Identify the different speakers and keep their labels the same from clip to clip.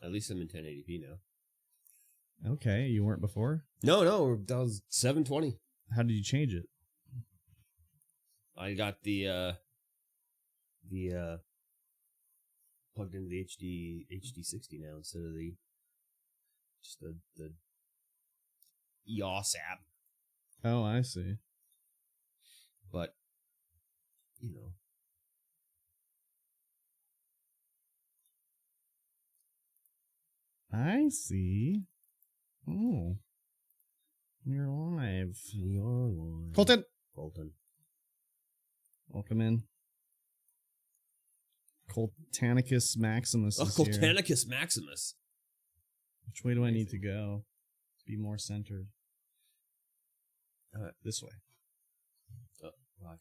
Speaker 1: At least I'm in 1080p now.
Speaker 2: Okay, you weren't before?
Speaker 1: No, that was 720.
Speaker 2: How did you change it?
Speaker 1: I got the plugged into the HD60 now instead of the EOS app.
Speaker 2: Oh, I see.
Speaker 1: But you know,
Speaker 2: I see. Oh, you're live.
Speaker 1: you're live.
Speaker 2: Colton, welcome in. Coltanicus Maximus is here.
Speaker 1: Coltanicus Maximus.
Speaker 2: Which way do I need to go to be more centered? This way.
Speaker 1: Oh, well,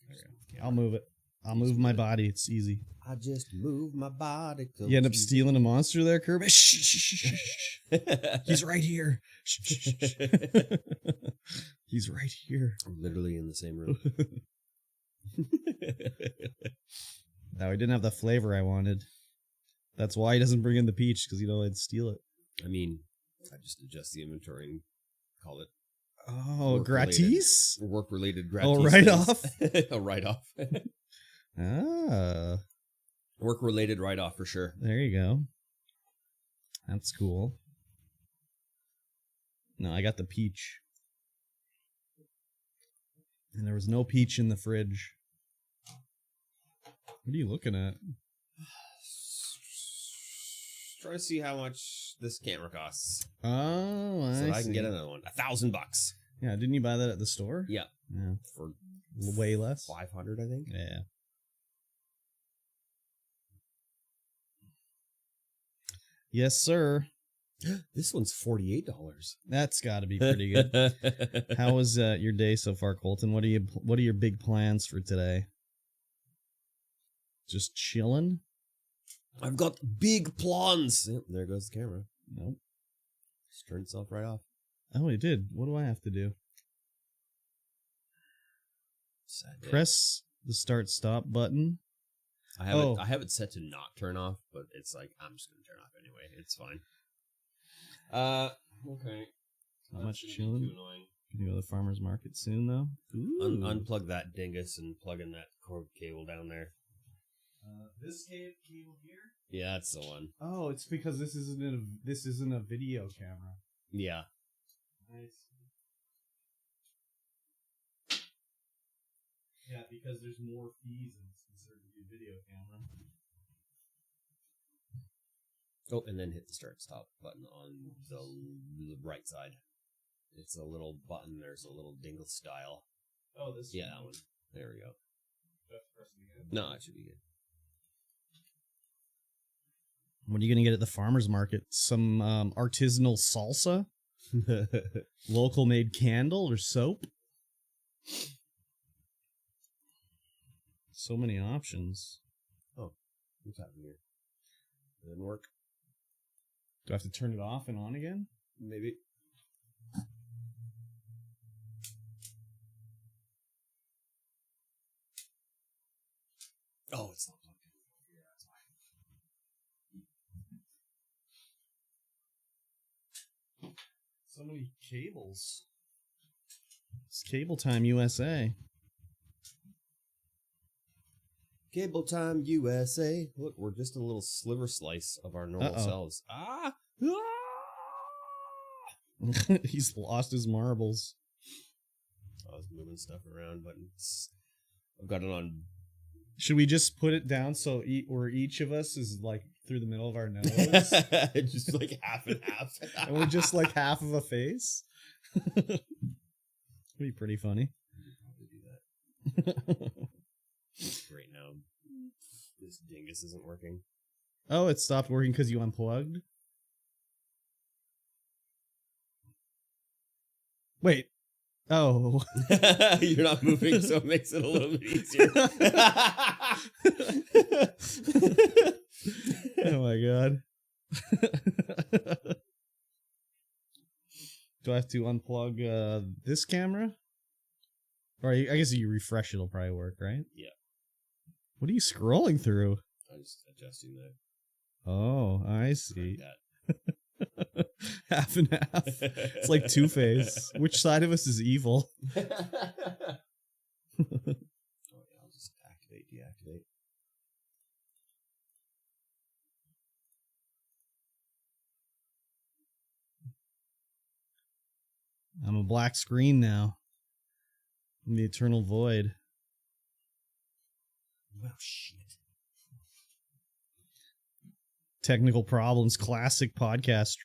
Speaker 2: I'll move it. I'll move my body. It's easy.
Speaker 1: I just move my body.
Speaker 2: You end up stealing a monster there, Kirby? Shh, shh, shh, shh. He's right here. Shh, shh, shh. He's right here.
Speaker 1: I'm literally in the same room.
Speaker 2: No, he didn't have the flavor I wanted. That's why he doesn't bring in the peach, because I'd steal it.
Speaker 1: I mean, I just adjust the inventory and call it.
Speaker 2: Oh, gratis?
Speaker 1: Work-related gratis.
Speaker 2: Oh, write-off?
Speaker 1: A write-off.
Speaker 2: Ah.
Speaker 1: Work-related write-off for sure.
Speaker 2: There you go. That's cool. No, I got the peach. And there was no peach in the fridge. What are you looking at?
Speaker 1: Try to see how much this camera costs.
Speaker 2: Oh, I see.
Speaker 1: I can get another one. $1,000.
Speaker 2: Yeah, didn't you buy that at the store?
Speaker 1: Yeah.
Speaker 2: Yeah.
Speaker 1: For
Speaker 2: way less?
Speaker 1: 500, I think.
Speaker 2: Yeah. Yes, sir.
Speaker 1: This one's $48.
Speaker 2: That's got to be pretty good. How was your day so far, Colton? What are your big plans for today? Just chilling?
Speaker 1: I've got big plans. Yep, there goes the camera.
Speaker 2: Nope.
Speaker 1: Just turned itself right off.
Speaker 2: Oh, it did. What do I have to do?
Speaker 1: Sad day.
Speaker 2: Press the start-stop button.
Speaker 1: I have it set to not turn off, but it's like, I'm just going to turn off anyway. It's fine. Okay.
Speaker 2: Not much chilling.
Speaker 1: Too annoying.
Speaker 2: Gonna go to the farmer's market soon, though. Ooh.
Speaker 1: Unplug that dingus and plug in that cord cable down there.
Speaker 2: This cable here?
Speaker 1: Yeah, that's the one.
Speaker 2: Oh, it's because this isn't a video camera.
Speaker 1: Yeah.
Speaker 2: Nice. Yeah, because there's more fees and it's considered to be a video camera.
Speaker 1: Oh, and then hit the start-stop button on the right side. It's a little button. There's a little dingle style.
Speaker 2: Oh, this
Speaker 1: Yeah, that one. There we go.
Speaker 2: Press it again.
Speaker 1: No, it should be good.
Speaker 2: What are you going to get at the farmer's market? Some artisanal salsa? Local made candle or soap? So many options.
Speaker 1: Oh, what's happening here? It didn't work.
Speaker 2: Do I have to turn it off and on again?
Speaker 1: Maybe. Oh, it's not plugged in. Yeah, that's why.
Speaker 2: So many cables. It's Cable Time USA.
Speaker 1: Cable Time USA. Look, we're just a little sliver slice of our normal selves. Ah!
Speaker 2: He's lost his marbles.
Speaker 1: I was moving stuff around, but I've got it on.
Speaker 2: Should we just put it down so where each of us is like through the middle of our nose?
Speaker 1: Just like half and half.
Speaker 2: And we're just like half of a face? That'd be pretty funny.
Speaker 1: Probably do that. Right now, this dingus isn't working.
Speaker 2: Oh, it stopped working because you unplugged? Wait. Oh.
Speaker 1: You're not moving, so it makes it a little bit easier.
Speaker 2: Oh my god. Do I have to unplug this camera? Or I guess if you refresh it'll probably work, right?
Speaker 1: Yeah.
Speaker 2: What are you scrolling through?
Speaker 1: I'm just adjusting that.
Speaker 2: Oh, I see.
Speaker 1: Like
Speaker 2: Half and half. It's like Two-Face. Which side of us is evil?
Speaker 1: Oh, yeah, I'll just activate, deactivate.
Speaker 2: I'm a black screen now. I'm the eternal void.
Speaker 1: Oh, shit.
Speaker 2: Technical problems, classic podcast.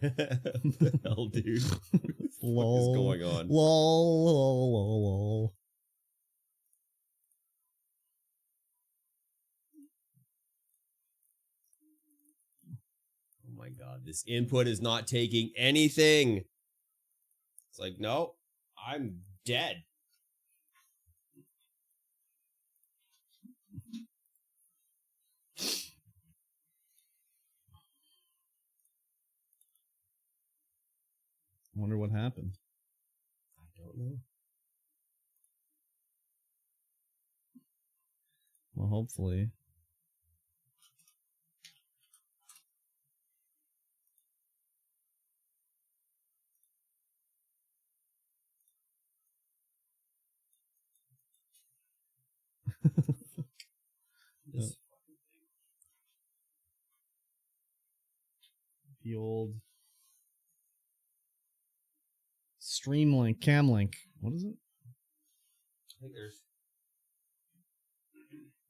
Speaker 1: What the hell, dude? What
Speaker 2: Lol.
Speaker 1: is going on?
Speaker 2: Lol, lol, lol, lol.
Speaker 1: Oh my god, this input is not taking anything. It's like, no, I'm dead.
Speaker 2: Wonder what happened.
Speaker 1: I don't know.
Speaker 2: Well, hopefully.
Speaker 1: This
Speaker 2: The old Streamlink, Camlink. What is it?
Speaker 1: I think there's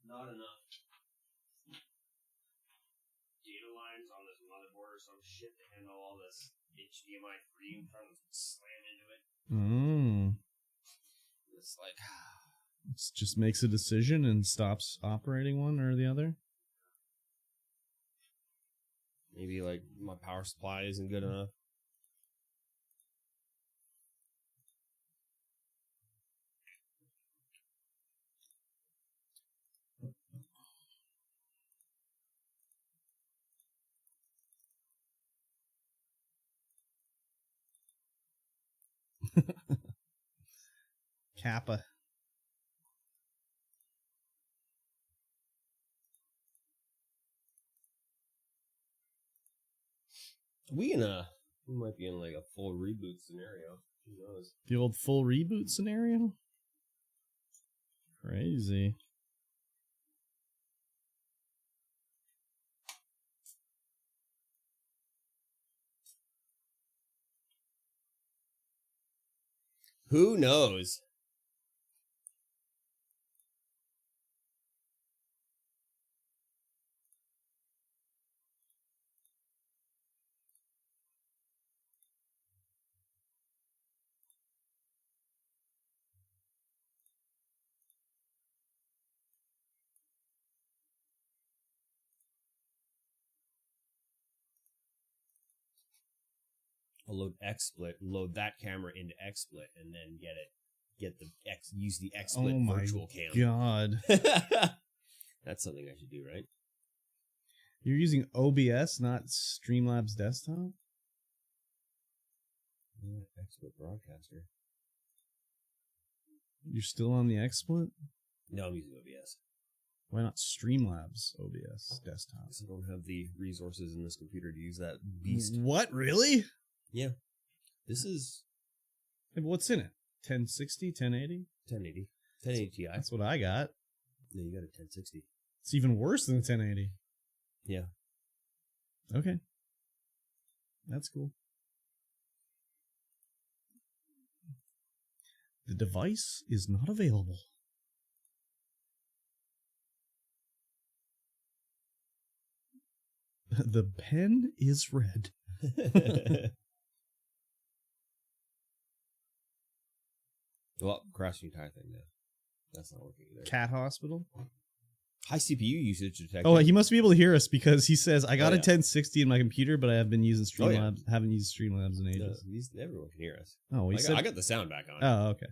Speaker 1: not enough data lines on this motherboard or some shit to handle all this HDMI 3 and trying to slam into it.
Speaker 2: Oh.
Speaker 1: It's like,
Speaker 2: It just makes a decision and stops operating one or the other.
Speaker 1: maybe like my power supply isn't good enough.
Speaker 2: Kappa.
Speaker 1: We might be in like a full reboot scenario. Who knows?
Speaker 2: The old full reboot scenario? Crazy.
Speaker 1: Who knows? I'll load XSplit, load that camera into XSplit, and then use the XSplit virtual cam.
Speaker 2: God.
Speaker 1: That's something I should do, right?
Speaker 2: You're using OBS, not Streamlabs Desktop?
Speaker 1: Yeah, XSplit Broadcaster.
Speaker 2: You're still on the XSplit?
Speaker 1: No, I'm using OBS.
Speaker 2: Why not Streamlabs OBS Desktop?
Speaker 1: Because I don't have the resources in this computer to use that beast.
Speaker 2: What, really?
Speaker 1: Yeah. This is
Speaker 2: Hey, but what's in it? 1060, 1080?
Speaker 1: 1080. 1080 Ti.
Speaker 2: That's what I got.
Speaker 1: No, you got a 1060.
Speaker 2: It's even worse than 1080.
Speaker 1: Yeah.
Speaker 2: Okay. That's cool. The device is not available. The pen is red.
Speaker 1: Well, crash the entire thing now. That's not working either.
Speaker 2: Cat hospital?
Speaker 1: High CPU usage detected.
Speaker 2: Oh, he must be able to hear us because he says, I got
Speaker 1: Oh,
Speaker 2: a
Speaker 1: yeah.
Speaker 2: 1060 in my computer, but I have been using
Speaker 1: Oh, yeah.
Speaker 2: Streamlabs. Haven't used Streamlabs in ages.
Speaker 1: No, everyone can hear us.
Speaker 2: Oh, he said.
Speaker 1: I got the sound back on.
Speaker 2: Oh, okay.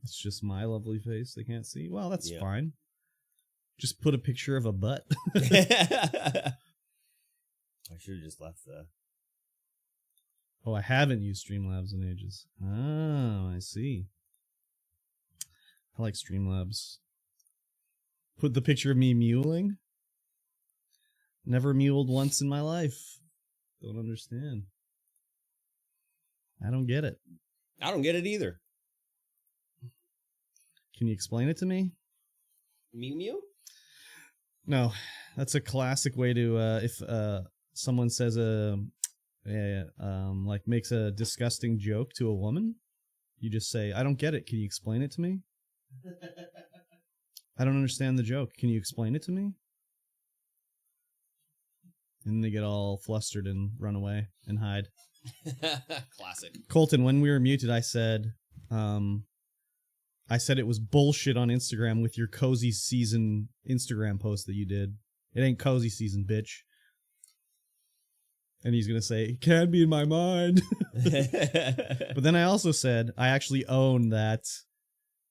Speaker 2: It's just my lovely face they can't see. Well, that's fine. Just put a picture of a butt.
Speaker 1: I should have just left the...
Speaker 2: Oh, I haven't used Streamlabs in ages. Oh, I see. I like Streamlabs. Put the picture of me mewling. Never mewled once in my life. Don't understand. I don't get it.
Speaker 1: I don't get it either.
Speaker 2: Can you explain it to me?
Speaker 1: Mew mew?
Speaker 2: No, that's a classic way to if someone says like makes a disgusting joke to a woman, you just say, "I don't get it. Can you explain it to me?" I don't understand the joke. Can you explain it to me? And they get all flustered and run away and hide.
Speaker 1: Classic.
Speaker 2: Colton, when we were muted, I said it was bullshit on Instagram with your cozy season Instagram post that you did. It ain't cozy season, bitch. And he's going to say, it can be in my mind. But then I also said, I actually own that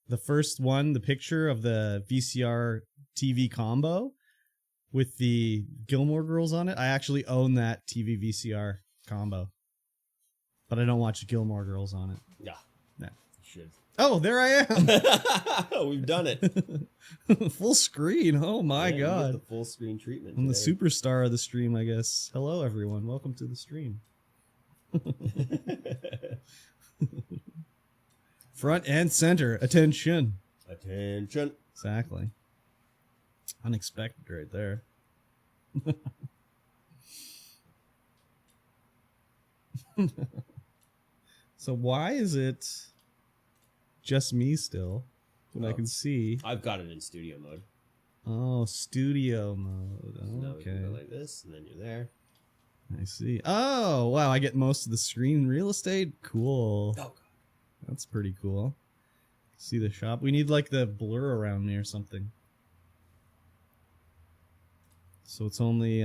Speaker 2: the first one, the picture of the VCR TV combo with the Gilmore Girls on it, I actually own that TV VCR combo. But I don't watch Gilmore Girls on it.
Speaker 1: Yeah.
Speaker 2: No.
Speaker 1: You should.
Speaker 2: Oh, there I am.
Speaker 1: We've done it.
Speaker 2: Full screen. Oh my God.
Speaker 1: The full screen treatment.
Speaker 2: I'm the
Speaker 1: today.
Speaker 2: superstar of the stream, I guess. Hello, everyone. Welcome to the stream. Front and center. Attention.
Speaker 1: Attention.
Speaker 2: Exactly. Unexpected right there. So why is it just me still when I can see?
Speaker 1: I've got it in studio mode.
Speaker 2: Oh, studio mode.
Speaker 1: So now we
Speaker 2: Okay.
Speaker 1: can go like this, and then you're there.
Speaker 2: I see. Oh, wow. I get most of the screen real estate. Cool.
Speaker 1: Oh, God.
Speaker 2: That's pretty cool. See the shop. We need like the blur around me or something. So it's only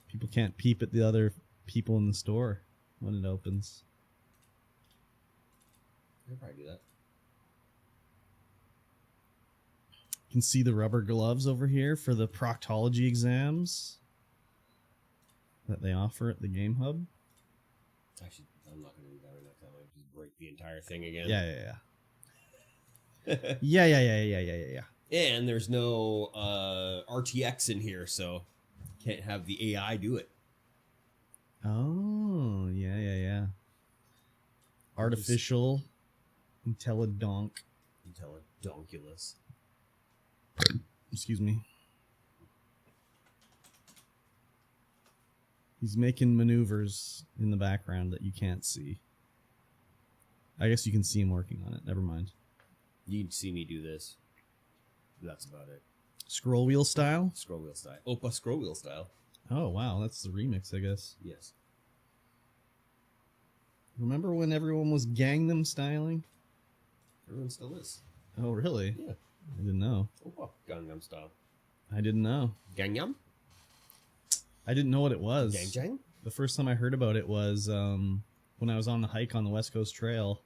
Speaker 2: people can't peep at the other people in the store when it opens.
Speaker 1: I'll probably do that.
Speaker 2: You can see the rubber gloves over here for the proctology exams that they offer at the Game Hub.
Speaker 1: Actually, I'm not going to do that right next time. I'll just break the entire thing again.
Speaker 2: Yeah. Yeah.
Speaker 1: And there's no RTX in here, so can't have the AI do it.
Speaker 2: Oh, yeah. Artificial Intellidonk.
Speaker 1: Intellidonculus.
Speaker 2: Excuse me. He's making maneuvers in the background that you can't see. I guess you can see him working on it. Never mind.
Speaker 1: You can see me do this. That's about it.
Speaker 2: Scroll wheel style?
Speaker 1: Scroll wheel style. Opa scroll wheel style.
Speaker 2: Oh, wow. That's the remix, I guess.
Speaker 1: Yes.
Speaker 2: Remember when everyone was Gangnam styling?
Speaker 1: Everyone still is.
Speaker 2: Oh, really?
Speaker 1: Yeah.
Speaker 2: I didn't know.
Speaker 1: Opa Gangnam style.
Speaker 2: I didn't know.
Speaker 1: Gangnam?
Speaker 2: I didn't know what it was.
Speaker 1: Gangjang?
Speaker 2: The first time I heard about it was when I was on the hike on the West Coast Trail,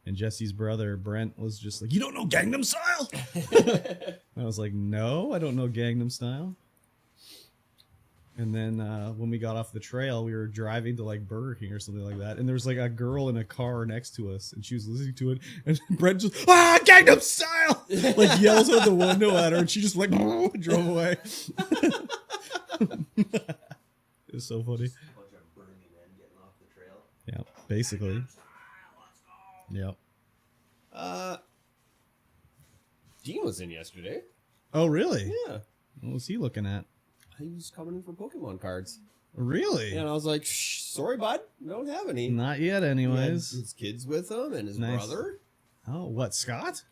Speaker 2: and Jesse's brother, Brent, was just like, "You don't know Gangnam Style?" I was like, "No, I don't know Gangnam Style." And then when we got off the trail, we were driving to like Burger King or something like that, and there was like a girl in a car next to us, and she was listening to it, and Brent just, Gangnam Style! Like yells out the window at her, and she just like drove away. It was so funny.
Speaker 1: A bunch of burning men getting off the trail.
Speaker 2: Yeah, basically. Yep.
Speaker 1: Dean was in yesterday.
Speaker 2: Oh, really?
Speaker 1: Yeah.
Speaker 2: What was he looking at?
Speaker 1: he was coming in for Pokemon cards.
Speaker 2: Really?
Speaker 1: And I was like, sorry, bud, we don't have any.
Speaker 2: Not yet,
Speaker 1: He had
Speaker 2: anyways.
Speaker 1: his kids with him and his brother.
Speaker 2: Oh, what, Scott?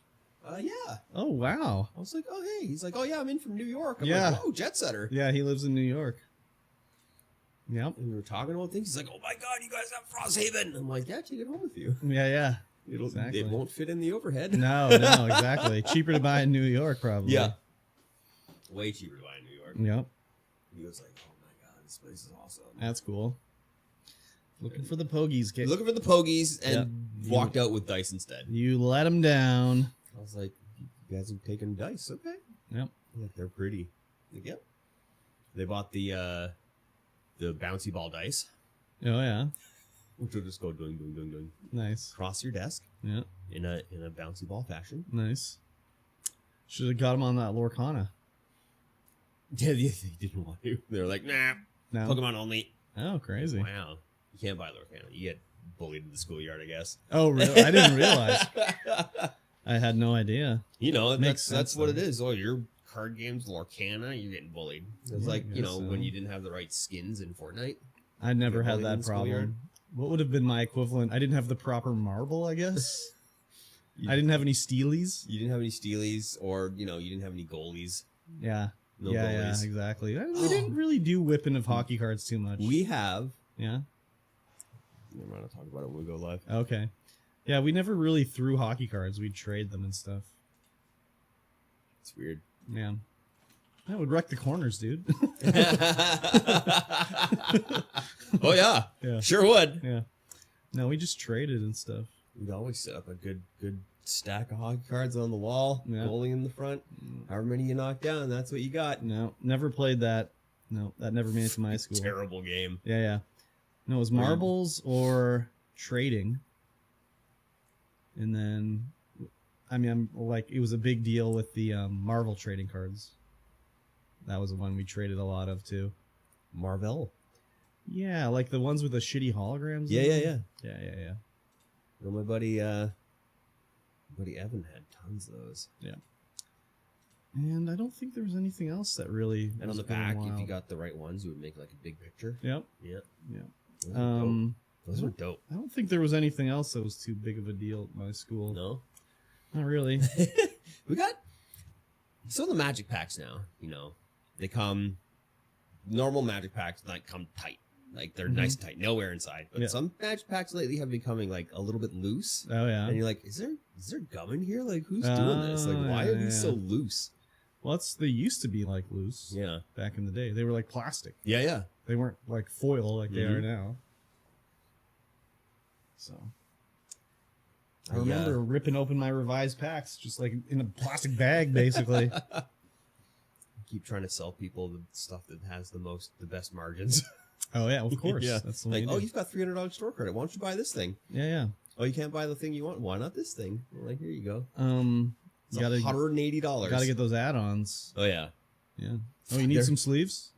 Speaker 1: Yeah.
Speaker 2: Oh, wow.
Speaker 1: I was like, oh, hey. He's like, oh, yeah, I'm in from New York. I'm
Speaker 2: Yeah.
Speaker 1: like, oh, jet setter.
Speaker 2: Yeah, he lives in New York. Yep.
Speaker 1: And we were talking about things. He's like, oh, my God, you guys have Frosthaven. I'm like, yeah, take it home with you.
Speaker 2: Yeah.
Speaker 1: It won't fit in the overhead.
Speaker 2: No, exactly. Cheaper to buy in New York, probably.
Speaker 1: Yeah. Way cheaper to buy in New York.
Speaker 2: Yep.
Speaker 1: He was like, oh, my God, this place is awesome.
Speaker 2: That's cool. Looking for the pogies.
Speaker 1: Looking for the pogies and walked out with dice instead.
Speaker 2: You let them down.
Speaker 1: I was like, you guys have taken dice, okay?
Speaker 2: Yep.
Speaker 1: Like, they're pretty. Like, yep. They bought the bouncy ball dice,
Speaker 2: Oh, yeah.
Speaker 1: which will just go doing, doing, doing, doing
Speaker 2: Nice.
Speaker 1: across your desk.
Speaker 2: Yeah.
Speaker 1: In a bouncy ball fashion.
Speaker 2: Nice. Should have got him on that Lorcana.
Speaker 1: Yeah, they didn't want to. They were like, nah,
Speaker 2: No.
Speaker 1: Pokemon only.
Speaker 2: Oh, crazy.
Speaker 1: Wow. You can't buy Lorcana. You get bullied in the schoolyard, I guess.
Speaker 2: Oh, really? I didn't realize. I had no idea.
Speaker 1: You know,
Speaker 2: Makes
Speaker 1: that's
Speaker 2: sense,
Speaker 1: what
Speaker 2: though.
Speaker 1: it is. Oh, your card games, Lorcana, you're getting bullied. It's
Speaker 2: Yeah,
Speaker 1: like,
Speaker 2: I
Speaker 1: you
Speaker 2: guess
Speaker 1: know,
Speaker 2: so.
Speaker 1: when you didn't have the right skins in Fortnite.
Speaker 2: I never
Speaker 1: Get
Speaker 2: had
Speaker 1: bullied in
Speaker 2: that
Speaker 1: the schoolyard?
Speaker 2: problem. What would have been my equivalent? I didn't have the proper marble, I guess. I didn't have any steelies.
Speaker 1: You didn't have any steelies, or, you know, you didn't have any goalies.
Speaker 2: Yeah.
Speaker 1: No
Speaker 2: yeah,
Speaker 1: goalies.
Speaker 2: exactly. We didn't really do whipping of hockey cards too much.
Speaker 1: We have.
Speaker 2: Yeah.
Speaker 1: I'm going to talk about it when we go live.
Speaker 2: Okay. Yeah, we never really threw hockey cards. We'd trade them and stuff.
Speaker 1: It's weird.
Speaker 2: Yeah. That would wreck the corners, dude.
Speaker 1: Oh, yeah.
Speaker 2: Yeah.
Speaker 1: Sure would.
Speaker 2: Yeah. No, we just traded and stuff.
Speaker 1: We'd always set up a good stack of hockey cards on the wall,
Speaker 2: Yeah.
Speaker 1: goalie in the front. However many you knock down, that's what you got.
Speaker 2: No, never played that. No, that never made it to my school.
Speaker 1: Terrible game.
Speaker 2: Yeah. No, it was marbles or trading. And then, I mean, I'm like, it was a big deal with the Marvel trading cards. That was the one we traded a lot of too.
Speaker 1: Marvel.
Speaker 2: Yeah, like the ones with the shitty holograms.
Speaker 1: Yeah.
Speaker 2: Yeah.
Speaker 1: Well, my buddy Evan had tons of those.
Speaker 2: Yeah. And I don't think there was anything else that really.
Speaker 1: And on the back, if you got the right ones, you would make like a big picture.
Speaker 2: Yep.
Speaker 1: Yeah.
Speaker 2: Yeah.
Speaker 1: Those were dope.
Speaker 2: I don't think there was anything else that was too big of a deal at my school.
Speaker 1: No.
Speaker 2: Not really.
Speaker 1: We got some of the magic packs now. You know, they come normal magic packs like come tight, like they're nice and tight, nowhere inside. But some magic packs lately have becoming like a little bit loose.
Speaker 2: Oh yeah.
Speaker 1: And you're like, is there gum in here? Like, who's doing this? Like, why are these so loose?
Speaker 2: Well, they used to be like loose.
Speaker 1: Yeah.
Speaker 2: Back in the day, they were like plastic.
Speaker 1: Yeah.
Speaker 2: They weren't like foil like they are now. So. I remember ripping open my revised packs just like in a plastic bag, basically.
Speaker 1: I keep trying to sell people the stuff that has the best margins.
Speaker 2: Oh yeah, of course.
Speaker 1: Yeah.
Speaker 2: That's the
Speaker 1: like,
Speaker 2: way
Speaker 1: you've got $300 store credit. Why don't you buy this thing?
Speaker 2: Yeah.
Speaker 1: Oh, you can't buy the thing you want. Why not this thing? I'm like, here you go.
Speaker 2: You gotta
Speaker 1: $180.
Speaker 2: Gotta get those add-ons.
Speaker 1: Oh yeah.
Speaker 2: Yeah. Oh, you need some sleeves?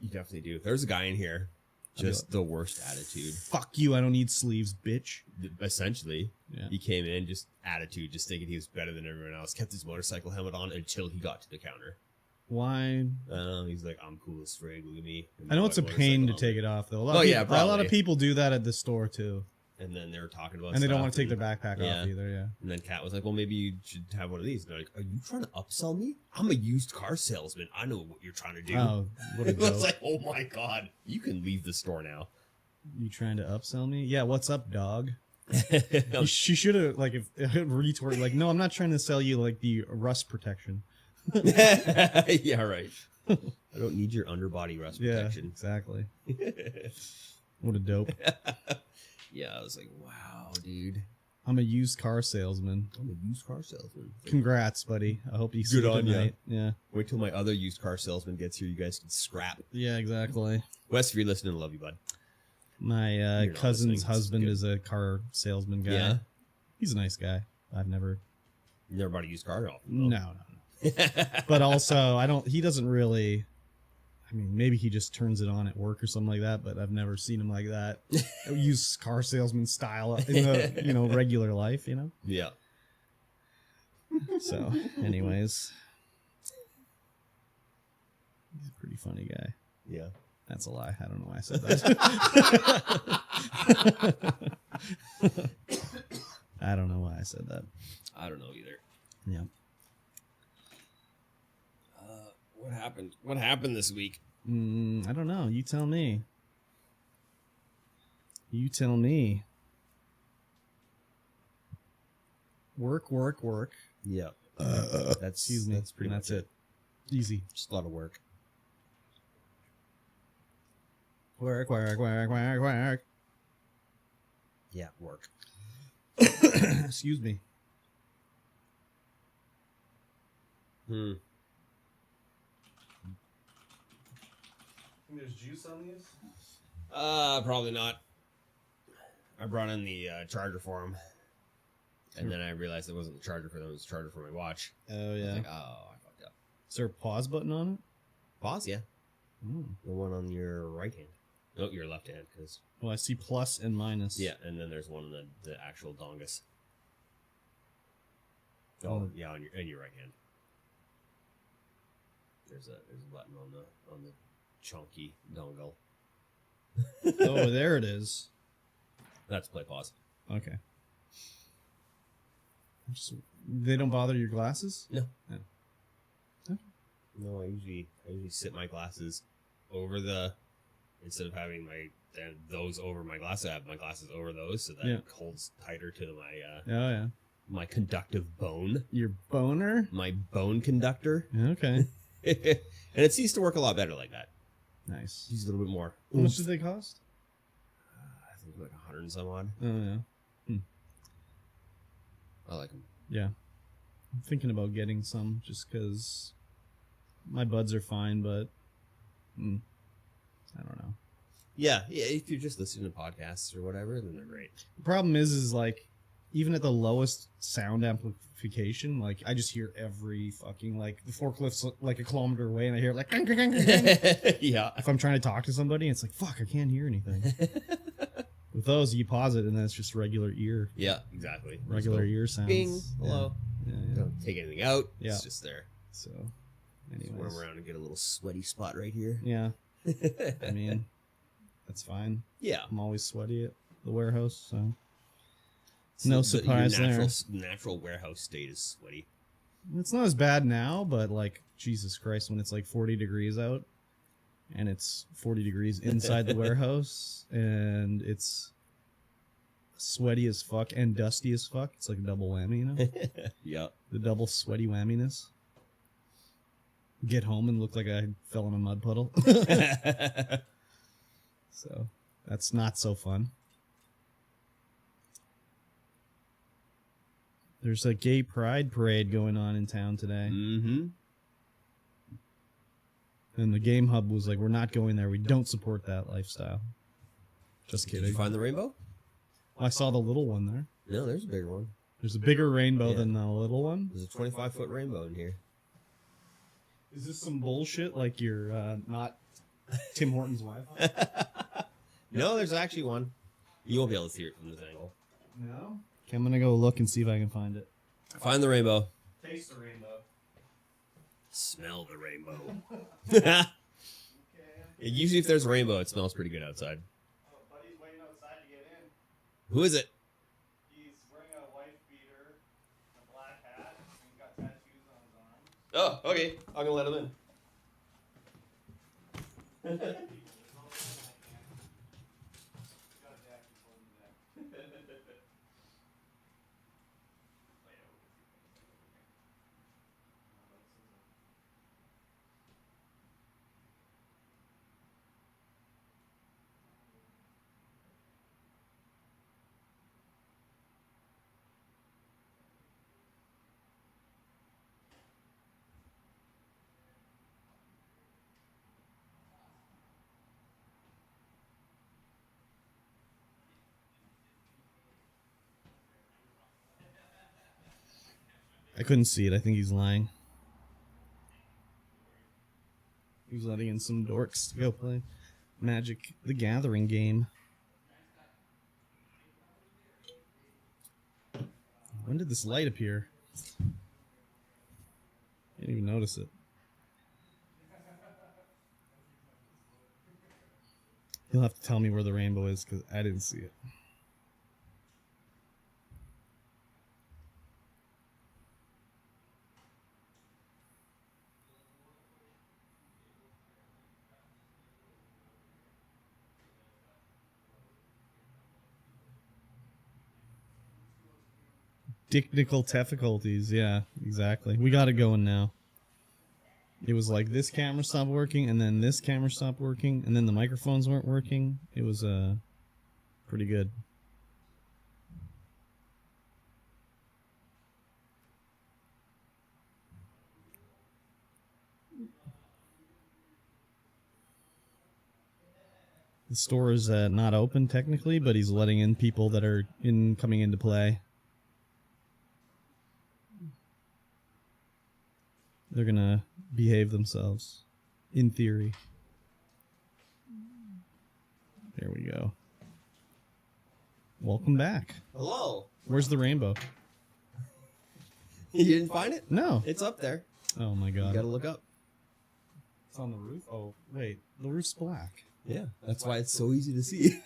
Speaker 1: You definitely do. There's a guy in here, just the worst attitude.
Speaker 2: Fuck you! I don't need sleeves, bitch.
Speaker 1: Essentially,
Speaker 2: Yeah.
Speaker 1: he came in just attitude, just thinking he was better than everyone else. Kept his motorcycle helmet on until he got to the counter.
Speaker 2: Why?
Speaker 1: He's like, I'm cool as frig. Look at me.
Speaker 2: I know it's a pain to take it off though. A lot of people do that at the store too.
Speaker 1: And then they were talking about
Speaker 2: and they don't want to take their backpack off either, yeah.
Speaker 1: And then Kat was like, well, maybe you should have one of these. And they're like, are you trying to upsell me? I'm a used car salesman. I know what you're trying to do.
Speaker 2: Oh, what a
Speaker 1: It
Speaker 2: joke.
Speaker 1: was like, oh my God, you can leave the store now.
Speaker 2: You trying to upsell me? Yeah, what's up, dog? She should have, like, if retort, like, no, I'm not trying to sell you, like, the rust protection.
Speaker 1: Yeah, right. I don't need your underbody rust protection.
Speaker 2: Yeah, exactly. What a dope.
Speaker 1: Yeah, I was like, wow, dude.
Speaker 2: I'm a used car salesman.
Speaker 1: I'm a used car salesman.
Speaker 2: Congrats, buddy. I hope you
Speaker 1: Good
Speaker 2: sleep
Speaker 1: on
Speaker 2: at
Speaker 1: ya.
Speaker 2: night. Yeah.
Speaker 1: Wait till my other used car salesman gets here. You guys can scrap.
Speaker 2: Yeah, exactly.
Speaker 1: Wes, if you're listening, I love you, bud.
Speaker 2: My
Speaker 1: You're not
Speaker 2: cousin's
Speaker 1: listening.
Speaker 2: husband
Speaker 1: Good.
Speaker 2: is a car salesman guy.
Speaker 1: Yeah?
Speaker 2: He's a nice guy. I've never...
Speaker 1: You never bought a used car off?
Speaker 2: No. But also, he doesn't really... I mean, maybe he just turns it on at work or something like that, but I've never seen him like that. Use car salesman style in the, regular life,
Speaker 1: Yeah.
Speaker 2: So, anyways. He's a pretty funny guy.
Speaker 1: Yeah.
Speaker 2: That's a lie. I don't know why I said that. I don't know why I said that.
Speaker 1: I don't know either.
Speaker 2: Yeah.
Speaker 1: What happened? What happened this week?
Speaker 2: I don't know. You tell me. You tell me. Work.
Speaker 1: Yeah.
Speaker 2: Excuse me.
Speaker 1: That's pretty much it.
Speaker 2: Easy.
Speaker 1: Just a lot of work.
Speaker 2: Work.
Speaker 1: Yeah, work.
Speaker 2: Excuse me. Think there's juice on these?
Speaker 1: Probably not. I brought in the charger for him. And then I realized it wasn't the charger for them, it was the charger for my watch.
Speaker 2: Oh,
Speaker 1: I was
Speaker 2: yeah.
Speaker 1: like, oh, I fucked up.
Speaker 2: Is there a pause button on it?
Speaker 1: Pause, yeah.
Speaker 2: Oh.
Speaker 1: The one on your right hand. No, your left hand, because...
Speaker 2: Well, I see plus and minus.
Speaker 1: Yeah, and then there's one on the actual dongus.
Speaker 2: Oh.
Speaker 1: Yeah, on your right hand. There's a button on the chunky dongle.
Speaker 2: Oh, there it is.
Speaker 1: That's play pause.
Speaker 2: Okay. They don't bother your glasses?
Speaker 1: No.
Speaker 2: Yeah. Okay.
Speaker 1: No, I usually sit my glasses over instead of having those over my glasses, I have my glasses over those, so that it holds tighter to my my conductive bone.
Speaker 2: Your boner?
Speaker 1: My bone conductor.
Speaker 2: Okay.
Speaker 1: And it seems to work a lot better like that.
Speaker 2: Nice.
Speaker 1: Use a little bit more.
Speaker 2: How much did they cost?
Speaker 1: I think like 100 and some odd.
Speaker 2: Oh, yeah.
Speaker 1: I like them.
Speaker 2: Yeah. I'm thinking about getting some just because my buds are fine, but I don't know.
Speaker 1: Yeah, if you're just listening to podcasts or whatever, then they're great.
Speaker 2: The problem is like, even at the lowest sound amplification, like, I just hear every fucking, like, the forklift's like a kilometer away, and I hear it like,
Speaker 1: yeah.
Speaker 2: If I'm trying to talk to somebody, it's like, fuck, I can't hear anything. With those, you pause it, and then it's just regular ear.
Speaker 1: Yeah, exactly.
Speaker 2: Regular ear sounds.
Speaker 1: Bing, hello.
Speaker 2: Yeah.
Speaker 1: Don't take anything out.
Speaker 2: Yeah.
Speaker 1: It's just there.
Speaker 2: So,
Speaker 1: Just
Speaker 2: anyways.
Speaker 1: run around and get a little sweaty spot right here.
Speaker 2: Yeah. I mean, that's fine.
Speaker 1: Yeah.
Speaker 2: I'm always sweaty at the warehouse, so no surprise
Speaker 1: your
Speaker 2: there.
Speaker 1: Natural warehouse state is sweaty.
Speaker 2: It's not as bad now, but like, Jesus Christ, when it's like 40 degrees out and it's 40 degrees inside the warehouse and it's sweaty as fuck and dusty as fuck, it's like a double whammy, you know?
Speaker 1: Yeah.
Speaker 2: The double sweaty whamminess. Get home and look like I fell in a mud puddle. So that's not so fun. There's a gay pride parade going on in town today.
Speaker 1: Mm-hmm.
Speaker 2: And the Game Hub was like, we're not going there. We don't support that lifestyle. Just kidding.
Speaker 1: Did you find the rainbow?
Speaker 2: I saw the little one there.
Speaker 1: No, there's a bigger one.
Speaker 2: There's a bigger rainbow than the little one.
Speaker 1: There's a 25-foot rainbow in here.
Speaker 2: Is this some bullshit like you're not Tim Hortons' wife?
Speaker 1: No, there's actually one. You won't be able to see it from this angle.
Speaker 2: No? Okay, I'm going to go look and see if I can find it.
Speaker 1: Find the rainbow.
Speaker 2: Taste the rainbow.
Speaker 1: Smell the rainbow. Usually if there's a rainbow, it smells pretty good outside.
Speaker 2: Oh, buddy's waiting outside to get in.
Speaker 1: Who is it?
Speaker 2: He's wearing a white beater, a black hat, and he's got tattoos on his arm.
Speaker 1: Oh, okay. I'm going to let him in.
Speaker 2: I couldn't see it. I think he's lying. He was letting in some dorks to go play Magic the Gathering game. When did this light appear? Didn't even notice it. You'll have to tell me where the rainbow is because I didn't see it. Technical difficulties, yeah, exactly. We got it going now. It was like this camera stopped working, and then this camera stopped working, and then the microphones weren't working. It was pretty good. The store is not open technically, but he's letting in people that are coming into play. They're gonna behave themselves, in theory. There we go. Welcome back.
Speaker 1: Hello.
Speaker 2: Where's the rainbow?
Speaker 1: You didn't find it?
Speaker 2: No.
Speaker 1: It's up there.
Speaker 2: Oh my god.
Speaker 1: You gotta look up.
Speaker 2: It's on the roof? Oh, wait. The roof's black.
Speaker 1: Yeah, that's why it's so easy to see.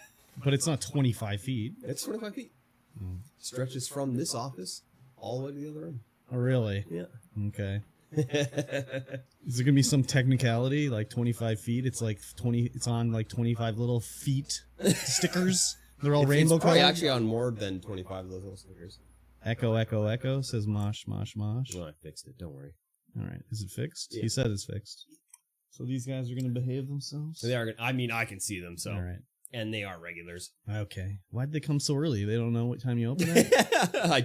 Speaker 2: But it's not 25 feet.
Speaker 1: It's 25 feet. Stretches from this office all the way to the other room.
Speaker 2: Oh, really?
Speaker 1: Yeah.
Speaker 2: Okay. Is there gonna be some technicality like 25 feet? It's like 20. It's on like 25 little feet stickers. They're all rainbow
Speaker 1: It's probably
Speaker 2: colored.
Speaker 1: actually on more than 25 of those little stickers.
Speaker 2: Echo, echo, echo says mosh, mosh, mosh.
Speaker 1: No, I fixed it. Don't worry.
Speaker 2: All right, is it fixed?
Speaker 1: Yeah.
Speaker 2: He said it's fixed. So these guys are gonna behave themselves.
Speaker 1: So they are. I mean, I can see them. So,
Speaker 2: All right.
Speaker 1: and they are regulars.
Speaker 2: Okay. Why'd they come so early? They don't know what time you open it.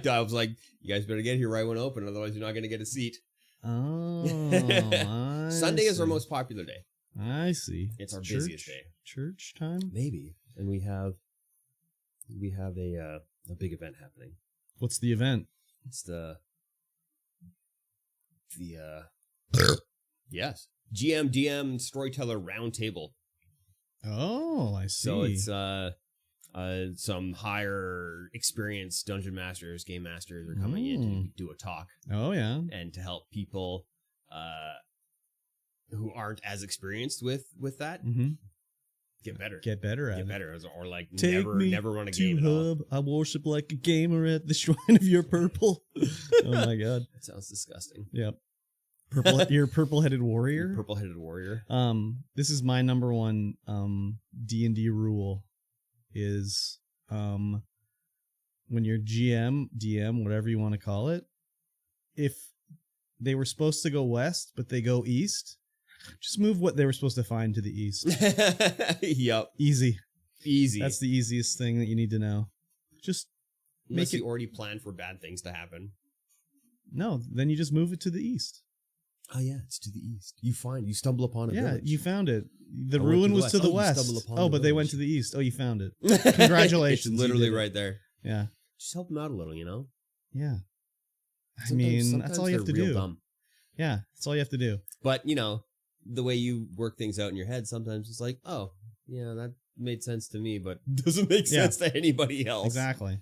Speaker 1: I was like, you guys better get here right when open, otherwise you're not gonna get a seat.
Speaker 2: Oh, I
Speaker 1: Sunday is our
Speaker 2: see.
Speaker 1: most popular day.
Speaker 2: I see.
Speaker 1: It's our busiest day.
Speaker 2: Church time?
Speaker 1: Maybe, and we have a big event happening.
Speaker 2: What's the event?
Speaker 1: It's the yes, GM Storyteller Roundtable.
Speaker 2: Oh, I see.
Speaker 1: So it's some higher experienced dungeon masters, game masters are coming in to do a talk.
Speaker 2: Oh yeah,
Speaker 1: and to help people who aren't as experienced with that get better.
Speaker 2: Get better at
Speaker 1: Get
Speaker 2: it.
Speaker 1: better, or like
Speaker 2: Take me
Speaker 1: never run a
Speaker 2: to
Speaker 1: game at all.
Speaker 2: Hub. I worship like a gamer at the shrine of your purple. Oh my god.
Speaker 1: That sounds disgusting.
Speaker 2: Yep. Your purple-headed warrior.
Speaker 1: Purple-headed warrior.
Speaker 2: This is my number one D&D rule is when you're DM, whatever you want to call it, if they were supposed to go west but they go east, just move what they were supposed to find to the east.
Speaker 1: Yep.
Speaker 2: Easy.
Speaker 1: Easy.
Speaker 2: That's the easiest thing that you need to know. Just
Speaker 1: Unless
Speaker 2: make
Speaker 1: you already planned for bad things to happen.
Speaker 2: No, then you just move it to the east.
Speaker 1: Oh yeah, it's to the east. You stumble upon it.
Speaker 2: Yeah, you found it. The
Speaker 1: I went
Speaker 2: ruin
Speaker 1: to the
Speaker 2: was to
Speaker 1: west.
Speaker 2: the
Speaker 1: Oh, you
Speaker 2: west.
Speaker 1: stumbled upon
Speaker 2: Oh,
Speaker 1: the
Speaker 2: but they
Speaker 1: village.
Speaker 2: went to the east. Oh, you found it. Congratulations.
Speaker 1: It's
Speaker 2: you
Speaker 1: literally
Speaker 2: did it.
Speaker 1: right there.
Speaker 2: Yeah.
Speaker 1: Just help them out a little, you know?
Speaker 2: Yeah. I
Speaker 1: Sometimes-
Speaker 2: mean,
Speaker 1: sometimes
Speaker 2: that's all you have to
Speaker 1: they're real
Speaker 2: do.
Speaker 1: dumb.
Speaker 2: Yeah, that's all you have to do.
Speaker 1: But, you know, the way you work things out in your head, sometimes it's like, oh, yeah, that made sense to me, but doesn't make sense to anybody else.
Speaker 2: Exactly.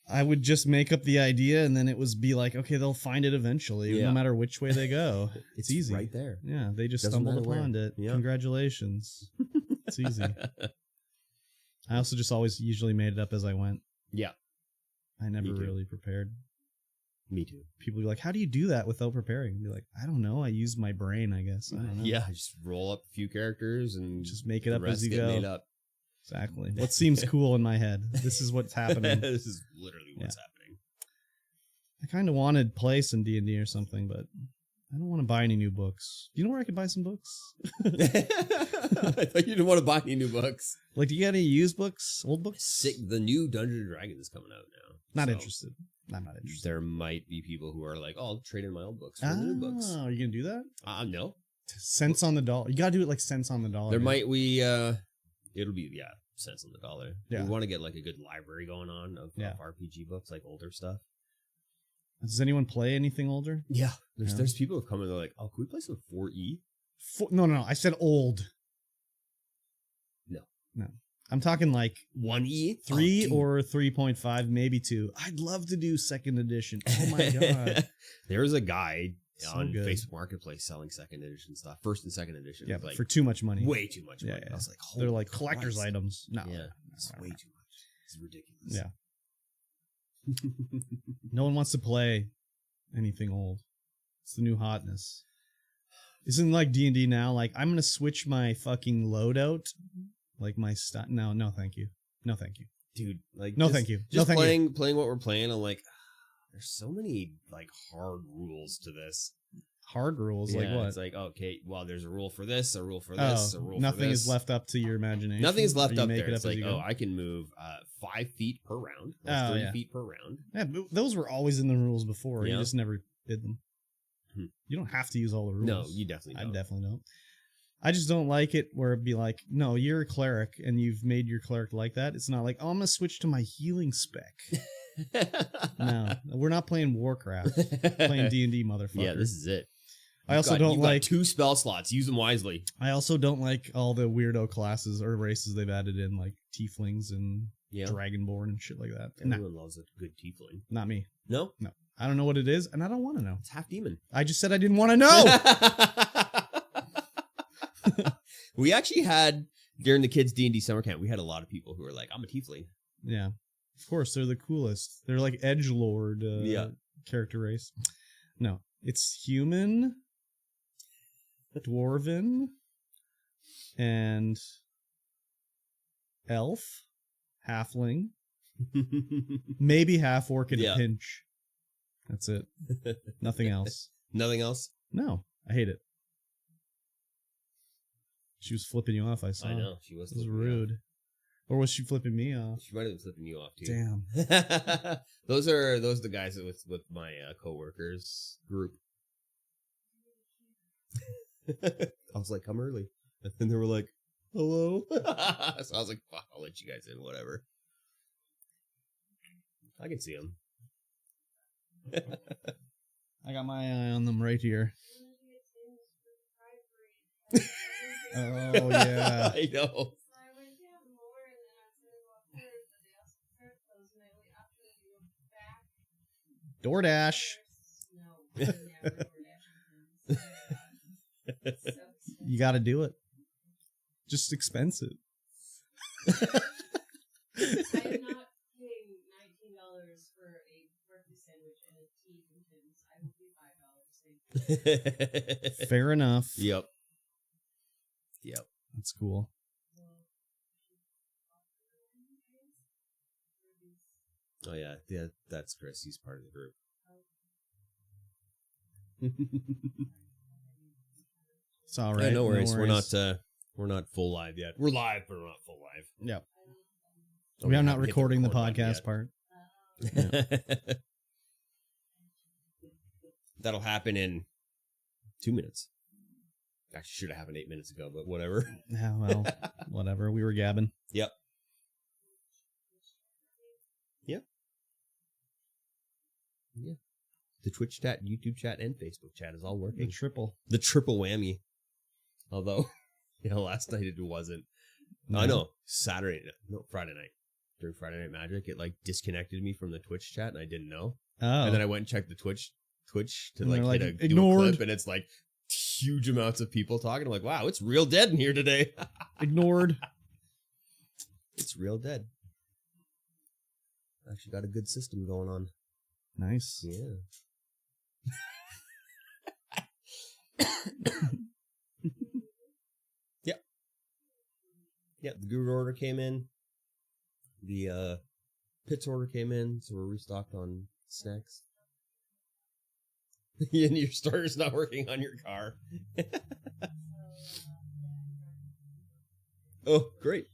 Speaker 2: I would just make up the idea and then it was be like, okay, they'll find it eventually, no matter which way they go. It's easy.
Speaker 1: Right there.
Speaker 2: Yeah, they just
Speaker 1: Doesn't
Speaker 2: stumbled
Speaker 1: matter
Speaker 2: upon
Speaker 1: where.
Speaker 2: it.
Speaker 1: Yeah.
Speaker 2: Congratulations. It's easy. I also just always usually made it up as I went.
Speaker 1: Yeah.
Speaker 2: I never
Speaker 1: Me too.
Speaker 2: really prepared.
Speaker 1: Me too.
Speaker 2: People be like, how do you do that without preparing? I'd be like, I don't know. I use my brain, I guess. I don't know.
Speaker 1: Yeah, just roll up a few characters and
Speaker 2: Just make it
Speaker 1: the
Speaker 2: up as
Speaker 1: rest
Speaker 2: you
Speaker 1: get
Speaker 2: go.
Speaker 1: made up.
Speaker 2: Exactly. What seems cool in my head. This is what's happening.
Speaker 1: This is literally what's happening.
Speaker 2: I kind of wanted to play some D&D or something, but I don't want to buy any new books. Do you know where I could buy some books?
Speaker 1: I thought you didn't want to buy any new books.
Speaker 2: Like, do you got any used books? Old books?
Speaker 1: Sick. The new Dungeons and Dragons is coming out now.
Speaker 2: Not
Speaker 1: So
Speaker 2: interested. I'm not interested.
Speaker 1: There might be people who are like, oh, I'll trade in my old books for the new books.
Speaker 2: Are you going to do that?
Speaker 1: No.
Speaker 2: Cents on the dollar. You got to do it like cents on the dollar.
Speaker 1: There
Speaker 2: man.
Speaker 1: might, it'll be, cents on the dollar.
Speaker 2: Yeah.
Speaker 1: We want to get like a good library going on of
Speaker 2: Yeah.
Speaker 1: RPG books, like older stuff.
Speaker 2: Does anyone play anything older?
Speaker 1: Yeah.
Speaker 2: Yeah.
Speaker 1: There's people who come in, they're like, oh, can we play some 4E?
Speaker 2: No. I said old.
Speaker 1: No.
Speaker 2: I'm talking like
Speaker 1: 1E?
Speaker 2: 3
Speaker 1: Oh,
Speaker 2: or 3.5, maybe 2. I'd love to do second edition. Oh my god.
Speaker 1: There was a guy
Speaker 2: So
Speaker 1: on
Speaker 2: good.
Speaker 1: Facebook Marketplace selling second edition stuff, first and second edition.
Speaker 2: Yeah, but
Speaker 1: like
Speaker 2: for too much money.
Speaker 1: way too much money.
Speaker 2: Yeah.
Speaker 1: I was like,
Speaker 2: They're
Speaker 1: holy
Speaker 2: like collector's
Speaker 1: Christ.
Speaker 2: items. No.
Speaker 1: Yeah, it's way too much. It's ridiculous.
Speaker 2: Yeah. No one wants to play anything old. It's the new hotness. Isn't like D&D now? Like, I'm going to switch my fucking loadout. Like my stuff. No, thank you. No, thank you.
Speaker 1: Dude, like,
Speaker 2: No, thank you.
Speaker 1: Just
Speaker 2: No, thank you.
Speaker 1: playing what we're playing, I'm like, there's so many like hard rules to this.
Speaker 2: Hard rules? Like what?
Speaker 1: It's like, okay, well, there's a rule for this, a rule for this, a rule for this.
Speaker 2: Nothing is left up to your imagination.
Speaker 1: Nothing is left
Speaker 2: Or you
Speaker 1: up
Speaker 2: make
Speaker 1: there.
Speaker 2: it
Speaker 1: It's
Speaker 2: as
Speaker 1: like,
Speaker 2: you go?
Speaker 1: I can move 5 feet per round. That's 3 feet per round.
Speaker 2: Yeah, but those were always in the rules before.
Speaker 1: Yeah.
Speaker 2: You just never did them. You don't have to use all the rules.
Speaker 1: No, you definitely don't.
Speaker 2: I definitely don't. I just don't like it where it'd be like, no, you're a cleric and you've made your cleric like that. It's not like, oh, I'm going to switch to my healing spec. No, we're not playing Warcraft. Playing D&D, motherfucker.
Speaker 1: Yeah, this is it.
Speaker 2: I also don't
Speaker 1: you've
Speaker 2: like...
Speaker 1: got 2 spell slots. Use them wisely.
Speaker 2: I also don't like all the weirdo classes or races they've added in, like tieflings and dragonborn and shit like that.
Speaker 1: Everyone loves a good tiefling.
Speaker 2: Not me.
Speaker 1: No?
Speaker 2: No. I don't know what it is, and I don't want to know.
Speaker 1: It's half demon.
Speaker 2: I just said I didn't want to know!
Speaker 1: We actually had, during the kids' D&D summer camp, we had a lot of people who were like, I'm a tiefling.
Speaker 2: Yeah. Of course, they're the coolest. They're like edgelord character race. No. It's human, dwarven, and elf, halfling, maybe half orc at a pinch. That's it. Nothing else.
Speaker 1: Nothing else?
Speaker 2: No, I hate it. She was flipping you off, I saw.
Speaker 1: I know, she was.
Speaker 2: It was rude. Or was she flipping me off?
Speaker 1: She might have been flipping you off, too.
Speaker 2: Damn.
Speaker 1: Those are the guys with my coworkers group. I was like, come early. And then they were like, hello? So I was like, fuck, I'll let you guys in, whatever. I can see them.
Speaker 2: I got my eye on them right here. Oh, yeah.
Speaker 1: I know.
Speaker 2: DoorDash. You got to do it. Just expensive.
Speaker 3: I am not paying $19 for a breakfast sandwich and a tea from Tim's. I will pay $5.
Speaker 2: Fair enough.
Speaker 1: Yep.
Speaker 2: That's cool.
Speaker 1: Oh yeah, that's Chris. He's part of the group.
Speaker 2: It's all right.
Speaker 1: Yeah, no worries. We're not full live yet. We're live, but we're not full live.
Speaker 2: Yeah.
Speaker 1: So
Speaker 2: We are not
Speaker 1: haven't hit
Speaker 2: recording the
Speaker 1: record button
Speaker 2: podcast
Speaker 1: yet.
Speaker 2: part.
Speaker 1: That'll happen in 2 minutes. Actually, should have happened 8 minutes ago, but whatever.
Speaker 2: Yeah, well, whatever. We were gabbing.
Speaker 1: Yep. Yep. Yeah. The Twitch chat, YouTube chat, and Facebook chat is all working. The triple whammy. Although, last night it wasn't.
Speaker 2: No.
Speaker 1: I know. Friday night. During Friday Night Magic, it like disconnected me from the Twitch chat, and I didn't know.
Speaker 2: Oh.
Speaker 1: And then I went and checked the Twitch to
Speaker 2: And
Speaker 1: like
Speaker 2: they're
Speaker 1: hit
Speaker 2: like,
Speaker 1: do a
Speaker 2: ignored.
Speaker 1: clip, and it's like huge amounts of people talking. I'm like, wow, it's real dead in here today.
Speaker 2: Ignored.
Speaker 1: It's real dead. Actually got a good system going on.
Speaker 2: Nice.
Speaker 1: Yeah. Yep. Yeah, the Guru order came in. The Pits order came in, so we're restocked on snacks. And your starter's not working on your car. Oh, great.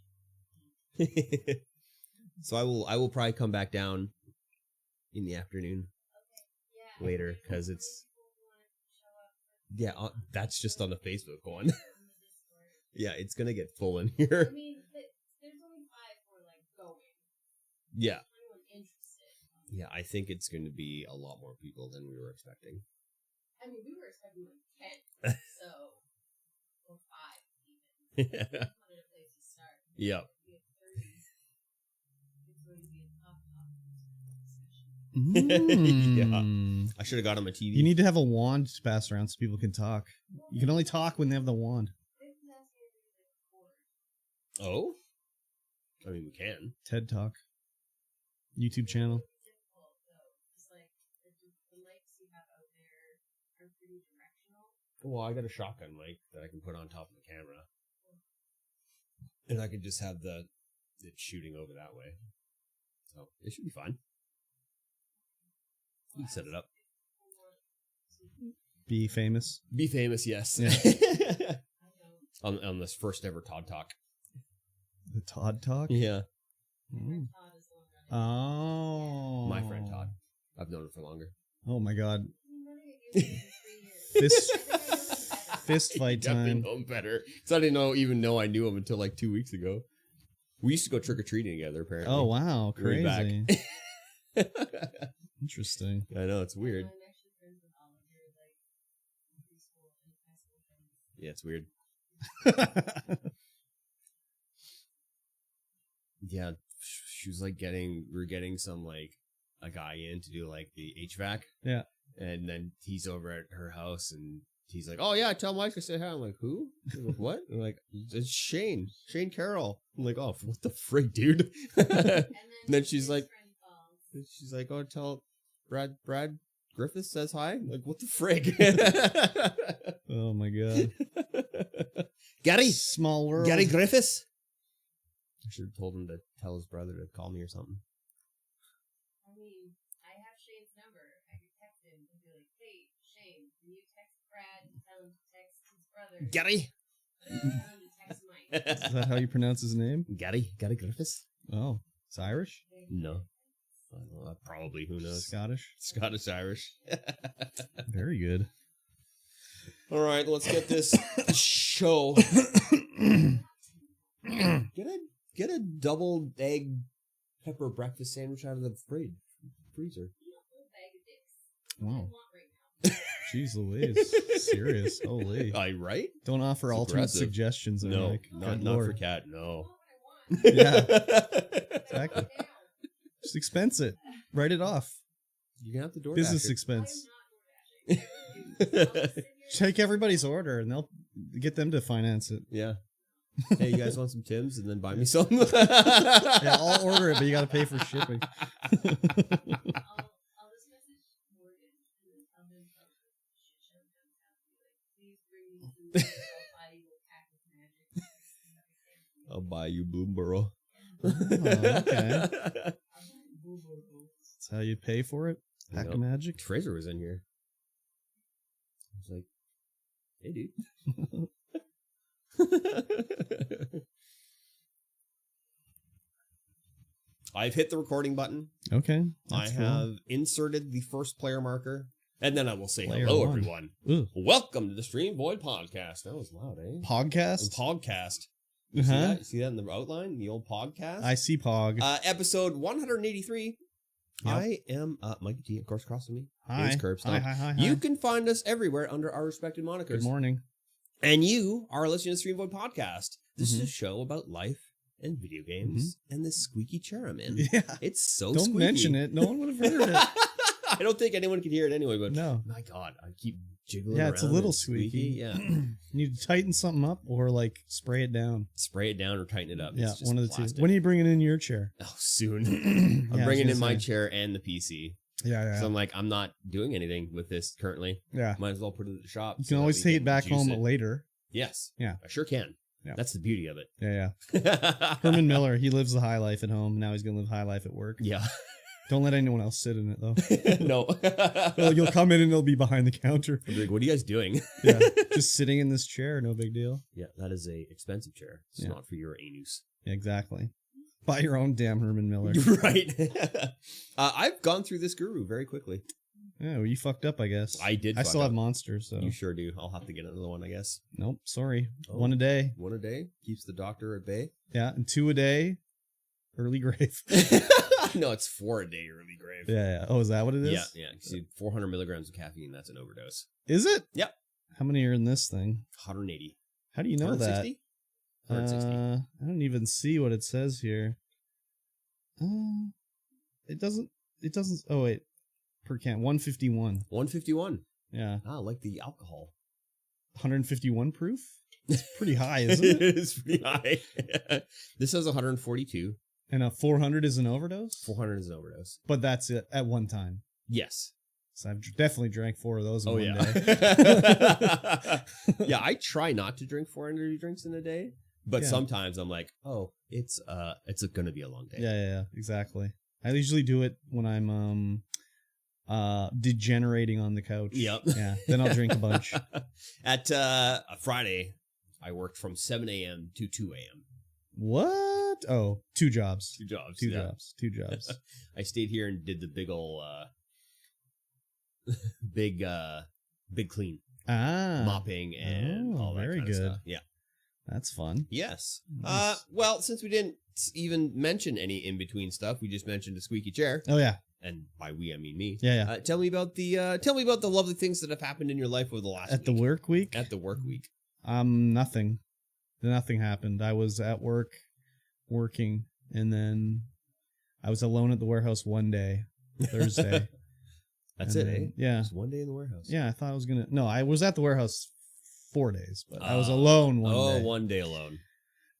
Speaker 1: So I will probably come back down in the afternoon later, because it's that's just on the Facebook one. Yeah, it's gonna get full in here.
Speaker 3: I mean, there's only 5 who are like going.
Speaker 1: Yeah.
Speaker 3: Anyone interested?
Speaker 1: Yeah, I think it's going to be a lot more people than we were expecting.
Speaker 3: I mean, we were expecting like 10, so or 5 even.
Speaker 1: Yeah.
Speaker 3: Wanted a place to start.
Speaker 1: Yep.
Speaker 3: We have 30. It's going to be a tough discussion.
Speaker 2: Mm.
Speaker 1: I should have got him a TV.
Speaker 2: You need to have a wand to pass around so people can talk. You can only talk when they have the wand.
Speaker 1: Oh? I mean, we can.
Speaker 2: TED Talk. YouTube channel.
Speaker 1: Well, I got a shotgun mic that I can put on top of the camera. And I could just have it shooting over that way. So, it should be fine. You can set it up.
Speaker 2: Be famous.
Speaker 1: Be famous, yes.
Speaker 2: Yeah.
Speaker 1: on this first ever Todd Talk.
Speaker 2: The Todd Talk?
Speaker 1: Yeah.
Speaker 2: Mm. Oh.
Speaker 1: My friend Todd. I've known him for longer.
Speaker 2: Oh my god. Fist fight
Speaker 1: Definitely
Speaker 2: time.
Speaker 1: know him better. So I didn't even know I knew him until like 2 weeks ago. We used to go trick-or-treating together, apparently.
Speaker 2: Oh wow,
Speaker 1: Way back.
Speaker 2: crazy. Interesting.
Speaker 1: I know, it's weird. Yeah, it's weird. Yeah, she was like we were getting some like a guy in to do like the HVAC.
Speaker 2: Yeah.
Speaker 1: And then he's over at her house and he's like, oh yeah, tell Mike to say hi. I'm like, who? I'm like, what? I'm like, it's Shane Carroll. I'm like, oh, what the frig, dude? And then she's like, oh, tell Brad Griffiths says hi. I'm like, what the frig?
Speaker 2: Oh my god.
Speaker 1: Gary.
Speaker 2: Small world.
Speaker 1: Gary Griffiths. I should have told him to tell his brother to call me or something.
Speaker 3: I mean, I have Shane's number. I could text him and be like, hey, Shane, can you text Brad and tell him to text his brother?
Speaker 1: Gary.
Speaker 3: Tell him to text Mike.
Speaker 2: Is that how you pronounce his name?
Speaker 1: Gary Griffiths?
Speaker 2: Oh, it's Irish?
Speaker 1: No. I don't know, probably, who knows?
Speaker 2: Scottish
Speaker 1: Irish.
Speaker 2: Very good.
Speaker 1: All right, let's get this show. Get a double egg pepper breakfast sandwich out of the freezer.
Speaker 2: Wow. Jeez Louise. Serious. Holy.
Speaker 1: Right?
Speaker 2: Don't offer
Speaker 1: It's
Speaker 2: alternate
Speaker 1: aggressive.
Speaker 2: suggestions. There,
Speaker 1: No,
Speaker 2: Mike.
Speaker 1: not
Speaker 2: Good
Speaker 1: for
Speaker 2: Lord.
Speaker 1: cat, no.
Speaker 2: Yeah. Exactly. Just expense it. Write it off.
Speaker 1: You can have the door.
Speaker 2: Business expense. Take everybody's order and they'll get them to finance it.
Speaker 1: Yeah. Hey, you guys want some Tim's and then buy me some?
Speaker 2: Yeah, I'll order it, but you got to pay for shipping.
Speaker 3: I'll just message Morgan and then tell him about the shit show downtown. Be like, please bring me food. I'll buy you a pack of magic.
Speaker 1: I'll buy you Boomboro.
Speaker 2: Oh, okay. That's how you pay for it? Pack of magic?
Speaker 1: Fraser was in here. I was like, hey, dude. I've hit the recording button.
Speaker 2: Okay.
Speaker 1: I have inserted the first player marker. And then I will say
Speaker 2: Player
Speaker 1: hello,
Speaker 2: one.
Speaker 1: everyone.
Speaker 2: Ooh.
Speaker 1: Welcome to the StreamVoid podcast. That was loud, eh?
Speaker 2: Podcast?
Speaker 1: Podcast. You see that? You see that in the outline? The old podcast?
Speaker 2: I see Pog.
Speaker 1: Episode 183.
Speaker 2: Yep.
Speaker 1: I am Mike T, of course, across from me.
Speaker 2: Hi.
Speaker 1: Is Curb Stomp.
Speaker 2: Hi.
Speaker 1: You can find us everywhere under our respective monikers.
Speaker 2: Good morning.
Speaker 1: And you are listening to StreamVoid podcast. This is a show about life and video games and this squeaky chair I'm in.
Speaker 2: Yeah.
Speaker 1: It's so
Speaker 2: Don't
Speaker 1: squeaky.
Speaker 2: mention it. No one would have heard it.
Speaker 1: I don't think anyone can hear it anyway, but
Speaker 2: No.
Speaker 1: my God, I keep jiggling
Speaker 2: Yeah,
Speaker 1: around.
Speaker 2: it's a little
Speaker 1: and
Speaker 2: squeaky.
Speaker 1: Yeah.
Speaker 2: You need to tighten something up or like spray it down.
Speaker 1: Spray it down or tighten it up.
Speaker 2: Yeah,
Speaker 1: It's just
Speaker 2: one of the
Speaker 1: plastic.
Speaker 2: two. When are you bringing in your chair?
Speaker 1: Oh, soon. I'm
Speaker 2: Yeah, I
Speaker 1: bringing
Speaker 2: was
Speaker 1: in
Speaker 2: gonna
Speaker 1: my
Speaker 2: say.
Speaker 1: chair and the PC.
Speaker 2: Yeah.
Speaker 1: So I'm like, I'm not doing anything with this currently.
Speaker 2: Yeah.
Speaker 1: Might as well put it at the shop.
Speaker 2: You
Speaker 1: so
Speaker 2: can
Speaker 1: that
Speaker 2: always
Speaker 1: we
Speaker 2: take it
Speaker 1: can
Speaker 2: back
Speaker 1: juice
Speaker 2: home
Speaker 1: it.
Speaker 2: later.
Speaker 1: Yes.
Speaker 2: Yeah.
Speaker 1: I sure can.
Speaker 2: Yeah.
Speaker 1: That's the beauty of it.
Speaker 2: Yeah. Herman Miller, he lives the high life at home. Now he's going to live high life at work.
Speaker 1: Yeah.
Speaker 2: Don't let anyone else sit in it, though.
Speaker 1: No.
Speaker 2: Well, you'll come in and it'll be behind the counter.
Speaker 1: I'll be like, what are you guys doing?
Speaker 2: Yeah. Just sitting in this chair, no big deal.
Speaker 1: Yeah, that is a expensive chair. It's
Speaker 2: Yeah.
Speaker 1: not for your anus.
Speaker 2: Yeah, exactly. Buy your own damn Herman Miller.
Speaker 1: Right. I've gone through this guru very quickly.
Speaker 2: Yeah, well, you fucked up, I guess.
Speaker 1: I did.
Speaker 2: I
Speaker 1: fuck
Speaker 2: still
Speaker 1: up.
Speaker 2: have monsters, so.
Speaker 1: You sure do. I'll have to get another one, I guess.
Speaker 2: Nope, sorry.
Speaker 1: Oh.
Speaker 2: 1 a day.
Speaker 1: One a day keeps the doctor at bay.
Speaker 2: Yeah, and 2 a day. Early grave.
Speaker 1: No, it's 4 a day early grave.
Speaker 2: Yeah. Oh, is that what it is?
Speaker 1: Yeah, yeah. See, 400 milligrams of caffeine, that's an overdose.
Speaker 2: Is it?
Speaker 1: Yep.
Speaker 2: How many are in this thing?
Speaker 1: 180.
Speaker 2: How do you know that?
Speaker 1: 160? 160.
Speaker 2: I don't even see what it says here. It doesn't. it doesn't. Oh wait, per can 151.
Speaker 1: 151.
Speaker 2: Yeah,
Speaker 1: Like the alcohol.
Speaker 2: 151 proof. It's pretty high, isn't it?
Speaker 1: It is pretty high. This says 142.
Speaker 2: And a 400 is an overdose.
Speaker 1: 400 is an overdose.
Speaker 2: But that's it at one time.
Speaker 1: Yes.
Speaker 2: So I've definitely drank 4 of those in one day.
Speaker 1: Yeah, I try not to drink 4 energy drinks in a day, but sometimes I'm like, oh, it's going to be a long day.
Speaker 2: Yeah, exactly. I usually do it when I'm degenerating on the couch.
Speaker 1: Yep.
Speaker 2: Yeah. Then I'll drink a bunch.
Speaker 1: At Friday, I worked from 7 a.m. to 2 a.m.
Speaker 2: What? Oh, 2 jobs.
Speaker 1: 2 jobs.
Speaker 2: 2
Speaker 1: yeah.
Speaker 2: jobs. 2 jobs.
Speaker 1: I stayed here and did the big ol' big clean. Mopping and all that
Speaker 2: very
Speaker 1: kind
Speaker 2: good.
Speaker 1: of stuff. Yeah.
Speaker 2: That's fun.
Speaker 1: Yes.
Speaker 2: Nice.
Speaker 1: Well, since we didn't even mention any in-between stuff, we just mentioned the squeaky chair.
Speaker 2: Oh yeah.
Speaker 1: And by we, I mean me.
Speaker 2: Yeah.
Speaker 1: Tell me about the lovely things that have happened in your life over the last
Speaker 2: At the work week?
Speaker 1: At the work week.
Speaker 2: Nothing. Nothing happened. I was at work working, and then I was alone at the warehouse one day, Thursday.
Speaker 1: That's
Speaker 2: and
Speaker 1: it,
Speaker 2: then,
Speaker 1: eh?
Speaker 2: Yeah.
Speaker 1: Just one day in the warehouse.
Speaker 2: Yeah, I thought I was gonna. No, I was at the warehouse 4 days, but I was alone one day.
Speaker 1: Oh, one day alone.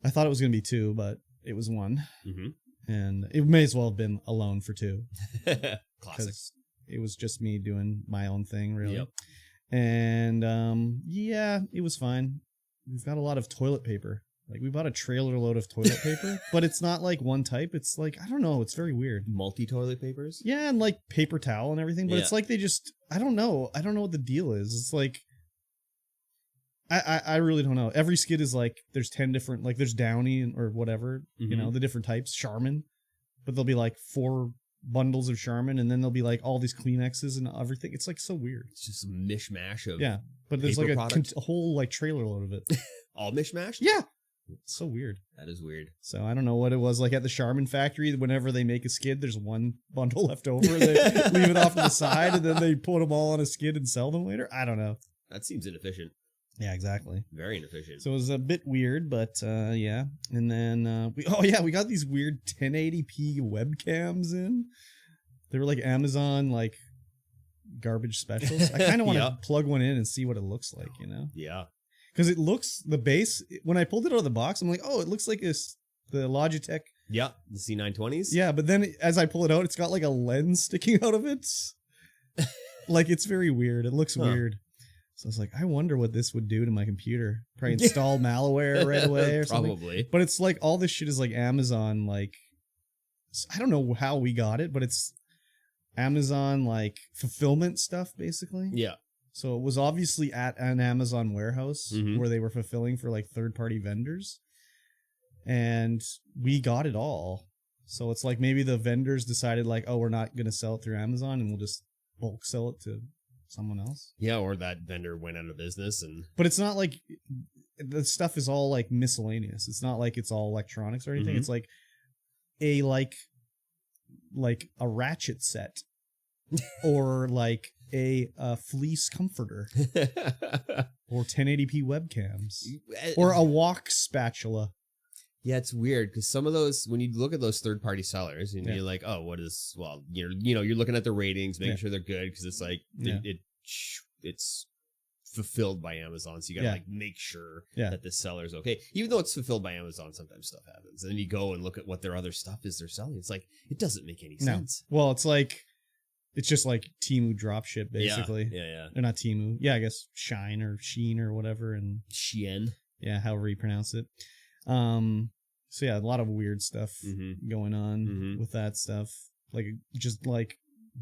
Speaker 2: I thought it was gonna be 2, but it was 1.
Speaker 1: Mm-hmm.
Speaker 2: And it may as well have been alone for 2.
Speaker 1: Classic.
Speaker 2: Because it was just me doing my own thing, really.
Speaker 1: Yep.
Speaker 2: And yeah, it was fine. We've got a lot of toilet paper. Like, we bought a trailer load of toilet paper, but it's not like one type. It's like, I don't know. It's very weird.
Speaker 1: Multi-toilet papers?
Speaker 2: Yeah, and like paper towel and everything, but it's like they just, I don't know. I don't know what the deal is. It's like, I really don't know. Every skid is like, there's 10 different, like there's Downy or whatever, you know, the different types, Charmin, but there'll be like 4 bundles of Charmin, and then there'll be like all these Kleenexes and everything. It's like so weird.
Speaker 1: It's just a mishmash of
Speaker 2: but there's like
Speaker 1: product.
Speaker 2: a whole like trailer load of it.
Speaker 1: All mishmashed?
Speaker 2: Yeah. It's so weird.
Speaker 1: That is weird.
Speaker 2: So I don't know what it was like at the Charmin factory. Whenever they make a skid, there's 1 bundle left over. They leave it off to the side, and then they put them all on a skid and sell them later. I don't know.
Speaker 1: That seems inefficient.
Speaker 2: Yeah, exactly.
Speaker 1: Very inefficient.
Speaker 2: So it was a bit weird, but yeah. And then we got these weird 1080p webcams in. They were like Amazon like garbage specials. I kind of want to plug one in and see what it looks like, you know?
Speaker 1: Yeah.
Speaker 2: Because it looks, the base, when I pulled it out of the box, I'm like, oh, it looks like the Logitech.
Speaker 1: Yeah, the C920s.
Speaker 2: Yeah, but then as I pull it out, it's got like a lens sticking out of it. Like, it's very weird. It looks weird. So I was like, I wonder what this would do to my computer. Probably install malware right away or something.
Speaker 1: Probably.
Speaker 2: But it's like, all this shit is like Amazon, like, I don't know how we got it, but it's Amazon, like, fulfillment stuff, basically.
Speaker 1: Yeah.
Speaker 2: So it was obviously at an Amazon warehouse where they were fulfilling for like third-party vendors. And we got it all. So it's like maybe the vendors decided like, oh, we're not going to sell it through Amazon and we'll just bulk sell it to someone else.
Speaker 1: Yeah, or that vendor went out of business. But
Speaker 2: it's not like the stuff is all like miscellaneous. It's not like it's all electronics or anything. It's like a ratchet set or like a fleece comforter or 1080p webcams or a wok spatula.
Speaker 1: Yeah, it's weird because some of those, when you look at those third-party sellers, and you're like, oh, what is? Well, you're looking at the ratings, making sure they're good because it's like it's fulfilled by Amazon, so you gotta like make sure that the seller's okay. Even though it's fulfilled by Amazon, sometimes stuff happens, and then you go and look at what their other stuff is they're selling. It's like it doesn't make any sense.
Speaker 2: Well, it's like. It's just like Temu dropship, basically.
Speaker 1: Yeah.
Speaker 2: They're not Temu. Yeah, I guess Shine or Sheen or whatever. And
Speaker 1: Shein.
Speaker 2: Yeah, however you pronounce it. So yeah, a lot of weird stuff going on with that stuff. Like, just like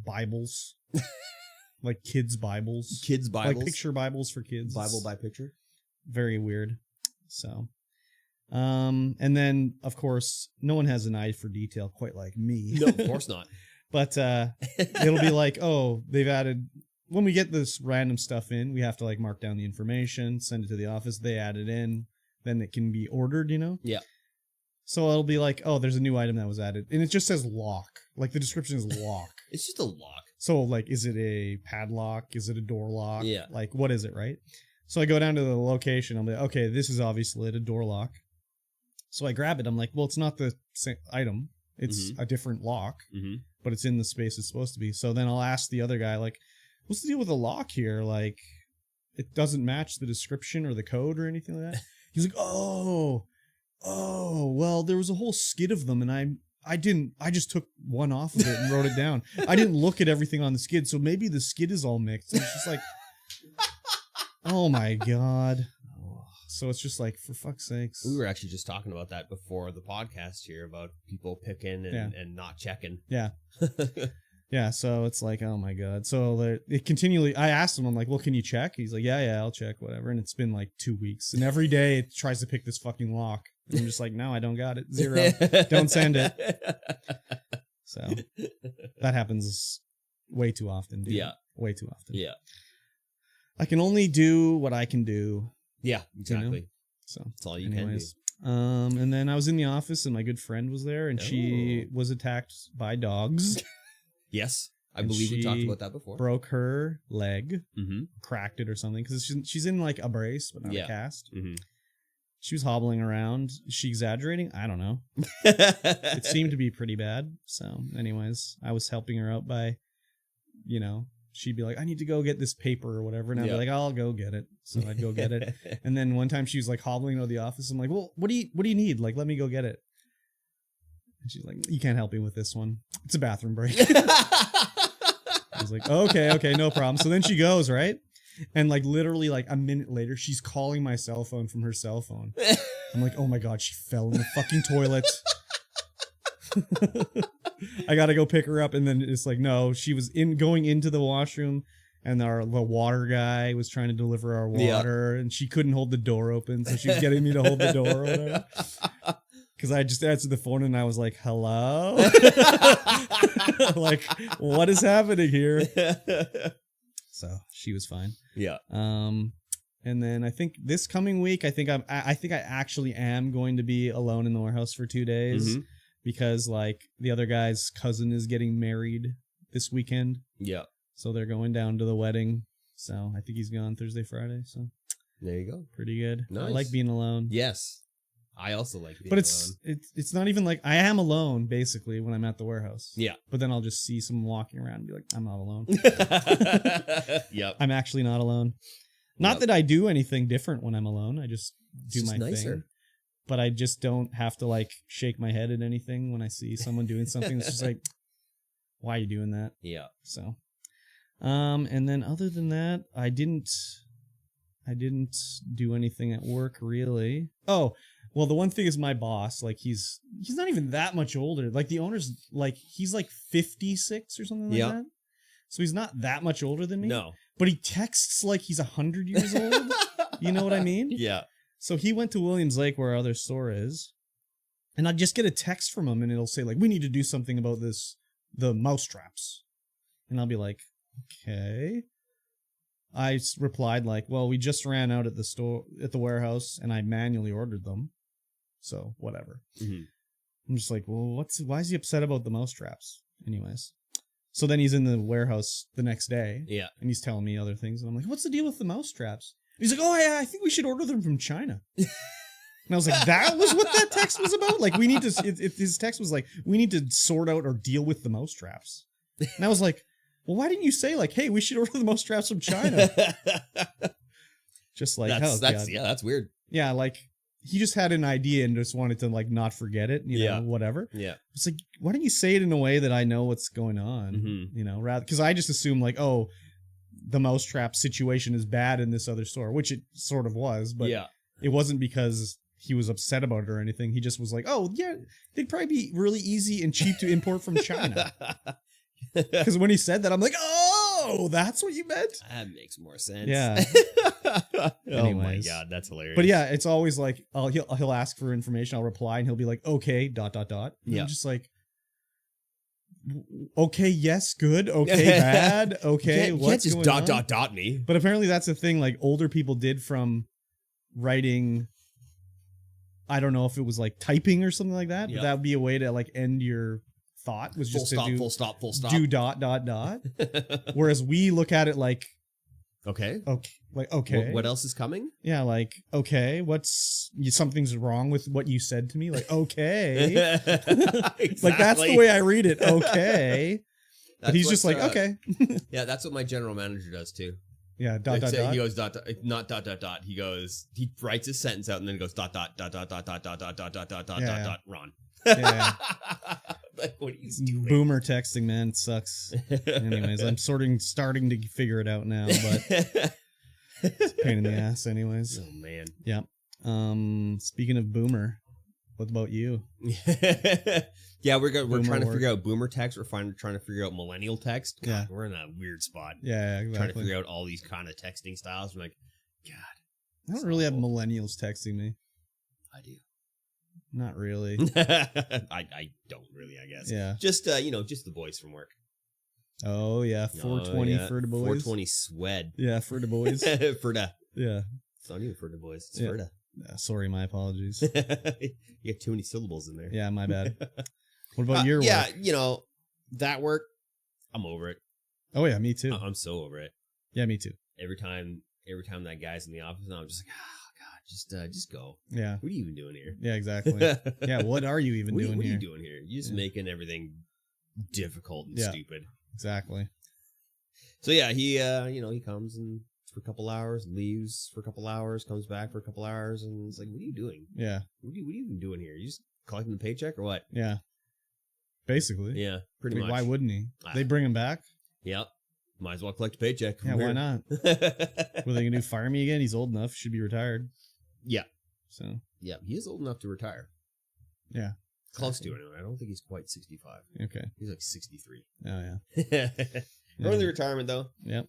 Speaker 2: Bibles. Like kids' Bibles.
Speaker 1: Kids' Bibles.
Speaker 2: Like picture Bibles for kids.
Speaker 1: Bible by picture.
Speaker 2: Very weird. So. And then, of course, no one has an eye for detail quite like me.
Speaker 1: No, of course not.
Speaker 2: But it'll be like, oh, they've added, when we get this random stuff in, we have to like mark down the information, send it to the office, they add it in, then it can be ordered, you know?
Speaker 1: Yeah.
Speaker 2: So it'll be like, oh, there's a new item that was added. And it just says lock. Like the description is lock.
Speaker 1: It's just a lock.
Speaker 2: So like, is it a padlock? Is it a door lock?
Speaker 1: Yeah.
Speaker 2: Like, what is it, right? So I go down to the location. I'm like, okay, this is obviously a door lock. So I grab it. I'm like, well, it's not the same item. It's a different lock. but it's in the space it's supposed to be. So then I'll ask the other guy, like, what's the deal with the lock here? Like, it doesn't match the description or the code or anything like that. He's like, oh, well, there was a whole skid of them, and I just took one off of it and wrote it down. I didn't look at everything on the skid, so maybe the skid is all mixed. And it's just like, oh my God. So it's just like, for fuck's sakes.
Speaker 1: We were actually just talking about that before the podcast here, about people picking and not checking.
Speaker 2: Yeah. Yeah, so it's like, oh my God. So it continually, I asked him, I'm like, well, can you check? He's like, yeah, I'll check, whatever. And it's been like 2 weeks. And every day it tries to pick this fucking lock. And I'm just like, no, I don't got it. 0. Don't send it. So that happens way too often, dude.
Speaker 1: Yeah.
Speaker 2: Way too often.
Speaker 1: Yeah.
Speaker 2: I can only do what I can do.
Speaker 1: Yeah, exactly.
Speaker 2: You know? So
Speaker 1: that's all you
Speaker 2: anyways.
Speaker 1: can do.
Speaker 2: And then I was in the office and my good friend was there and she was attacked by dogs.
Speaker 1: Yes, I
Speaker 2: And
Speaker 1: believe we talked
Speaker 2: she
Speaker 1: about that before.
Speaker 2: Broke her leg,
Speaker 1: Mm-hmm.
Speaker 2: cracked it or something, because she's in like a brace, but not a cast.
Speaker 1: Mm-hmm.
Speaker 2: She was hobbling around. Is she exaggerating? I don't know. It seemed to be pretty bad. So anyways, I was helping her out by, she'd be like, I need to go get this paper or whatever. And I'd be like, I'll go get it. So I'd go get it. And then one time she was like hobbling out of the office. I'm like, well, what do you need? Like, let me go get it. And she's like, you can't help me with this one. It's a bathroom break. I was like, okay, no problem. So then she goes, right? And like literally like a minute later, she's calling my cell phone from her cell phone. I'm like, oh my God, she fell in the fucking toilet. I gotta go pick her up. And then it's like, no, she was going into the washroom and the water guy was trying to deliver our water and she couldn't hold the door open. So she was getting me to hold the door or whatever. Because I just answered the phone and I was like, hello? Like, what is happening here? So she was fine.
Speaker 1: Yeah.
Speaker 2: And then I think this coming week, I think I actually am going to be alone in the warehouse for 2 days because like the other guy's cousin is getting married this weekend. Yeah. So they're going down to the wedding. So I think he's gone Thursday, Friday. So
Speaker 1: there you go.
Speaker 2: Pretty good.
Speaker 1: Nice.
Speaker 2: I like being alone.
Speaker 1: Yes. I also like being
Speaker 2: alone.
Speaker 1: But
Speaker 2: it's not even like I am alone basically when I'm at the warehouse.
Speaker 1: Yeah.
Speaker 2: But then I'll just see someone walking around and be like, I'm not alone.
Speaker 1: Yep.
Speaker 2: I'm actually not alone. Not that I do anything different when I'm alone. I just do my thing. But I just don't have to like shake my head at anything when I see someone doing something. It's just like, why are you doing that? Yeah. So, and then other than that, I didn't do anything at work really. Oh, well, the one thing is my boss, like he's not even that much older. Like the owner's like, he's like 56 or something like that. So he's not that much older than me. No. But he texts like he's 100 years old. You know what I mean? Yeah. So he went to Williams Lake where our other store is. And I'd just get a text from him and it'll say like, we need to do something about the mouse traps. And I'll be like, okay. I replied like, well, we just ran out at the warehouse and I manually ordered them. So whatever. Mm-hmm. I'm just like, well, why is he upset about the mouse traps? Anyways. So then he's in the warehouse the next day. Yeah. And he's telling me other things. And I'm like, what's the deal with the mouse traps? And he's like, oh yeah, I think we should order them from China. And I was like, that was what that text was about? Like we need to, if his text was like, we need to sort out or deal with the mouse traps. And I was like, well, why didn't you say like, hey, we should order the mouse traps from China? Just like,
Speaker 1: that's weird. Yeah,
Speaker 2: like he just had an idea and just wanted to like not forget it, you know, whatever. Yeah. It's like, why don't you say it in a way that I know what's going on? Mm-hmm. You know, rather because I just assume like, oh, the mousetrap situation is bad in this other store, which it sort of was, but it wasn't because he was upset about it or anything. He just was like, oh yeah, they'd probably be really easy and cheap to import from China. Because when he said that, I'm like, oh, that's what you meant? That makes more sense. Yeah.
Speaker 1: Oh my God, that's hilarious.
Speaker 2: But yeah, it's always like, he'll ask for information, I'll reply, and he'll be like, okay, ... And I'm just like, okay, yes, good, okay, bad, okay, what's going on?
Speaker 1: You can't just ... me.
Speaker 2: But apparently that's a thing like older people did from writing, I don't know if it was like typing or something like that, but that would be a way to like end your thought was just
Speaker 1: full stop.
Speaker 2: Do ... Whereas we look at it like
Speaker 1: Okay.
Speaker 2: Okay, like okay.
Speaker 1: What else is coming?
Speaker 2: Yeah, like okay. Something's wrong with what you said to me? Like okay,
Speaker 1: Exactly.
Speaker 2: like that's the way I read it. Okay, but he's just like okay.
Speaker 1: Yeah, that's what my general manager does too.
Speaker 2: Yeah, dot.
Speaker 1: He goes not ... He goes, he writes his sentence out and then goes ... Ron.
Speaker 2: Yeah.
Speaker 1: Like, what are you doing?
Speaker 2: Boomer texting, man, it sucks. Anyways, I'm starting to figure it out now, but it's a pain in the ass. Anyways,
Speaker 1: oh man.
Speaker 2: Yeah. Speaking of boomer, what about you?
Speaker 1: Yeah, we're trying to
Speaker 2: work.
Speaker 1: figure out boomer text. We're trying to figure out millennial text. God,
Speaker 2: Yeah.
Speaker 1: we're in a weird spot.
Speaker 2: Yeah, exactly.
Speaker 1: Trying to figure out all these kind of texting styles. I'm like, God,
Speaker 2: I don't really have millennials texting me.
Speaker 1: I do.
Speaker 2: Not really.
Speaker 1: I don't really, I guess.
Speaker 2: Yeah.
Speaker 1: Just just the boys from work.
Speaker 2: Oh yeah, 420 for the boys.
Speaker 1: 420 swed.
Speaker 2: Yeah, for the boys.
Speaker 1: For the.
Speaker 2: Yeah.
Speaker 1: It's not even for the boys. It's
Speaker 2: Yeah.
Speaker 1: for the.
Speaker 2: Sorry, my apologies.
Speaker 1: You get too many syllables in there.
Speaker 2: Yeah, my bad. What about your work?
Speaker 1: Yeah, that work, I'm over it.
Speaker 2: Oh yeah, me too.
Speaker 1: I'm so over it.
Speaker 2: Yeah, me too.
Speaker 1: Every time that guy's in the office, I'm just like, oh God, just go.
Speaker 2: Yeah.
Speaker 1: What are you even doing here?
Speaker 2: Yeah, exactly. Yeah, what are you even doing
Speaker 1: what
Speaker 2: here?
Speaker 1: What are you doing here? You're just making everything difficult and stupid.
Speaker 2: Exactly.
Speaker 1: So yeah, he comes and for a couple hours, leaves for a couple hours, comes back for a couple hours, and it's like, what are you doing?
Speaker 2: Yeah.
Speaker 1: What are you even doing here? You just collecting the paycheck or what?
Speaker 2: Yeah. Basically.
Speaker 1: Yeah, pretty much.
Speaker 2: Why wouldn't he? They bring him back?
Speaker 1: Yep. Might as well collect a paycheck.
Speaker 2: Yeah, why not? Were they gonna fire me again? He's old enough, should be retired.
Speaker 1: Yeah.
Speaker 2: So.
Speaker 1: Yeah, he is old enough to retire.
Speaker 2: Yeah.
Speaker 1: Close to it. I don't think he's quite 65.
Speaker 2: Okay.
Speaker 1: He's like 63.
Speaker 2: Oh yeah.
Speaker 1: Early retirement though.
Speaker 2: Yep.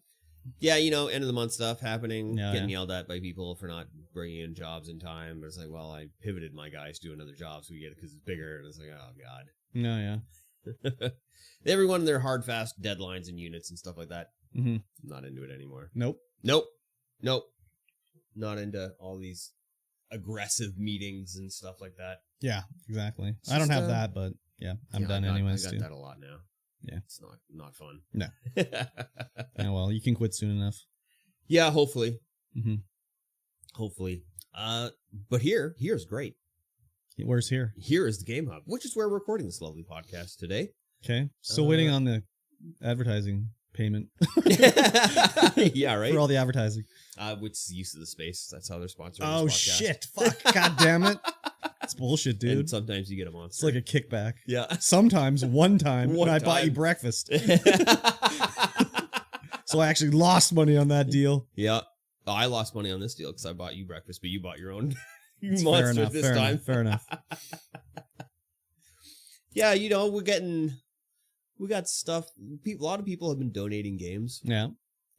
Speaker 1: Yeah, end of the month stuff happening,
Speaker 2: Yeah,
Speaker 1: getting yelled at by people for not bringing in jobs in time. But it's like, well, I pivoted my guys to another job, so we get it because it's bigger. And it's like, oh god.
Speaker 2: No, yeah.
Speaker 1: Everyone, their hard, fast deadlines and units and stuff like that.
Speaker 2: Mm-hmm.
Speaker 1: Not into it anymore.
Speaker 2: Nope.
Speaker 1: Not into all these aggressive meetings and stuff like that.
Speaker 2: Yeah, exactly.
Speaker 1: It's
Speaker 2: I don't
Speaker 1: just,
Speaker 2: have that, but yeah, I'm done anyways.
Speaker 1: I got that a lot now.
Speaker 2: Yeah,
Speaker 1: it's not fun.
Speaker 2: No. Yeah, well, you can quit soon enough.
Speaker 1: Yeah, hopefully.
Speaker 2: Mm-hmm.
Speaker 1: Hopefully. But here's great.
Speaker 2: Where's here?
Speaker 1: Here is the Game Hub, which is where we're recording this lovely podcast today.
Speaker 2: Okay. Still waiting on the advertising payment.
Speaker 1: Yeah, right.
Speaker 2: For all the advertising.
Speaker 1: Which is the use of the space. That's how they're sponsoring
Speaker 2: Oh,
Speaker 1: this podcast.
Speaker 2: shit. Fuck. God damn it. It's bullshit, dude.
Speaker 1: And sometimes you get a monster.
Speaker 2: It's like a kickback.
Speaker 1: Yeah.
Speaker 2: Sometimes, one time, when I bought you breakfast. So I actually lost money on that deal.
Speaker 1: Yeah. Oh, I lost money on this deal because I bought you breakfast, but you bought your own
Speaker 2: It's
Speaker 1: monster this time.
Speaker 2: Fair enough.
Speaker 1: Yeah, we got stuff. A lot of people have been donating games.
Speaker 2: Yeah.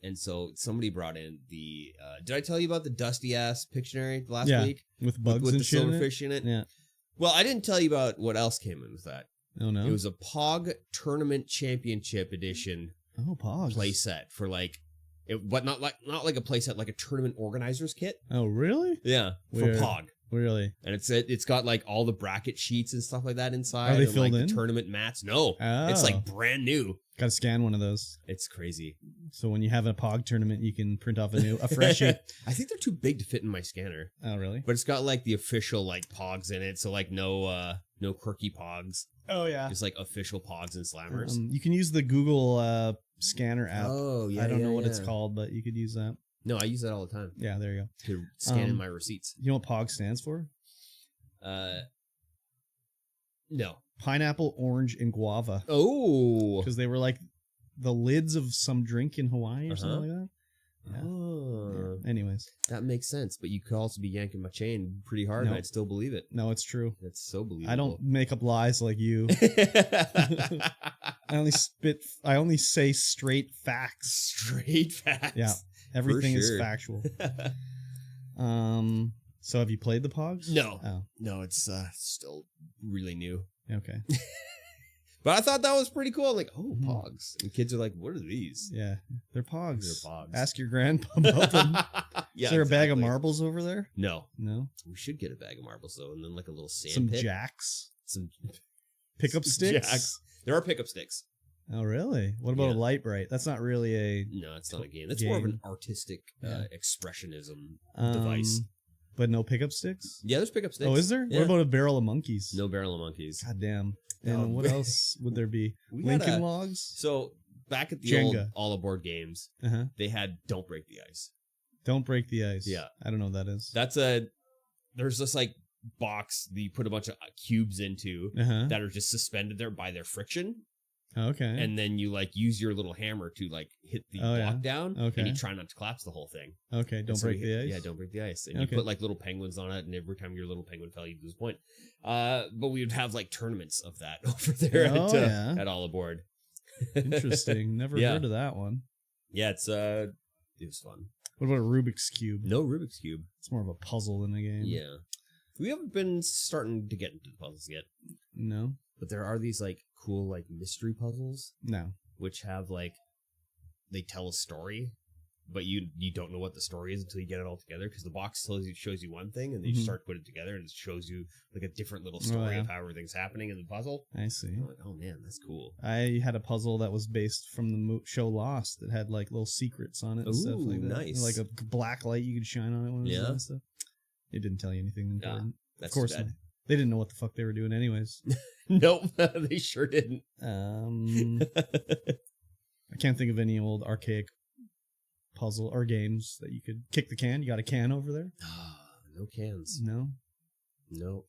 Speaker 1: And so somebody brought in the, did I tell you about the dusty ass Pictionary last week?
Speaker 2: With bugs
Speaker 1: with
Speaker 2: and
Speaker 1: the
Speaker 2: shit
Speaker 1: silverfish in it?
Speaker 2: Yeah.
Speaker 1: Well, I didn't tell you about what else came in with that.
Speaker 2: Oh, no?
Speaker 1: It was a Pog Tournament Championship Edition play set for but not like a play set, like a tournament organizer's kit.
Speaker 2: Oh, really?
Speaker 1: Yeah,
Speaker 2: Weird.
Speaker 1: for Pog.
Speaker 2: Really?
Speaker 1: And it's got like all the bracket sheets and stuff like that inside.
Speaker 2: Are they
Speaker 1: and,
Speaker 2: filled
Speaker 1: like,
Speaker 2: in?
Speaker 1: The tournament mats. No, it's like brand new.
Speaker 2: Got to scan one of those.
Speaker 1: It's crazy.
Speaker 2: So when you have a Pog tournament, you can print off a freshie.
Speaker 1: I think they're too big to fit in my scanner.
Speaker 2: Oh, really?
Speaker 1: But it's got like the official like Pogs in it, so like no quirky Pogs.
Speaker 2: Oh yeah.
Speaker 1: Just like official Pogs and Slammers.
Speaker 2: You can use the Google scanner app.
Speaker 1: Oh yeah.
Speaker 2: I don't know what it's called, but you could use that.
Speaker 1: No, I use that all the time.
Speaker 2: Yeah, there you go.
Speaker 1: To scan in my receipts.
Speaker 2: You know what Pog stands for?
Speaker 1: No.
Speaker 2: Pineapple, orange, and guava.
Speaker 1: Oh.
Speaker 2: Because they were like the lids of some drink in Hawaii or something like that. Yeah.
Speaker 1: Oh.
Speaker 2: Yeah. Anyways.
Speaker 1: That makes sense, but you could also be yanking my chain pretty hard and I'd still believe it.
Speaker 2: No, it's true.
Speaker 1: That's so believable.
Speaker 2: I don't make up lies like you. I only say straight facts.
Speaker 1: Straight facts.
Speaker 2: Yeah. Everything is factual. So have you played the Pogs?
Speaker 1: No.
Speaker 2: Oh.
Speaker 1: No, it's still really new.
Speaker 2: Okay.
Speaker 1: But I thought that was pretty cool. Like, oh, Pogs. And kids are like, what are these?
Speaker 2: Yeah. They're Pogs.
Speaker 1: They're Pogs.
Speaker 2: Ask your grandpa about them.
Speaker 1: Yeah,
Speaker 2: is there a bag of marbles over there?
Speaker 1: No.
Speaker 2: No?
Speaker 1: We should get a bag of marbles, though, and then like a little sand
Speaker 2: Some
Speaker 1: pit.
Speaker 2: jacks?
Speaker 1: Some
Speaker 2: Pickup sticks?
Speaker 1: Jacks. There are pickup sticks.
Speaker 2: Oh, really? What about
Speaker 1: Yeah.
Speaker 2: a Light Bright? That's not really a
Speaker 1: No, it's not a game. It's more of an artistic
Speaker 2: Yeah.
Speaker 1: expressionism device.
Speaker 2: But no pickup sticks?
Speaker 1: Yeah, there's pickup sticks.
Speaker 2: Oh, is there?
Speaker 1: Yeah.
Speaker 2: What about a Barrel of Monkeys?
Speaker 1: No Barrel of Monkeys.
Speaker 2: God damn. And what else would there be?
Speaker 1: We had
Speaker 2: Lincoln
Speaker 1: a-
Speaker 2: Logs?
Speaker 1: So back at the
Speaker 2: Jenga.
Speaker 1: old all aboard games,
Speaker 2: Uh-huh.
Speaker 1: they had Don't Break the Ice.
Speaker 2: Don't Break the Ice.
Speaker 1: Yeah.
Speaker 2: I don't know what that is.
Speaker 1: There's this like box that you put a bunch of cubes into
Speaker 2: Uh-huh.
Speaker 1: that are just suspended there by their friction,
Speaker 2: Okay.
Speaker 1: and then you like use your little hammer to like hit the
Speaker 2: Oh, yeah.
Speaker 1: block down,
Speaker 2: Okay.
Speaker 1: and you try not to collapse the whole thing.
Speaker 2: Okay,
Speaker 1: And
Speaker 2: Don't
Speaker 1: so
Speaker 2: Break
Speaker 1: we-
Speaker 2: the Ice?
Speaker 1: Yeah, Don't Break the Ice. And
Speaker 2: Okay.
Speaker 1: you put like little penguins on it, and every time your little penguin fell, you'd lose a point. But we would have like tournaments of that over there
Speaker 2: Oh, yeah.
Speaker 1: at all aboard.
Speaker 2: Interesting. Never
Speaker 1: Yeah.
Speaker 2: heard of that one.
Speaker 1: Yeah, it was fun.
Speaker 2: What about a Rubik's Cube?
Speaker 1: No Rubik's Cube.
Speaker 2: It's more of a puzzle than a game.
Speaker 1: Yeah. We haven't been starting to get into the puzzles yet.
Speaker 2: No?
Speaker 1: But there are these like cool like mystery puzzles
Speaker 2: No.
Speaker 1: which have like they tell a story, but you don't know what the story is until you get it all together, because the box shows you one thing, and then you
Speaker 2: Mhm.
Speaker 1: start to put it together and it shows you like a different little story
Speaker 2: yeah.
Speaker 1: of how everything's happening in the puzzle.
Speaker 2: I see.
Speaker 1: I'm like, oh man, that's cool.
Speaker 2: I had a puzzle that was based from the show Lost that had like little secrets on it and stuff
Speaker 1: Ooh,
Speaker 2: like that.
Speaker 1: nice.
Speaker 2: Like a black light you could shine on it when it was
Speaker 1: Yeah.
Speaker 2: on and stuff. It didn't tell you anything important.
Speaker 1: That's
Speaker 2: Of course
Speaker 1: too bad.
Speaker 2: not. They didn't know what the fuck they were doing anyways.
Speaker 1: Nope, they sure didn't.
Speaker 2: I can't think of any old archaic puzzle or games that you could kick the can. You got a can over there?
Speaker 1: No cans.
Speaker 2: No.
Speaker 1: No.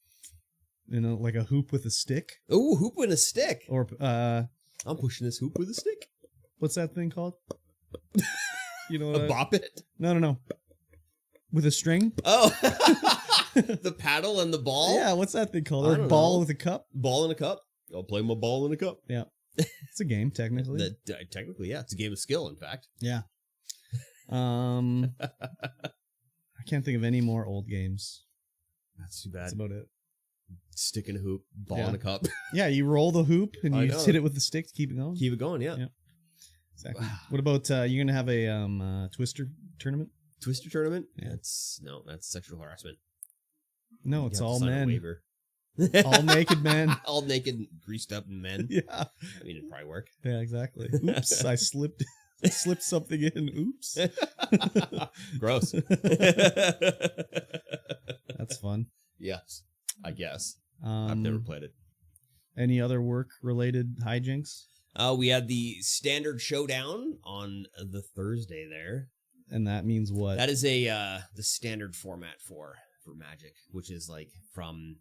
Speaker 2: Like a hoop with a stick?
Speaker 1: Ooh, hoop with a stick.
Speaker 2: Or
Speaker 1: I'm pushing this hoop with a stick.
Speaker 2: what's that thing called? You know
Speaker 1: A
Speaker 2: what?
Speaker 1: bop it.
Speaker 2: No. With a string?
Speaker 1: Oh, the paddle and the ball.
Speaker 2: Yeah, what's that thing called?
Speaker 1: I
Speaker 2: Or
Speaker 1: don't
Speaker 2: ball
Speaker 1: know.
Speaker 2: with a cup?
Speaker 1: Ball in a cup. I'll play my ball in a cup.
Speaker 2: Yeah. It's a game, technically.
Speaker 1: Technically, yeah, it's a game of skill. In fact,
Speaker 2: Yeah. I can't think of any more old games.
Speaker 1: that's too bad.
Speaker 2: That's about it.
Speaker 1: Stick in a hoop, ball
Speaker 2: Yeah.
Speaker 1: in a cup.
Speaker 2: Yeah, you roll the hoop and
Speaker 1: I
Speaker 2: you
Speaker 1: know.
Speaker 2: hit it with the stick to keep it going.
Speaker 1: Keep it going. Yeah.
Speaker 2: Yeah. Exactly. What about you're gonna have a Twister tournament?
Speaker 1: Twister tournament.
Speaker 2: Yeah.
Speaker 1: That's sexual harassment.
Speaker 2: No,
Speaker 1: You
Speaker 2: it's
Speaker 1: have to
Speaker 2: all
Speaker 1: sign a
Speaker 2: men.
Speaker 1: waiver.
Speaker 2: All naked men.
Speaker 1: All naked, greased up men.
Speaker 2: Yeah.
Speaker 1: I mean, it'd probably work.
Speaker 2: Yeah, exactly. Oops, I slipped something in. Oops.
Speaker 1: Gross.
Speaker 2: That's fun.
Speaker 1: Yes, I guess. I've never played it.
Speaker 2: Any other work-related hijinks?
Speaker 1: We had the standard showdown on the Thursday there.
Speaker 2: And that means what?
Speaker 1: That is the standard format for Magic, which is like from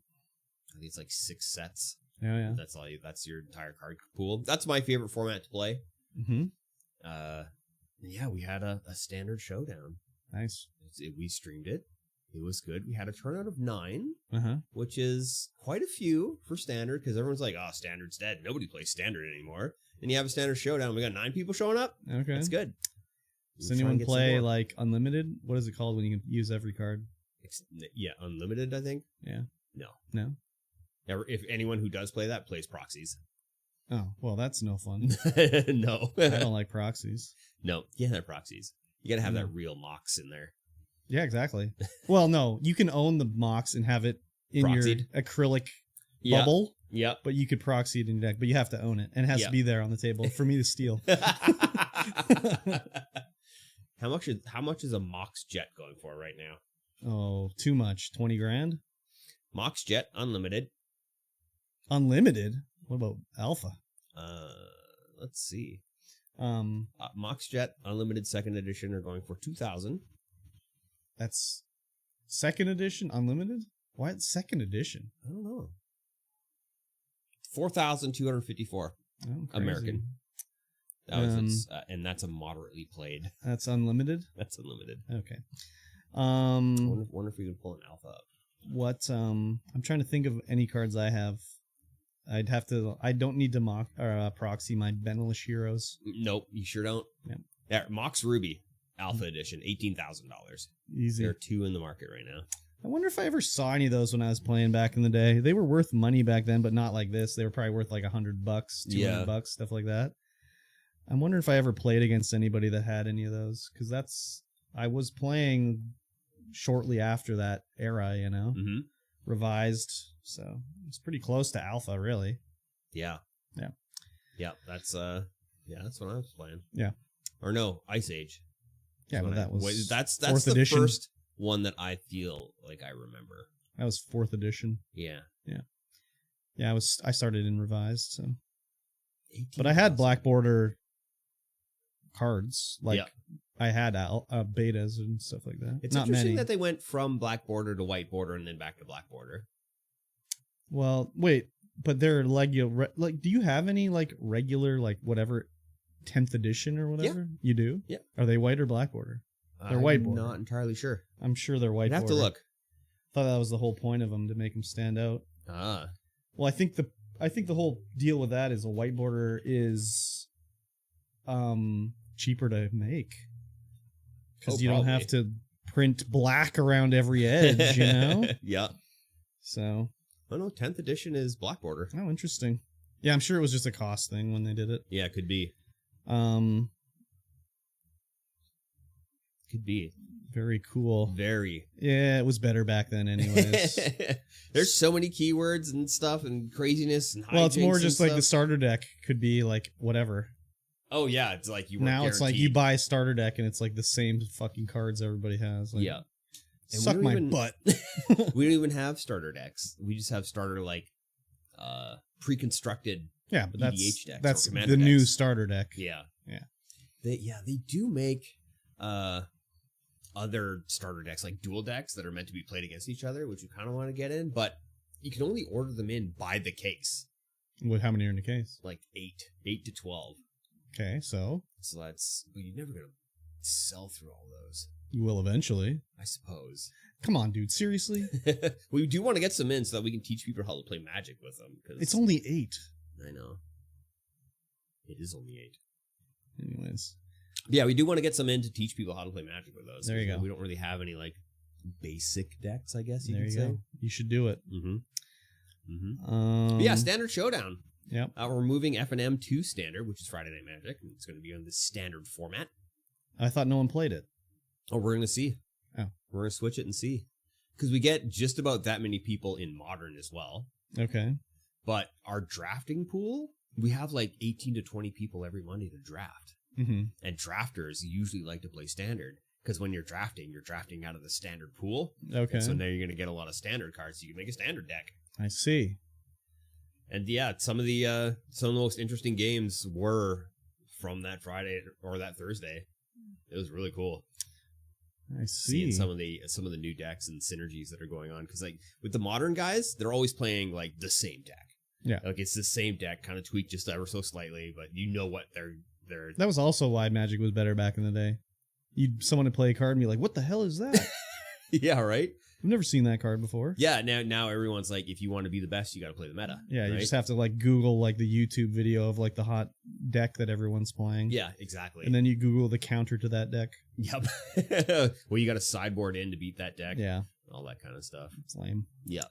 Speaker 1: I think it's like 6 sets.
Speaker 2: Oh, yeah.
Speaker 1: That's your entire card pool. That's my favorite format to play.
Speaker 2: Mm-hmm.
Speaker 1: Yeah, we had a standard showdown.
Speaker 2: Nice.
Speaker 1: We streamed it. It was good. We had a turnout of 9,
Speaker 2: Uh-huh.
Speaker 1: which is quite a few for standard, because everyone's like, oh, standard's dead. Nobody plays standard anymore. And you have a standard showdown. We got 9 people showing up.
Speaker 2: Okay.
Speaker 1: That's good.
Speaker 2: Does
Speaker 1: We'll try
Speaker 2: anyone
Speaker 1: and get some
Speaker 2: play
Speaker 1: more.
Speaker 2: like unlimited? What is it called when you can use every card?
Speaker 1: Yeah, unlimited, I think.
Speaker 2: Yeah.
Speaker 1: No.
Speaker 2: No?
Speaker 1: If anyone who does play that plays proxies.
Speaker 2: Oh, well, that's no fun.
Speaker 1: No.
Speaker 2: I don't like proxies.
Speaker 1: No. Yeah, they're proxies. You got to have
Speaker 2: No.
Speaker 1: that real mox in there.
Speaker 2: Yeah, exactly. Well, no, you can own the Mox and have it in
Speaker 1: Proxied.
Speaker 2: your acrylic
Speaker 1: Yeah.
Speaker 2: bubble,
Speaker 1: Yep.
Speaker 2: but you could proxy it in your deck, but you have to own it, and it has
Speaker 1: Yeah.
Speaker 2: to be there on the table for me to steal.
Speaker 1: How much is a Mox Jet going for right now?
Speaker 2: Oh, too much. 20 grand?
Speaker 1: Mox Jet Unlimited.
Speaker 2: Unlimited? What about Alpha?
Speaker 1: Let's see.
Speaker 2: Um,
Speaker 1: Mox Jet Unlimited Second Edition are going for 2,000.
Speaker 2: that's second edition unlimited? Why it's second edition?
Speaker 1: I don't know. 4,254
Speaker 2: Oh, crazy.
Speaker 1: American. That was and that's a moderately played.
Speaker 2: That's unlimited?
Speaker 1: That's unlimited.
Speaker 2: Okay.
Speaker 1: I wonder if we can pull an alpha up.
Speaker 2: What I'm trying to think of any cards I have. I don't need to mock or proxy my Benelish heroes.
Speaker 1: Nope, you sure don't.
Speaker 2: Yep.
Speaker 1: Yeah, Mox Ruby Alpha Edition, $18,000.
Speaker 2: Easy.
Speaker 1: There are 2 in the market right now.
Speaker 2: I wonder if I ever saw any of those when I was playing back in the day. They were worth money back then, but not like this. They were probably worth like $100, $200, stuff like that. I'm wondering if I ever played against anybody that had any of those, because I was playing shortly after that era, you know,
Speaker 1: Mm-hmm.
Speaker 2: revised. So it's pretty close to alpha, really.
Speaker 1: Yeah. Yeah, that's that's what I was playing.
Speaker 2: Yeah.
Speaker 1: Or no, Ice Age.
Speaker 2: Yeah, but that was
Speaker 1: that's
Speaker 2: fourth
Speaker 1: the
Speaker 2: edition.
Speaker 1: first one that I feel like I remember.
Speaker 2: That was 4th edition.
Speaker 1: Yeah.
Speaker 2: Yeah, I started in revised, so.
Speaker 1: 18,000.
Speaker 2: But I had black border cards, like
Speaker 1: Yeah.
Speaker 2: I had betas and stuff like that.
Speaker 1: It's
Speaker 2: Not
Speaker 1: interesting
Speaker 2: many.
Speaker 1: that they went from black border to white border and then back to black border.
Speaker 2: Well, wait, but they're like do you have any like regular like whatever 10th edition or whatever? You do?
Speaker 1: Yeah.
Speaker 2: Are they white or black border? They're white border.
Speaker 1: Not entirely sure.
Speaker 2: I'm sure they're white
Speaker 1: I'd have
Speaker 2: border.
Speaker 1: to look.
Speaker 2: Thought that was the whole point of them, to make them stand out.
Speaker 1: Ah.
Speaker 2: Well, I think the whole deal with that is a white border is cheaper to make. Because you don't have to print black around every edge, you know?
Speaker 1: Yeah.
Speaker 2: So.
Speaker 1: Oh no, 10th edition is black border.
Speaker 2: Oh, interesting. Yeah, I'm sure it was just a cost thing when they did it.
Speaker 1: Yeah, it could be. Could be.
Speaker 2: Very cool.
Speaker 1: Very.
Speaker 2: Yeah, it was better back then anyways.
Speaker 1: There's so many keywords and stuff and craziness and
Speaker 2: well, it's more just like
Speaker 1: stuff.
Speaker 2: the starter deck could be like whatever.
Speaker 1: Oh yeah, it's like you weren't
Speaker 2: now it's like
Speaker 1: guaranteed.
Speaker 2: you buy a starter deck and it's like the same fucking cards everybody has. Like,
Speaker 1: yeah. And
Speaker 2: suck my butt.
Speaker 1: We don't even have starter decks. We just have starter like pre-constructed
Speaker 2: yeah, but
Speaker 1: EDH decks.
Speaker 2: that's
Speaker 1: or
Speaker 2: the
Speaker 1: commander
Speaker 2: new
Speaker 1: decks.
Speaker 2: starter deck.
Speaker 1: Yeah.
Speaker 2: Yeah.
Speaker 1: They do make other starter decks, like dual decks that are meant to be played against each other, which you kind of want to get in, but you can only order them in by the case.
Speaker 2: How many are in the case?
Speaker 1: Like 8 to 12.
Speaker 2: Okay, so
Speaker 1: that's you're never gonna sell through all those.
Speaker 2: you will eventually.
Speaker 1: I suppose.
Speaker 2: Come on, dude. Seriously?
Speaker 1: We do want to get some in so that we can teach people how to play Magic with them. Cause
Speaker 2: It's only 8.
Speaker 1: I know. It is only 8.
Speaker 2: Anyways.
Speaker 1: Yeah, we do want to get some in to teach people how to play Magic with those.
Speaker 2: There you go.
Speaker 1: We don't really have any like basic decks, I guess you
Speaker 2: There
Speaker 1: could
Speaker 2: you
Speaker 1: say.
Speaker 2: go. You should do it.
Speaker 1: But yeah, Standard Showdown.
Speaker 2: Yep.
Speaker 1: We're moving F&M to Standard, which is Friday Night Magic. And it's going to be on the Standard format.
Speaker 2: I thought no one played it.
Speaker 1: Oh, we're going to see.
Speaker 2: Oh.
Speaker 1: We're going to switch it and see. Because we get just about that many people in Modern as well.
Speaker 2: Okay.
Speaker 1: But our drafting pool, we have like 18 to 20 people every Monday to draft.
Speaker 2: Mm-hmm.
Speaker 1: And drafters usually like to play Standard. Because when you're drafting out of the Standard pool.
Speaker 2: Okay.
Speaker 1: And so now you're going to get a lot of Standard cards. So you can make a Standard deck.
Speaker 2: I see.
Speaker 1: And yeah, some of the most interesting games were from that Friday or that Thursday. It was really cool.
Speaker 2: I see.
Speaker 1: Seeing some of the new decks and synergies that are going on, because like with the Modern guys, they're always playing like the same deck.
Speaker 2: Yeah,
Speaker 1: like it's the same deck, kind of tweaked just ever so slightly, but you know what they're.
Speaker 2: That was also why Magic was better back in the day. Someone would play a card and be like, "What the hell is that?"
Speaker 1: Yeah, right.
Speaker 2: I've never seen that card before.
Speaker 1: Yeah, now everyone's like, if you want to be the best, you got to play the meta.
Speaker 2: Yeah, you
Speaker 1: right?
Speaker 2: just have to like Google like the YouTube video of like the hot deck that everyone's playing.
Speaker 1: Yeah, exactly.
Speaker 2: And then you Google the counter to that deck.
Speaker 1: Yep. Well, you got to sideboard in to beat that deck.
Speaker 2: Yeah.
Speaker 1: All that kind of stuff.
Speaker 2: It's lame.
Speaker 1: Yeah.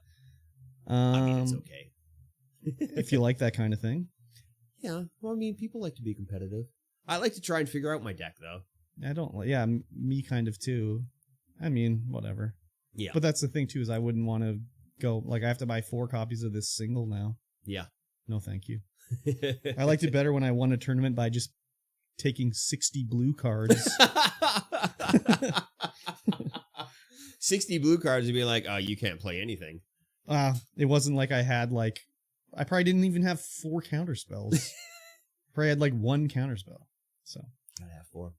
Speaker 2: I
Speaker 1: mean, it's okay.
Speaker 2: If you like that kind of thing.
Speaker 1: Yeah. Well, I mean, people like to be competitive. I like to try and figure out my deck, though.
Speaker 2: I don't. Yeah, me kind of too. I mean, whatever.
Speaker 1: Yeah.
Speaker 2: But that's the thing too, is I wouldn't want to go like I have to buy 4 copies of this single now.
Speaker 1: Yeah.
Speaker 2: No, thank you. I liked it better when I won a tournament by just taking 60 blue cards.
Speaker 1: 60 blue cards and be like, oh, you can't play anything.
Speaker 2: It wasn't like I had like I probably didn't even have 4 counter spells. Probably had like 1 counter spell. So
Speaker 1: Gotta have 4.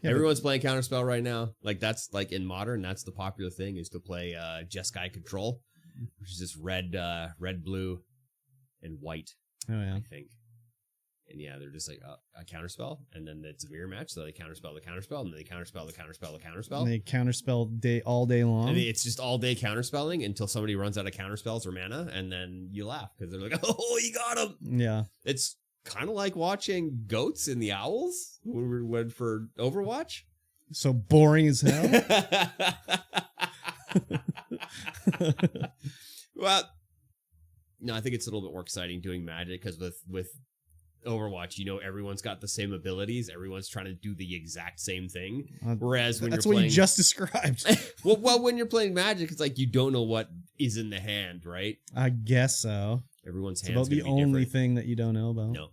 Speaker 2: Yeah,
Speaker 1: Everyone's playing Counterspell right now. Like that's like in Modern, that's the popular thing is to play Jeskai Control, which is just red, blue, and white.
Speaker 2: Oh yeah.
Speaker 1: I think. And yeah, they're just like a counterspell, and then it's a mirror match, so they counterspell the counterspell, and then they counterspell the counterspell the counterspell.
Speaker 2: And they counterspell all day long.
Speaker 1: And it's just all day counterspelling until somebody runs out of counterspells or mana, and then you laugh because they're like, "Oh, you got him!"
Speaker 2: Yeah.
Speaker 1: It's kind of like watching goats and the owls when we went for Overwatch.
Speaker 2: So boring as hell.
Speaker 1: Well, no, I think it's a little bit more exciting doing Magic because with Overwatch, you know, everyone's got the same abilities. Everyone's trying to do the exact same thing. Whereas when
Speaker 2: that's
Speaker 1: you're
Speaker 2: what
Speaker 1: playing,
Speaker 2: you just described.
Speaker 1: well, when you're playing Magic, it's like you don't know what is in the hand, right?
Speaker 2: I guess so.
Speaker 1: Everyone's
Speaker 2: It's
Speaker 1: hands
Speaker 2: about the
Speaker 1: gonna be
Speaker 2: only
Speaker 1: different.
Speaker 2: thing that you don't know about.
Speaker 1: No.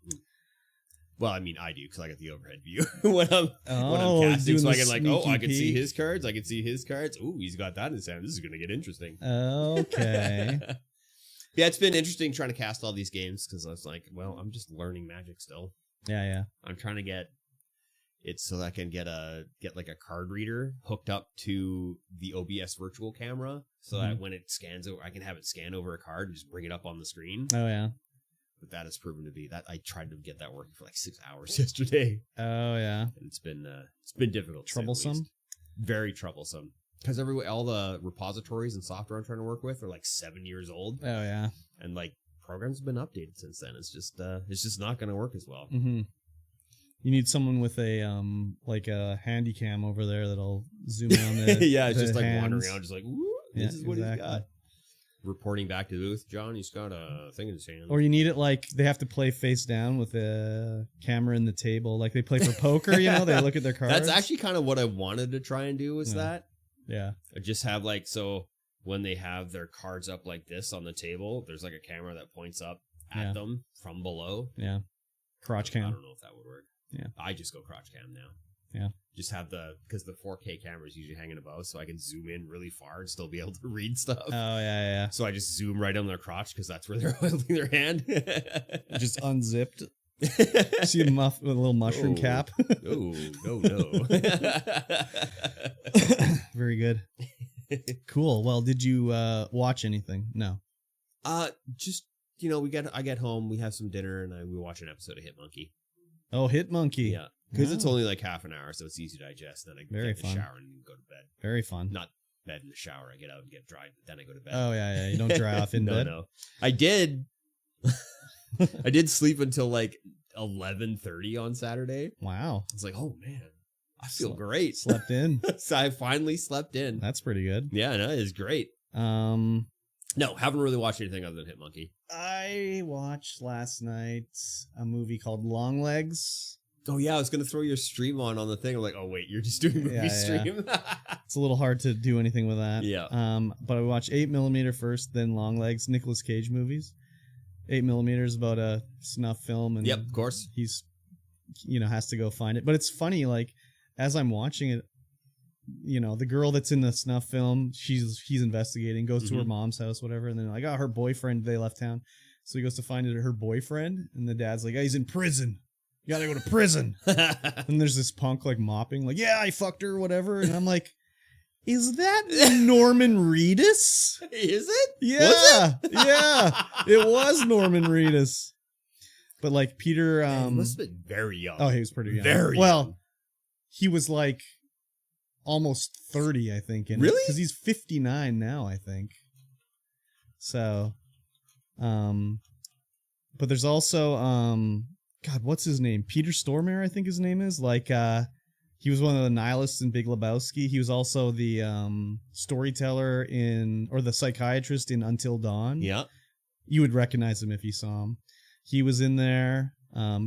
Speaker 1: Well, I mean, I do because I got the overhead view when I'm
Speaker 2: Oh,
Speaker 1: casting, so
Speaker 2: doing
Speaker 1: I
Speaker 2: the
Speaker 1: can like,
Speaker 2: sneaky
Speaker 1: I can see
Speaker 2: peek.
Speaker 1: his cards. I can see his cards. Ooh, he's got that in his hand. This is gonna get interesting.
Speaker 2: Okay.
Speaker 1: Yeah, it's been interesting trying to cast all these games because I was like, well, I'm just learning Magic still.
Speaker 2: Yeah.
Speaker 1: I'm trying to get it so that I can get like a card reader hooked up to the OBS virtual camera, so that when it scans over, I can have it scan over a card and just bring it up on the screen.
Speaker 2: Oh yeah.
Speaker 1: But that has proven to be that I tried to get that working for like 6 hours yesterday.
Speaker 2: Oh yeah.
Speaker 1: And it's been difficult. to say the
Speaker 2: Troublesome.
Speaker 1: least. Very troublesome. Because all the repositories and software I'm trying to work with are like 7 years old.
Speaker 2: Oh yeah.
Speaker 1: And like programs have been updated since then. It's just not going to work as well.
Speaker 2: Mm-hmm. You need someone with a like a handy cam over there that'll zoom in on the
Speaker 1: yeah, it's
Speaker 2: the
Speaker 1: just like
Speaker 2: hands.
Speaker 1: wandering around, just like, woo, this is what he's
Speaker 2: exactly.
Speaker 1: got. Reporting back to the booth, John, he's got a thing in his hand.
Speaker 2: Or you need it like they have to play face down with a camera in the table, like they play for poker. You know, they look at their cards.
Speaker 1: That's actually kind of what I wanted to try and do. Was that?
Speaker 2: Yeah.
Speaker 1: I just have like so when they have their cards up like this on the table, there's like a camera that points up at them from below.
Speaker 2: Yeah. Crotch cam.
Speaker 1: I don't know if that would work.
Speaker 2: Yeah.
Speaker 1: I just go crotch cam now.
Speaker 2: Yeah.
Speaker 1: Just have because the 4K camera is usually hanging above, so I can zoom in really far and still be able to read stuff.
Speaker 2: Oh yeah.
Speaker 1: So I just zoom right on their crotch because that's where they're holding their hand.
Speaker 2: Just unzipped. See a little mushroom cap.
Speaker 1: Oh, no.
Speaker 2: Very good. Cool. Well, did you watch anything? No.
Speaker 1: Just I get home, we have some dinner, and we watch an episode of Hit Monkey.
Speaker 2: Oh, Hit Monkey.
Speaker 1: Yeah, because it's
Speaker 2: Oh.
Speaker 1: only like half an hour, so it's easy to digest. Then I
Speaker 2: Very
Speaker 1: get in the
Speaker 2: fun.
Speaker 1: shower and go to bed.
Speaker 2: Very fun.
Speaker 1: Not bed in the shower. I get out and get dried, but then I go to bed.
Speaker 2: Oh yeah. You don't dry off in bed.
Speaker 1: No. I did. I did sleep until like 11:30 on Saturday.
Speaker 2: Wow.
Speaker 1: It's like, oh man, I feel great.
Speaker 2: Slept in.
Speaker 1: So I finally slept in.
Speaker 2: That's pretty good.
Speaker 1: Yeah, no, it's great. No, haven't really watched anything other than Hit Monkey.
Speaker 2: I watched last night a movie called Long Legs.
Speaker 1: Oh yeah, I was gonna throw your stream on the thing. I'm like, oh wait, you're just doing movie stream.
Speaker 2: It's a little hard to do anything with that.
Speaker 1: Yeah.
Speaker 2: But I watched 8mm first, then Long Legs, Nicolas Cage movies. 8mm is about a snuff film, and
Speaker 1: Yep, of course.
Speaker 2: he's has to go find it. But it's funny, like as I'm watching it, the girl that's in the snuff film, he's investigating, goes to her mom's house, whatever, and then like, her boyfriend, they left town, so he goes to find her boyfriend, and the dad's like, he's in prison. You gotta go to prison. And there's this punk like mopping, like, yeah, I fucked her, whatever, and I'm like, is that Norman Reedus?
Speaker 1: Is it?
Speaker 2: Yeah,
Speaker 1: Was it?
Speaker 2: Yeah, it was Norman Reedus. But like Peter,
Speaker 1: He must have been very young.
Speaker 2: oh, he was pretty young.
Speaker 1: Very
Speaker 2: well.
Speaker 1: young.
Speaker 2: He was like almost 30, I think.
Speaker 1: Really?
Speaker 2: Because he's 59 now, I think. So, but there's also, God, what's his name? Peter Stormare, I think his name is. Like, he was one of the nihilists in Big Lebowski. He was also the storyteller or the psychiatrist in Until Dawn.
Speaker 1: Yeah.
Speaker 2: You would recognize him if you saw him. He was in there.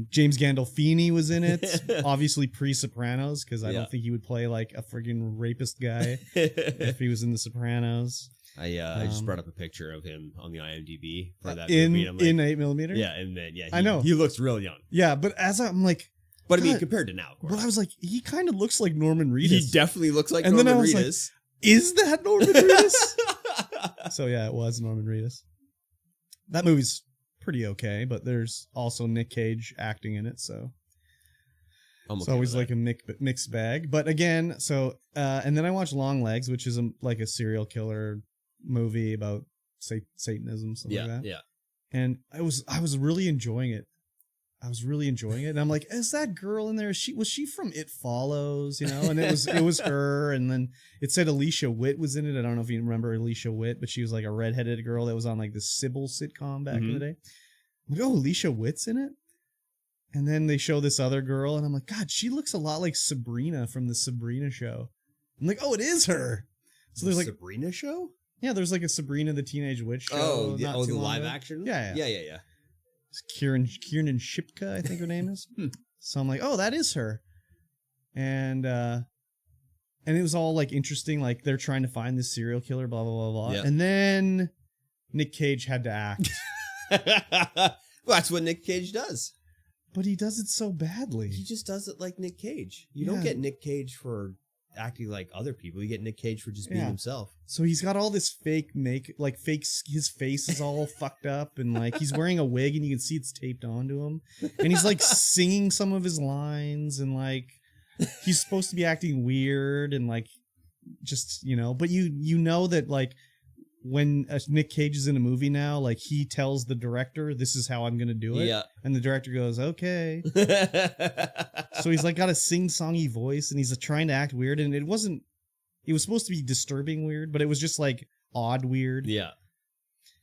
Speaker 2: James Gandolfini was in it. Obviously pre-Sopranos, because I don't think he would play like a friggin' rapist guy if he was in The Sopranos.
Speaker 1: I just brought up a picture of him on the IMDb for that
Speaker 2: in
Speaker 1: movie. And I'm like,
Speaker 2: in 8mm.
Speaker 1: Yeah, and then
Speaker 2: I know
Speaker 1: he looks real young.
Speaker 2: Yeah, but as I'm like,
Speaker 1: but I mean,
Speaker 2: God,
Speaker 1: compared to now, of course.
Speaker 2: but I was like, he kind of looks like Norman Reedus.
Speaker 1: He definitely looks like
Speaker 2: And then
Speaker 1: Norman
Speaker 2: I was like,
Speaker 1: Reedus.
Speaker 2: Is that Norman Reedus? So yeah, it was Norman Reedus. That movie's pretty okay, but there's also Nick Cage acting in it, so it's always like a mixed bag. But again, so and then I watched Long Legs, which is like a serial killer movie about Satanism, something like that.
Speaker 1: Yeah.
Speaker 2: And I was really enjoying it. And I'm like, is that girl in there? Was she from It Follows? And it was her. And then it said Alicia Witt was in it. I don't know if you remember Alicia Witt, but she was like a redheaded girl that was on like the Sybil sitcom back in the day. I'm like, oh, Alicia Witt's in it. And then they show this other girl, and I'm like, God, she looks a lot like Sabrina from the Sabrina show. I'm like, oh, it is her. So there's like
Speaker 1: Sabrina show.
Speaker 2: Yeah, there's like a Sabrina the Teenage Witch show.
Speaker 1: Oh,
Speaker 2: not
Speaker 1: the
Speaker 2: too long
Speaker 1: live
Speaker 2: ago.
Speaker 1: action.
Speaker 2: Yeah. It's Kieran Shipka, I think her name is. So I'm like, oh, that is her. And it was all like interesting, like they're trying to find this serial killer, blah blah blah blah.
Speaker 1: Yeah.
Speaker 2: And then Nick Cage had to act.
Speaker 1: Well, that's what Nick Cage does.
Speaker 2: But he does it so badly.
Speaker 1: He just does it like Nick Cage. You don't get Nick Cage for acting like other people. You get Nick Cage for just being himself.
Speaker 2: So he's got all this fake his face is all fucked up, and like he's wearing a wig and you can see it's taped onto him. And he's like singing some of his lines, and like he's supposed to be acting weird and like just, you know, but you know that like when Nick Cage is in a movie now, like he tells the director, this is how I'm going to do it.
Speaker 1: Yeah.
Speaker 2: And the director goes, okay. So he's like got a sing-songy voice and he's trying to act weird. And it was supposed to be disturbing weird, but it was just like odd weird.
Speaker 1: Yeah.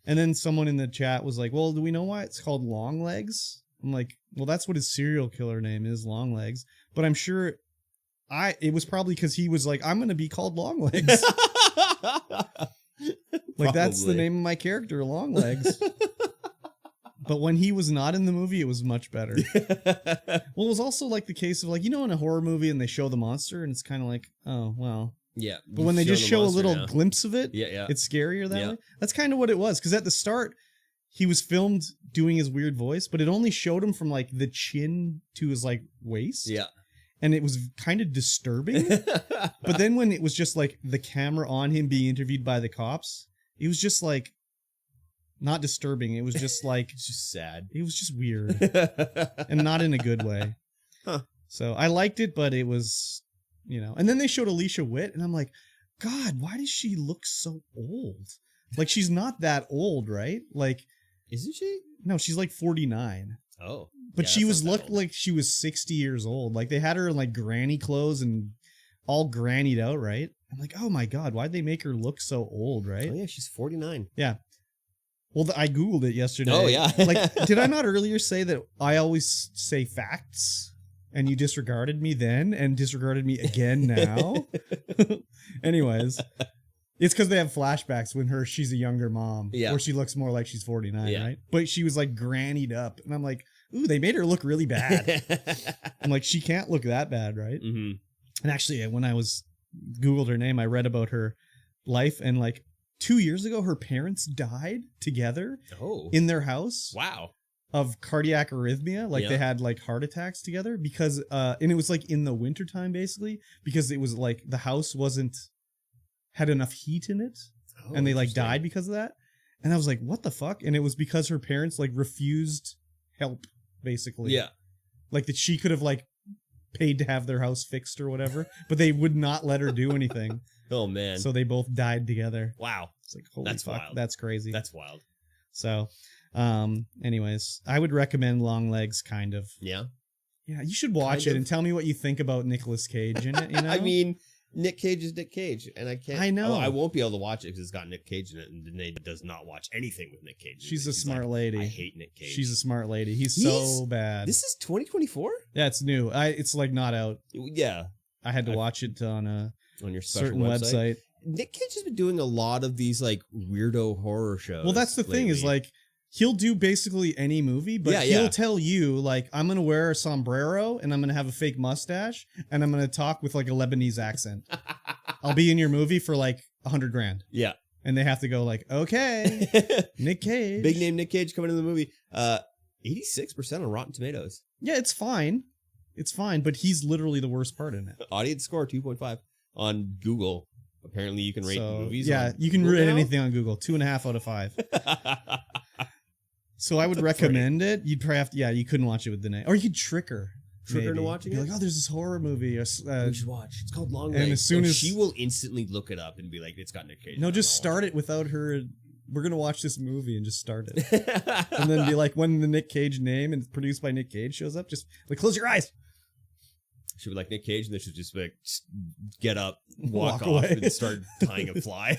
Speaker 2: And then someone in the chat was like, well, do we know why it's called Long Legs? I'm like, well, that's what his serial killer name is, Long Legs. But I'm sure it was probably because he was like, I'm going to be called Long Legs. Like, that's the name of my character, Long Legs. But when he was not in the movie, it was much better. Well, it was also like the case of like, you know, in a horror movie and they show the monster and it's kind of like, oh, well.
Speaker 1: Yeah.
Speaker 2: But when they just show a little glimpse of it,
Speaker 1: yeah.
Speaker 2: it's scarier that way. That's kind of what it was. Because at the start, he was filmed doing his weird voice, but it only showed him from like the chin to his like waist.
Speaker 1: Yeah.
Speaker 2: And it was kind of disturbing. But then when it was just like the camera on him being interviewed by the cops, it was just like not disturbing. It was just like
Speaker 1: it's just sad.
Speaker 2: It was just weird and not in a good way.
Speaker 1: Huh.
Speaker 2: So I liked it, but it was, you know, and then they showed Alicia Witt and I'm like, God, why does she look so old? Like she's not that old, right? Like,
Speaker 1: isn't she?
Speaker 2: No, she's like 49.
Speaker 1: Oh.
Speaker 2: But she looked like she was 60 years old. Like they had her in like granny clothes and all grannied out, right? I'm like, oh my God, why'd they make her look so old, right?
Speaker 1: Oh yeah, she's 49.
Speaker 2: Yeah. Well, I Googled it yesterday.
Speaker 1: Oh yeah.
Speaker 2: Like, did I not earlier say that I always say facts and you disregarded me then and disregarded me again now? Anyways, it's because they have flashbacks when she's a younger mom.
Speaker 1: Yeah.
Speaker 2: Where she looks more like she's 49, right? But she was like grannied up. And I'm like, ooh, they made her look really bad. I'm like, she can't look that bad, right?
Speaker 1: Mm-hmm.
Speaker 2: And actually, when I Googled her name, I read about her life. And like 2 years ago, her parents died together in their house.
Speaker 1: Wow.
Speaker 2: Of cardiac arrhythmia. Like they had like heart attacks together because, and it was like in the wintertime basically, because it was like the house had enough heat in it. And they like died because of that. And I was like, what the fuck? And it was because her parents like refused help. Basically. Yeah. Like that she could have like paid to have their house fixed or whatever, but they would not let her do anything.
Speaker 1: Oh man.
Speaker 2: So they both died together.
Speaker 1: Wow.
Speaker 2: It's like, holy fuck, wild. That's crazy.
Speaker 1: That's wild.
Speaker 2: So, anyways, I would recommend Long Legs kind of.
Speaker 1: Yeah.
Speaker 2: Yeah, you should watch it and tell me what you think about Nicolas Cage in it, you know?
Speaker 1: I mean, Nick Cage is Nick Cage, and I can't.
Speaker 2: I know.
Speaker 1: I won't be able to watch it because it's got Nick Cage in it, and Danae does not watch anything with Nick Cage.
Speaker 2: She's a smart lady.
Speaker 1: I hate Nick Cage.
Speaker 2: She's a smart lady. He's so bad.
Speaker 1: This is 2024.
Speaker 2: Yeah, it's new. It's like not out.
Speaker 1: Yeah,
Speaker 2: I had to watch it on
Speaker 1: your
Speaker 2: certain website.
Speaker 1: Nick Cage has been doing a lot of these like weirdo horror shows.
Speaker 2: Well, that's the thing is like. He'll do basically any movie, but he'll tell you, like, I'm going to wear a sombrero and I'm going to have a fake mustache and I'm going to talk with like a Lebanese accent. I'll be in your movie for like $100,000. Yeah. And they have to go like, okay, Nick Cage.
Speaker 1: Big name Nick Cage coming into the movie. 86% on Rotten Tomatoes.
Speaker 2: Yeah, it's fine. It's fine, but he's literally the worst part in it.
Speaker 1: Audience score 2.5 on Google. Apparently you can rate movies.
Speaker 2: Yeah, you can rate anything on Google. 2.5 out of 5. So I would recommend it. You'd probably have to, you couldn't watch it with Danae. Or you could trick her.
Speaker 1: Trick her into watching it?
Speaker 2: Like, oh, there's this horror movie.
Speaker 1: We should watch. It's called Long Legs.
Speaker 2: And as soon as
Speaker 1: she will instantly look it up and be like, it's got Nick Cage.
Speaker 2: No, just start it without her. We're going to watch this movie and just start it. And then be like, when the Nick Cage name and it's produced by Nick Cage shows up, just like, close your eyes.
Speaker 1: She'll be like Nick Cage and then she'll just be like, get up, walk off and start tying a fly.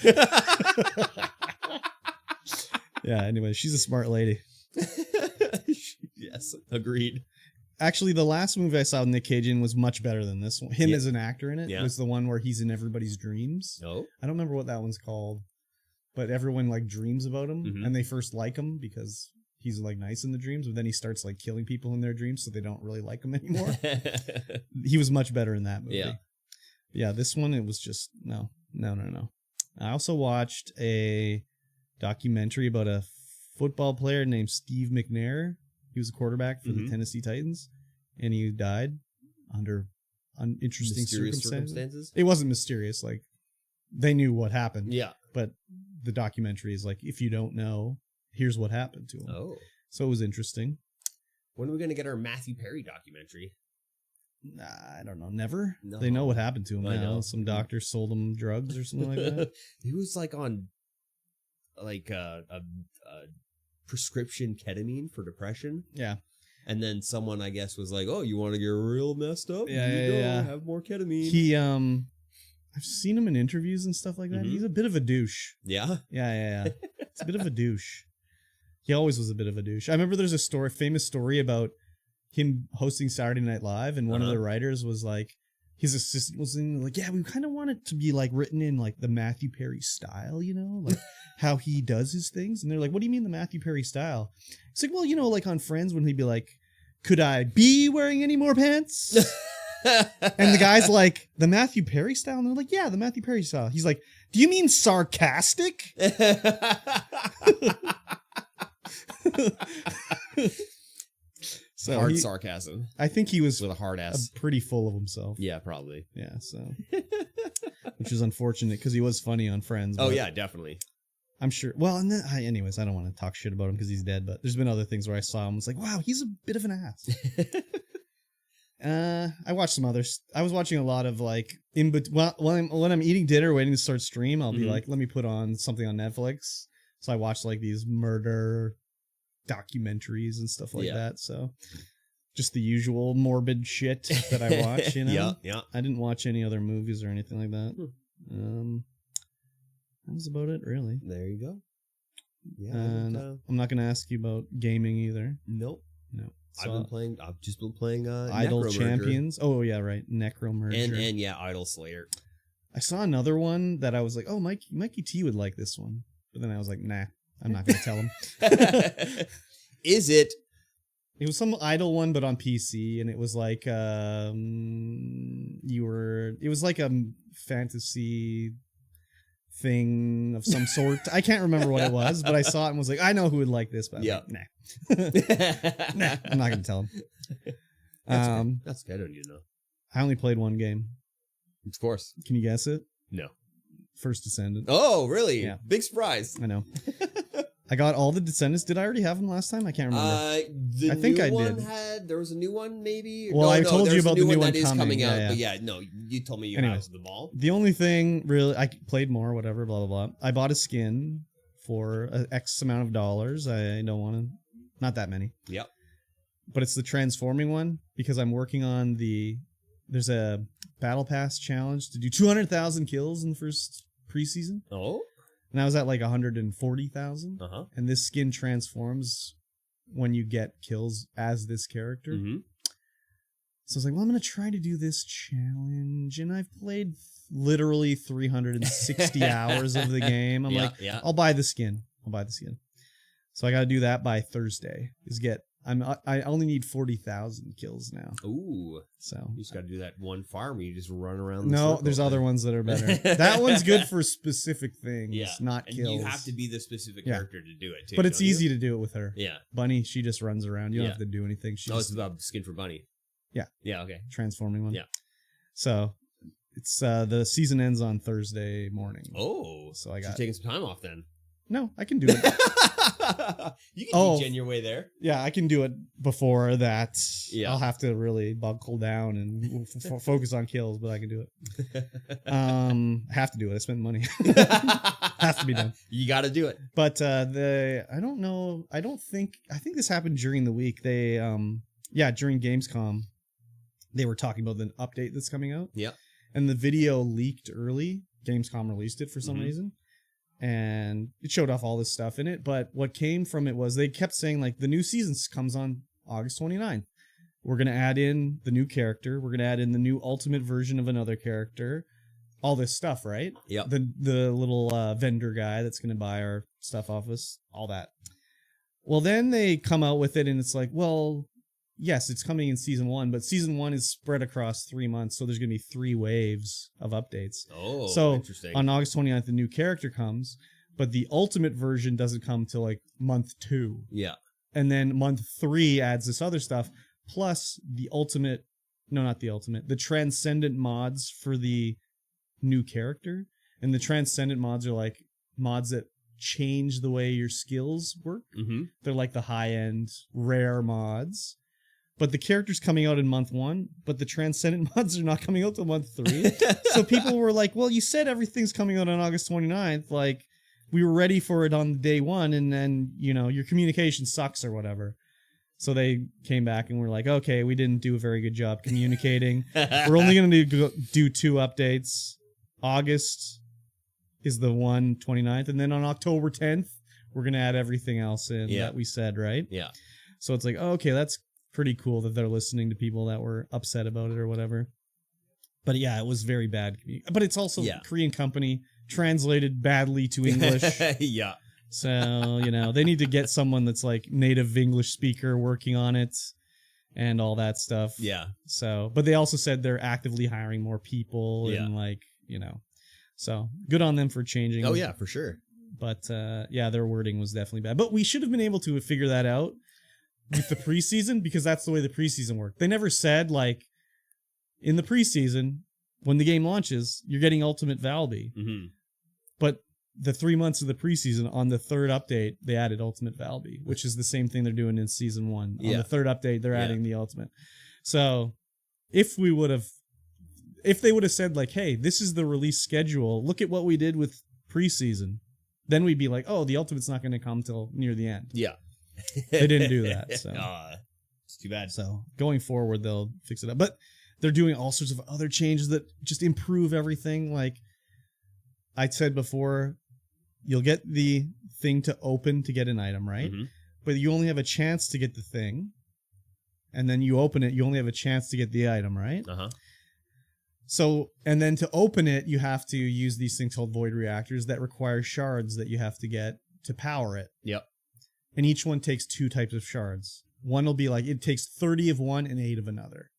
Speaker 2: Yeah, anyway, she's a smart lady.
Speaker 1: Yes, agreed.
Speaker 2: Actually, the last movie I saw Nick Cage in was much better than this one. Him as an actor in it was the one where he's in everybody's dreams. Oh, I don't remember what that one's called, but everyone like dreams about him and they first like him because he's like nice in the dreams, but then he starts like killing people in their dreams, so they don't really like him anymore. He was much better in that movie. Yeah, this one it was just no. I also watched a documentary about a football player named Steve McNair. He was a quarterback for the Tennessee Titans, and he died under interesting circumstances. It wasn't mysterious. Like, they knew what happened.
Speaker 1: Yeah.
Speaker 2: But the documentary is like, if you don't know, here's what happened to him.
Speaker 1: Oh.
Speaker 2: So it was interesting.
Speaker 1: When are we going to get our Matthew Perry documentary?
Speaker 2: I don't know. Never.
Speaker 1: No.
Speaker 2: They know what happened to him
Speaker 1: I
Speaker 2: now.
Speaker 1: know.
Speaker 2: Some doctor sold him drugs or something like that.
Speaker 1: He was like on like a prescription ketamine for depression.
Speaker 2: Yeah.
Speaker 1: And then someone, I guess, was like, "Oh, you want to get real messed up?
Speaker 2: Yeah.
Speaker 1: Have more ketamine."
Speaker 2: He I've seen him in interviews and stuff like that. He's a bit of a douche.
Speaker 1: Yeah.
Speaker 2: Yeah. It's a bit of a douche. He always was a bit of a douche. I remember there's a famous story about him hosting Saturday Night Live, and one of the writers was like, his assistant was like, yeah, we kind of want it to be like written in like the Matthew Perry style, you know, like how he does his things. And they're like, what do you mean the Matthew Perry style? It's like, well, you know, like on Friends when he'd be like, could I be wearing any more pants? And the guy's like, the Matthew Perry style? And they're like, yeah, the Matthew Perry style. He's like, do you mean sarcastic? So
Speaker 1: hard sarcasm.
Speaker 2: I think he was
Speaker 1: with a hard ass.
Speaker 2: Pretty full of himself.
Speaker 1: Yeah, probably.
Speaker 2: Yeah, so. Which is unfortunate because he was funny on Friends.
Speaker 1: Oh, yeah, definitely.
Speaker 2: I'm sure. Well, and then, anyways, I don't want to talk shit about him because he's dead, but there's been other things where I saw him and was like, wow, he's a bit of an ass. I watched some others. I was watching a lot of like when I'm eating dinner waiting to start stream, I'll be like, let me put on something on Netflix. So I watched like these murder documentaries and stuff like that. So just the usual morbid shit that I watch, you know?
Speaker 1: Yeah.
Speaker 2: I didn't watch any other movies or anything like that. That was about it, really.
Speaker 1: There you go. Yeah.
Speaker 2: And I'm not going to ask you about gaming either.
Speaker 1: Nope.
Speaker 2: No.
Speaker 1: So I've just been playing
Speaker 2: Idle Champions. Oh yeah, right. Necromerger.
Speaker 1: And yeah, Idle Slayer.
Speaker 2: I saw another one that I was like, oh, Mikey T would like this one. But then I was like, nah, I'm not going to tell him.
Speaker 1: Is it?
Speaker 2: It was some Idle one, but on PC, and it was like it was like a fantasy thing of some sort. I can't remember what it was, but I saw it and was like, I know who would like this, but like, nah. Nah, I'm not gonna tell him.
Speaker 1: That's good. I don't need to know.
Speaker 2: I only played one game.
Speaker 1: Of course.
Speaker 2: Can you guess it?
Speaker 1: No.
Speaker 2: First Descendant.
Speaker 1: Oh, really?
Speaker 2: Yeah.
Speaker 1: Big surprise.
Speaker 2: I know. I got all the Descendants. Did I already have them last time? I can't remember.
Speaker 1: I think I did. There was a new one, maybe.
Speaker 2: Well, I told you about the new one
Speaker 1: that is coming out.
Speaker 2: Yeah.
Speaker 1: But yeah, no, you told me you have them all.
Speaker 2: The only thing, really, I played more, whatever, blah blah blah. I bought a skin for X amount of dollars. I don't want to, not that many.
Speaker 1: Yep.
Speaker 2: But it's the transforming one because I'm working on there's a Battle Pass challenge to do 200,000 kills in the first preseason.
Speaker 1: Oh.
Speaker 2: And I was at like 140,000.
Speaker 1: Uh-huh.
Speaker 2: And this skin transforms when you get kills as this character.
Speaker 1: Mm-hmm.
Speaker 2: So I was like, well, I'm going to try to do this challenge. And I've played literally 360 hours of the game. I'm like, I'll buy the skin. So I got to do that by Thursday. I only need 40,000 kills now.
Speaker 1: Ooh.
Speaker 2: So
Speaker 1: you just got to do that one farm where you just run around.
Speaker 2: No, there's other ones that are better. That one's good for specific things, not
Speaker 1: and
Speaker 2: kills.
Speaker 1: You have to be the specific character to do it, too.
Speaker 2: But it's easy to do it with her.
Speaker 1: Yeah.
Speaker 2: Bunny, she just runs around. You don't have to do anything.
Speaker 1: It's about skin for Bunny.
Speaker 2: Yeah.
Speaker 1: Yeah, okay.
Speaker 2: Transforming one.
Speaker 1: Yeah.
Speaker 2: So it's the season ends on Thursday morning.
Speaker 1: Oh.
Speaker 2: So you're
Speaker 1: taking some time off then.
Speaker 2: No, I can do it.
Speaker 1: You can degen your way there.
Speaker 2: Yeah, I can do it before that.
Speaker 1: Yeah.
Speaker 2: I'll have to really buckle down and focus on kills, but I can do it. I have to do it. I spent money. Has to be done.
Speaker 1: You got to do it.
Speaker 2: But I don't know. I think this happened during the week. They during Gamescom, they were talking about the update that's coming out.
Speaker 1: Yeah.
Speaker 2: And the video leaked early. Gamescom released it for some reason. And it showed off all this stuff in it. But what came from it was they kept saying, like, the new season comes on August 29th. We're going to add in the new character. We're going to add in the new ultimate version of another character. All this stuff, right?
Speaker 1: Yep.
Speaker 2: The little vendor guy that's going to buy our stuff off us. All that. Well, then they come out with it and it's like, well, yes, it's coming in season 1, but season 1 is spread across 3 months, so there's going to be 3 waves of updates.
Speaker 1: Oh,
Speaker 2: so
Speaker 1: interesting.
Speaker 2: On August 29th, the new character comes, but the ultimate version doesn't come till like month 2.
Speaker 1: Yeah.
Speaker 2: And then month 3 adds this other stuff, plus the transcendent mods for the new character. And the transcendent mods are like mods that change the way your skills work.
Speaker 1: Mm-hmm.
Speaker 2: They're like the high-end, rare mods. But the character's coming out in month 1, but the transcendent mods are not coming out till month 3. So people were like, well, you said everything's coming out on August 29th. Like, we were ready for it on day 1, and then, you know, your communication sucks or whatever. So they came back and were like, okay, we didn't do a very good job communicating. We're only going to do 2 updates. August is the 29th, and then on October 10th, we're going to add everything else in that we said, right?
Speaker 1: Yeah.
Speaker 2: So it's like, okay, that's pretty cool that they're listening to people that were upset about it or whatever. But yeah, it was very bad. But it's also a Korean company, translated badly to English.
Speaker 1: Yeah.
Speaker 2: So, you know, they need to get someone that's like native English speaker working on it and all that stuff.
Speaker 1: Yeah.
Speaker 2: So, but they also said they're actively hiring more people and like, you know, so good on them for changing.
Speaker 1: Oh yeah, for sure.
Speaker 2: But yeah, their wording was definitely bad. But we should have been able to figure that out with the preseason, because that's the way the preseason worked. They never said, like, in the preseason, when the game launches, you're getting Ultimate Valby.
Speaker 1: Mm-hmm.
Speaker 2: But the 3 months of the preseason, on the 3rd update, they added Ultimate Valby, which is the same thing they're doing in Season 1. On the 3rd update, they're adding the Ultimate. So, if they would have said, like, hey, this is the release schedule, look at what we did with preseason, then we'd be like, oh, the Ultimate's not going to come till near the end.
Speaker 1: Yeah.
Speaker 2: They didn't do that, so
Speaker 1: it's too bad.
Speaker 2: So going forward, they'll fix it up. But they're doing all sorts of other changes that just improve everything. Like I said before, you'll get the thing to open to get an item, right?
Speaker 1: Mm-hmm.
Speaker 2: But you only have a chance to get the thing, and then you open it, you only have a chance to get the item, right?
Speaker 1: Uh-huh.
Speaker 2: So, and then to open it, you have to use these things called void reactors that require shards that you have to get to power it.
Speaker 1: Yep.
Speaker 2: And each one takes 2 types of shards. One will be like, it takes 30 of one and 8 of another.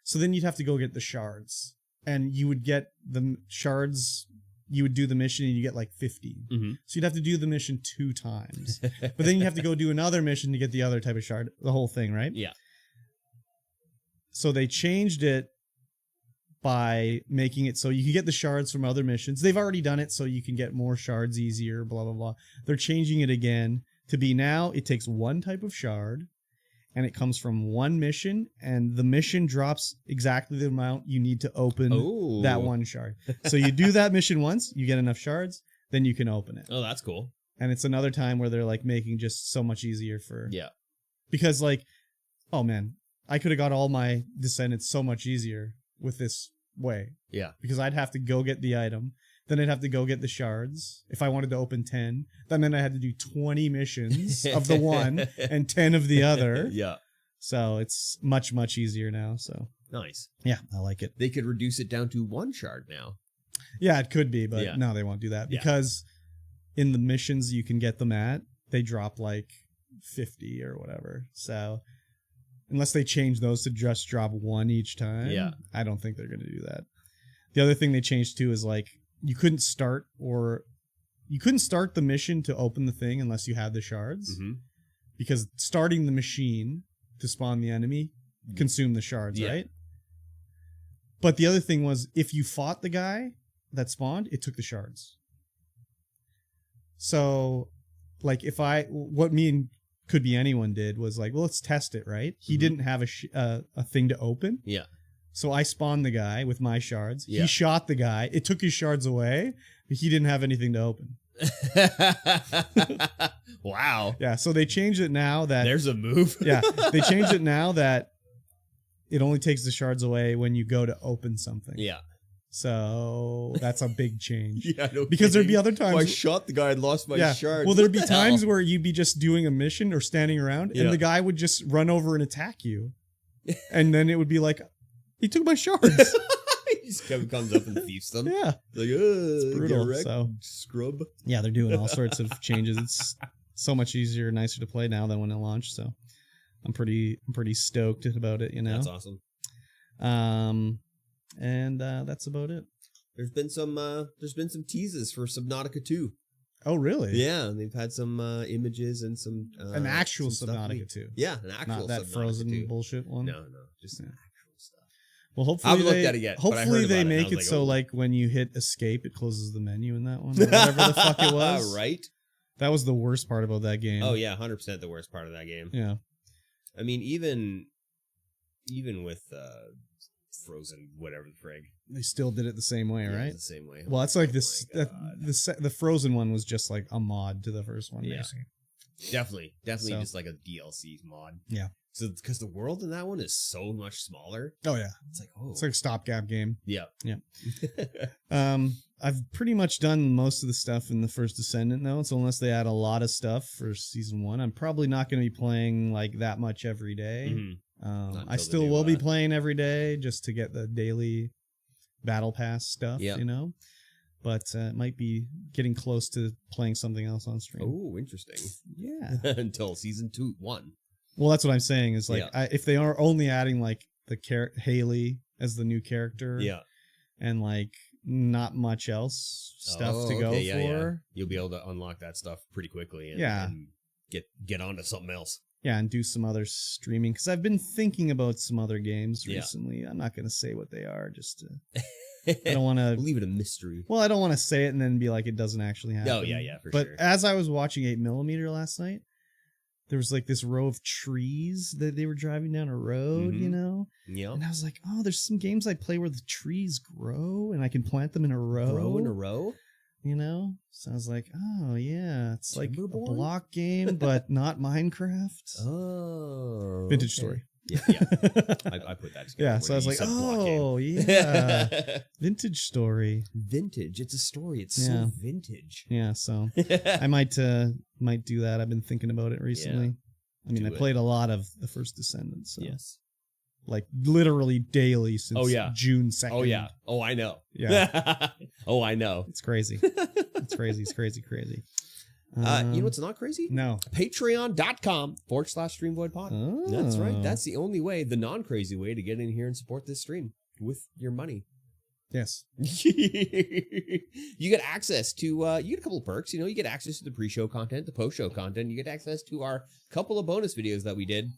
Speaker 2: So then you'd have to go get the shards. And you would get the shards, you would do the mission and you get like 50.
Speaker 1: Mm-hmm.
Speaker 2: So you'd have to do the mission 2 times. But then you have to go do another mission to get the other type of shard. The whole thing, right?
Speaker 1: Yeah.
Speaker 2: So they changed it by making it so you can get the shards from other missions. They've already done it so you can get more shards easier, blah, blah, blah. They're changing it again to be now it takes 1 type of shard and it comes from 1 mission, and the mission drops exactly the amount you need to open that 1 shard. So you do that mission once, you get enough shards, then you can open it.
Speaker 1: Oh, that's cool.
Speaker 2: And it's another time where they're like making just so much easier for...
Speaker 1: Yeah.
Speaker 2: Because like, oh man, I could have got all my descendants so much easier with this way.
Speaker 1: Yeah.
Speaker 2: Because I'd have to go get the item, then I'd have to go get the shards if I wanted to open 10. Then I had to do 20 missions of the one and 10 of the other.
Speaker 1: Yeah.
Speaker 2: So it's much, much easier now. So
Speaker 1: nice.
Speaker 2: Yeah, I like it.
Speaker 1: They could reduce it down to 1 shard now.
Speaker 2: Yeah, it could be, but no, they won't do that because in the missions you can get them at, they drop like 50 or whatever. So unless they change those to just drop 1 each time, I don't think they're going to do that. The other thing they changed too is like you couldn't start the mission to open the thing unless you had the shards, because starting the machine to spawn the enemy consumed the shards, right? But the other thing was if you fought the guy that spawned, it took the shards. So like what me and could be anyone did was like, well, let's test it, right? He didn't have a thing to open. Yeah. So I spawned the guy with my shards. Yeah. He shot the guy. It took his shards away, but he didn't have anything to open.
Speaker 1: Wow.
Speaker 2: Yeah, so they changed it now that...
Speaker 1: There's a move.
Speaker 2: Yeah, they changed it now that it only takes the shards away when you go to open something. Yeah. So that's a big change. Yeah, no because there'd be other times...
Speaker 1: I shot the guy and lost my shards.
Speaker 2: Well, there'd be times where you'd be just doing a mission or standing around, and the guy would just run over and attack you. And then it would be like... He took my shards.
Speaker 1: He just comes up and thieves them.
Speaker 2: Yeah.
Speaker 1: Like,
Speaker 2: it's brutal.
Speaker 1: Wrecked,
Speaker 2: so,
Speaker 1: scrub.
Speaker 2: Yeah, they're doing all sorts of changes. It's so much easier, nicer to play now than when it launched. So I'm pretty stoked about it, you know.
Speaker 1: That's awesome.
Speaker 2: And that's about it.
Speaker 1: There's been some teases for Subnautica 2.
Speaker 2: Oh, really?
Speaker 1: Yeah, they've had some images and some
Speaker 2: An actual
Speaker 1: some stuff
Speaker 2: Subnautica
Speaker 1: leaked.
Speaker 2: 2.
Speaker 1: Yeah, an actual
Speaker 2: Not that
Speaker 1: Subnautica
Speaker 2: frozen
Speaker 1: 2.
Speaker 2: bullshit one.
Speaker 1: No, just
Speaker 2: Yeah.
Speaker 1: actual stuff.
Speaker 2: Well,
Speaker 1: I
Speaker 2: hopefully
Speaker 1: haven't looked at it yet, but I
Speaker 2: Hopefully
Speaker 1: heard
Speaker 2: they
Speaker 1: about it and I
Speaker 2: make
Speaker 1: was
Speaker 2: it
Speaker 1: like,
Speaker 2: so
Speaker 1: oh.
Speaker 2: like when you hit escape, it closes the menu in that one. Or whatever the fuck it was.
Speaker 1: Right?
Speaker 2: That was the worst part about that game.
Speaker 1: Oh yeah, 100% the worst part of that game.
Speaker 2: Yeah.
Speaker 1: I mean, even with Frozen, whatever the frig,
Speaker 2: They still did it the same way,
Speaker 1: yeah,
Speaker 2: right?
Speaker 1: it's the same way.
Speaker 2: Well, it's like
Speaker 1: Oh
Speaker 2: this.
Speaker 1: my
Speaker 2: That,
Speaker 1: God.
Speaker 2: the Frozen one was just like a mod to the first one.
Speaker 1: Yeah.
Speaker 2: Basically.
Speaker 1: Definitely
Speaker 2: So-
Speaker 1: just like a DLC mod.
Speaker 2: Yeah.
Speaker 1: So because the world in that one is so much smaller,
Speaker 2: Oh yeah.
Speaker 1: it's like oh
Speaker 2: It's like a stopgap game.
Speaker 1: yeah.
Speaker 2: I've pretty much done most of the stuff in the first Descendant though, so unless they add a lot of stuff for season 1, I'm probably not going to be playing like that much every day.
Speaker 1: Mhm. Not
Speaker 2: I
Speaker 1: until
Speaker 2: still
Speaker 1: the new,
Speaker 2: will be playing every day just to get the daily battle pass stuff,
Speaker 1: Yep.
Speaker 2: you know. But it might be getting close to playing something else on stream.
Speaker 1: Oh, interesting.
Speaker 2: Yeah.
Speaker 1: Until season 1.
Speaker 2: Well, that's what I'm saying is like
Speaker 1: Yeah.
Speaker 2: if they are only adding like the Haley as the the
Speaker 1: Yeah.
Speaker 2: and like not much else stuff to go
Speaker 1: okay, yeah, yeah.
Speaker 2: for.
Speaker 1: You'll be able to unlock that stuff pretty quickly and,
Speaker 2: Yeah.
Speaker 1: and get onto something else.
Speaker 2: Yeah, and do some other streaming because I've been thinking about some other games
Speaker 1: Yeah.
Speaker 2: recently. I'm not going to say what they are, just to. I don't want
Speaker 1: We'll
Speaker 2: to.
Speaker 1: leave it a mystery.
Speaker 2: Well, I don't want to say it and then be like it doesn't actually happen.
Speaker 1: Oh, yeah, for
Speaker 2: but
Speaker 1: sure.
Speaker 2: as I was watching 8mm last night, there was like this row of trees that they were driving down a road,
Speaker 1: Mhm.
Speaker 2: you know,
Speaker 1: Yeah.
Speaker 2: and I was like, oh, there's some games I play where the trees grow and I can plant them in a row.
Speaker 1: Row in a row?
Speaker 2: You know, so I was like, oh yeah, it's like a
Speaker 1: Timberborn?
Speaker 2: block game, but not Minecraft.
Speaker 1: Oh.
Speaker 2: Vintage
Speaker 1: okay.
Speaker 2: Story.
Speaker 1: Yeah. I put that together.
Speaker 2: Yeah,
Speaker 1: when
Speaker 2: so I was
Speaker 1: you
Speaker 2: like,
Speaker 1: said block game.
Speaker 2: oh yeah, Vintage Story.
Speaker 1: Vintage. It's a story. It's
Speaker 2: Yeah.
Speaker 1: so vintage.
Speaker 2: Yeah, so I might do that. I've been thinking about it recently. I mean,
Speaker 1: Do
Speaker 2: I
Speaker 1: it.
Speaker 2: played a lot of the first Descendant, so
Speaker 1: Yes.
Speaker 2: like literally daily since
Speaker 1: Oh, yeah.
Speaker 2: June 2nd.
Speaker 1: Oh yeah. Oh, I know.
Speaker 2: Yeah.
Speaker 1: Oh, I know.
Speaker 2: It's crazy. It's crazy. It's crazy. Crazy.
Speaker 1: You know what's not crazy?
Speaker 2: No.
Speaker 1: Patreon.com/StreamVoid
Speaker 2: Oh.
Speaker 1: That's right. That's the only way, the non-crazy way to get in here and support this stream with your money.
Speaker 2: Yes.
Speaker 1: You get access to, you get a couple of perks. You know, you get access to the pre-show content, the post-show content. You get access to our couple of bonus videos that we did.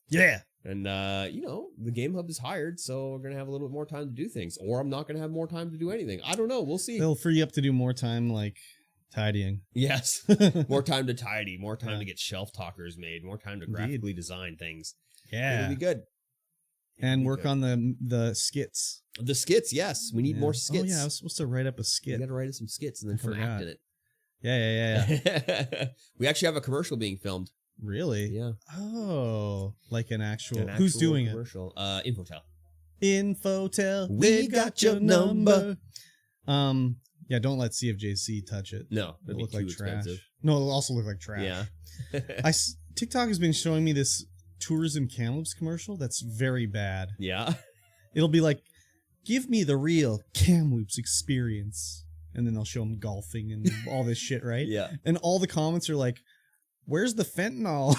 Speaker 2: Yeah.
Speaker 1: And, you know, the Game Hub is hired, so we're going to have a little bit more time to do things. Or I'm not going to have more time to do anything. I don't know. We'll see.
Speaker 2: They'll free you up to do more time like tidying.
Speaker 1: Yes. More time to tidy, more time
Speaker 2: Yeah.
Speaker 1: to get shelf talkers made, more time to
Speaker 2: Indeed.
Speaker 1: graphically design things.
Speaker 2: Yeah.
Speaker 1: It'll be good.
Speaker 2: And work on the skits.
Speaker 1: The skits, yes. We need
Speaker 2: Yeah.
Speaker 1: more skits.
Speaker 2: Oh yeah, I was supposed to write up a
Speaker 1: You
Speaker 2: skit.
Speaker 1: got to write us some skits and then
Speaker 2: I
Speaker 1: come
Speaker 2: forgot.
Speaker 1: act in it.
Speaker 2: Yeah.
Speaker 1: We actually have a commercial being filmed.
Speaker 2: Really?
Speaker 1: Yeah.
Speaker 2: Oh, like an actual.
Speaker 1: An
Speaker 2: Who's
Speaker 1: actual
Speaker 2: doing
Speaker 1: commercial. Infotel.
Speaker 2: it? Infotel.
Speaker 1: We
Speaker 2: They've
Speaker 1: got your number.
Speaker 2: Yeah. Don't let CFJC touch it.
Speaker 1: No,
Speaker 2: It'll
Speaker 1: that'd
Speaker 2: look
Speaker 1: be
Speaker 2: like
Speaker 1: too
Speaker 2: trash.
Speaker 1: expensive.
Speaker 2: No, it'll also look like trash.
Speaker 1: Yeah.
Speaker 2: TikTok has been showing me this tourism Kamloops commercial that's very bad.
Speaker 1: Yeah.
Speaker 2: It'll be like, give me the real Kamloops experience. And then they'll show them golfing and all this shit, right?
Speaker 1: Yeah.
Speaker 2: And all the comments are like, where's the fentanyl?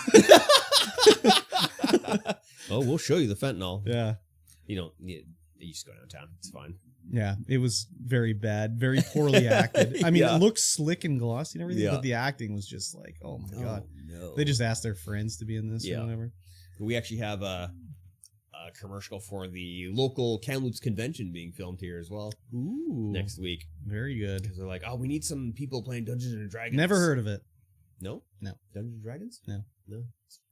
Speaker 1: Oh, we'll show you the fentanyl.
Speaker 2: Yeah.
Speaker 1: You don't need. You just go downtown. It's fine.
Speaker 2: Yeah. It was very bad, very poorly acted. I mean,
Speaker 1: Yeah.
Speaker 2: it looked slick and glossy and everything,
Speaker 1: Yeah.
Speaker 2: but the acting was just like, oh my God.
Speaker 1: No.
Speaker 2: They just asked their friends to be in this
Speaker 1: Yeah.
Speaker 2: or whatever.
Speaker 1: We actually have a commercial for the local Kamloops convention being filmed here as well
Speaker 2: Ooh.
Speaker 1: next week.
Speaker 2: Very good.
Speaker 1: Because they're like, oh, we need some people playing Dungeons and Dragons.
Speaker 2: Never heard of it.
Speaker 1: No?
Speaker 2: No.
Speaker 1: Dungeons and Dragons?
Speaker 2: No.
Speaker 1: No.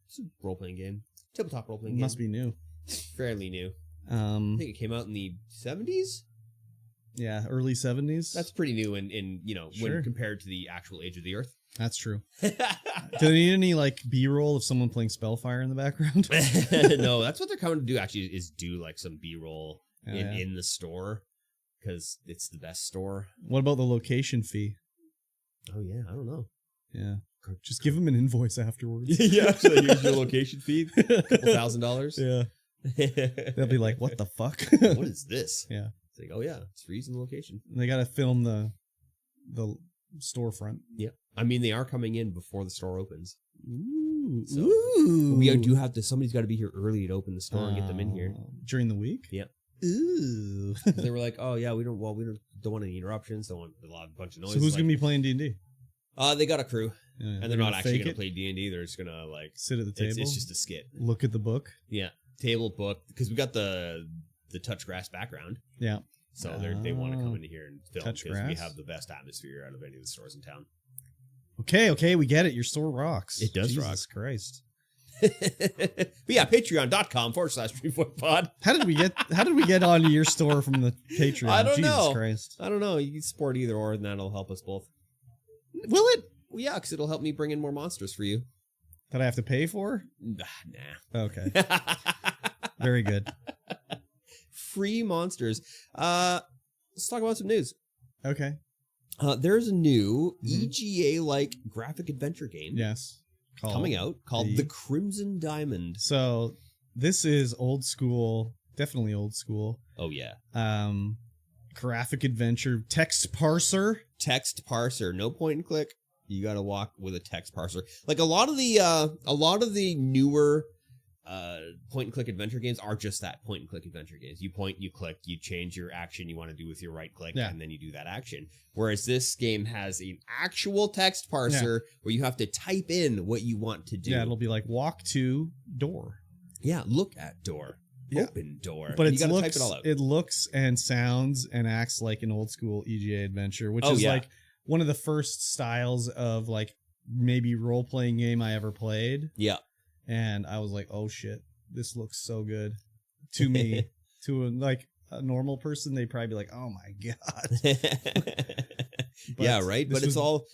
Speaker 1: It's a role-playing game. Tabletop role-playing
Speaker 2: It
Speaker 1: game.
Speaker 2: must be new.
Speaker 1: Fairly new. I think it came out in the 70s.
Speaker 2: Yeah, early 70s.
Speaker 1: That's pretty new in you know,
Speaker 2: Sure.
Speaker 1: when compared to the actual age of the Earth.
Speaker 2: That's true. Do they need any like B-roll of someone playing Spellfire in the background?
Speaker 1: No, that's what they're coming to do actually, is do like some B-roll
Speaker 2: Oh, yeah.
Speaker 1: in the store, because it's the best store.
Speaker 2: What about the location fee?
Speaker 1: Oh yeah, I don't know.
Speaker 2: Yeah. Just give them an invoice afterwards.
Speaker 1: Yeah, so here's your location fee, $2,000.
Speaker 2: Yeah. They'll be like, what the fuck?
Speaker 1: What is this?
Speaker 2: Yeah.
Speaker 1: It's like, oh yeah, it's for using the location.
Speaker 2: They got to film the storefront.
Speaker 1: Yeah, I mean they are coming in before the store opens.
Speaker 2: Ooh.
Speaker 1: So,
Speaker 2: Ooh.
Speaker 1: We do have to. Somebody's got to be here early to open the store and get them in here.
Speaker 2: During the week?
Speaker 1: Yeah.
Speaker 2: Ooh.
Speaker 1: They were like, oh yeah, we don't want any interruptions. Don't want a bunch of noise.
Speaker 2: So who's going to be playing D&D?
Speaker 1: They got a crew,
Speaker 2: Yeah,
Speaker 1: and they're not
Speaker 2: gonna
Speaker 1: actually
Speaker 2: fake
Speaker 1: gonna
Speaker 2: it?
Speaker 1: play D&D. They're just gonna like
Speaker 2: Sit at the table.
Speaker 1: it's just a skit.
Speaker 2: Look at the book.
Speaker 1: Yeah, table book because we got the touch grass background.
Speaker 2: Yeah.
Speaker 1: So they want to come into here and film
Speaker 2: Touch
Speaker 1: because we
Speaker 2: grass?
Speaker 1: have the best atmosphere out of any of the stores in town.
Speaker 2: Okay, we get it. Your store rocks.
Speaker 1: It does
Speaker 2: Jesus
Speaker 1: rock.
Speaker 2: Christ.
Speaker 1: But yeah, patreon.com/StreamVoid.
Speaker 2: How did we get onto your store from the Patreon?
Speaker 1: I don't
Speaker 2: Jesus
Speaker 1: know.
Speaker 2: Christ.
Speaker 1: I don't know. You can support either or, and that'll help us both.
Speaker 2: Will it?
Speaker 1: Well, yeah, because it'll help me bring in more monsters for you.
Speaker 2: That I have to pay for?
Speaker 1: Nah.
Speaker 2: Okay. Very good.
Speaker 1: Free monsters. Let's talk about some news.
Speaker 2: Okay.
Speaker 1: There's a new EGA-like graphic adventure game
Speaker 2: Yes.
Speaker 1: coming out called The Crimson Diamond.
Speaker 2: So this is old school, definitely old school.
Speaker 1: Oh, yeah.
Speaker 2: Graphic adventure text parser.
Speaker 1: Text parser. No point and click. You got to walk with a text parser. Like a lot of the newer point and click adventure games are just that, point and click adventure games. You point, you click, you change your action you want to do with your right click, and then you do that action. Whereas this game has an actual text parser where you have to type in what you want to do.
Speaker 2: Yeah, it'll be like walk to door.
Speaker 1: Yeah, look at door.
Speaker 2: Yeah.
Speaker 1: Open door.
Speaker 2: But
Speaker 1: you gotta type it all out.
Speaker 2: it looks and sounds and acts like an old school EGA adventure, which is like one of the first styles of like maybe role playing game I ever played.
Speaker 1: Yeah.
Speaker 2: And I was like, oh shit, this looks so good. To me, to like a normal person, they'd probably be like, oh my God.
Speaker 1: Yeah, right. But it's all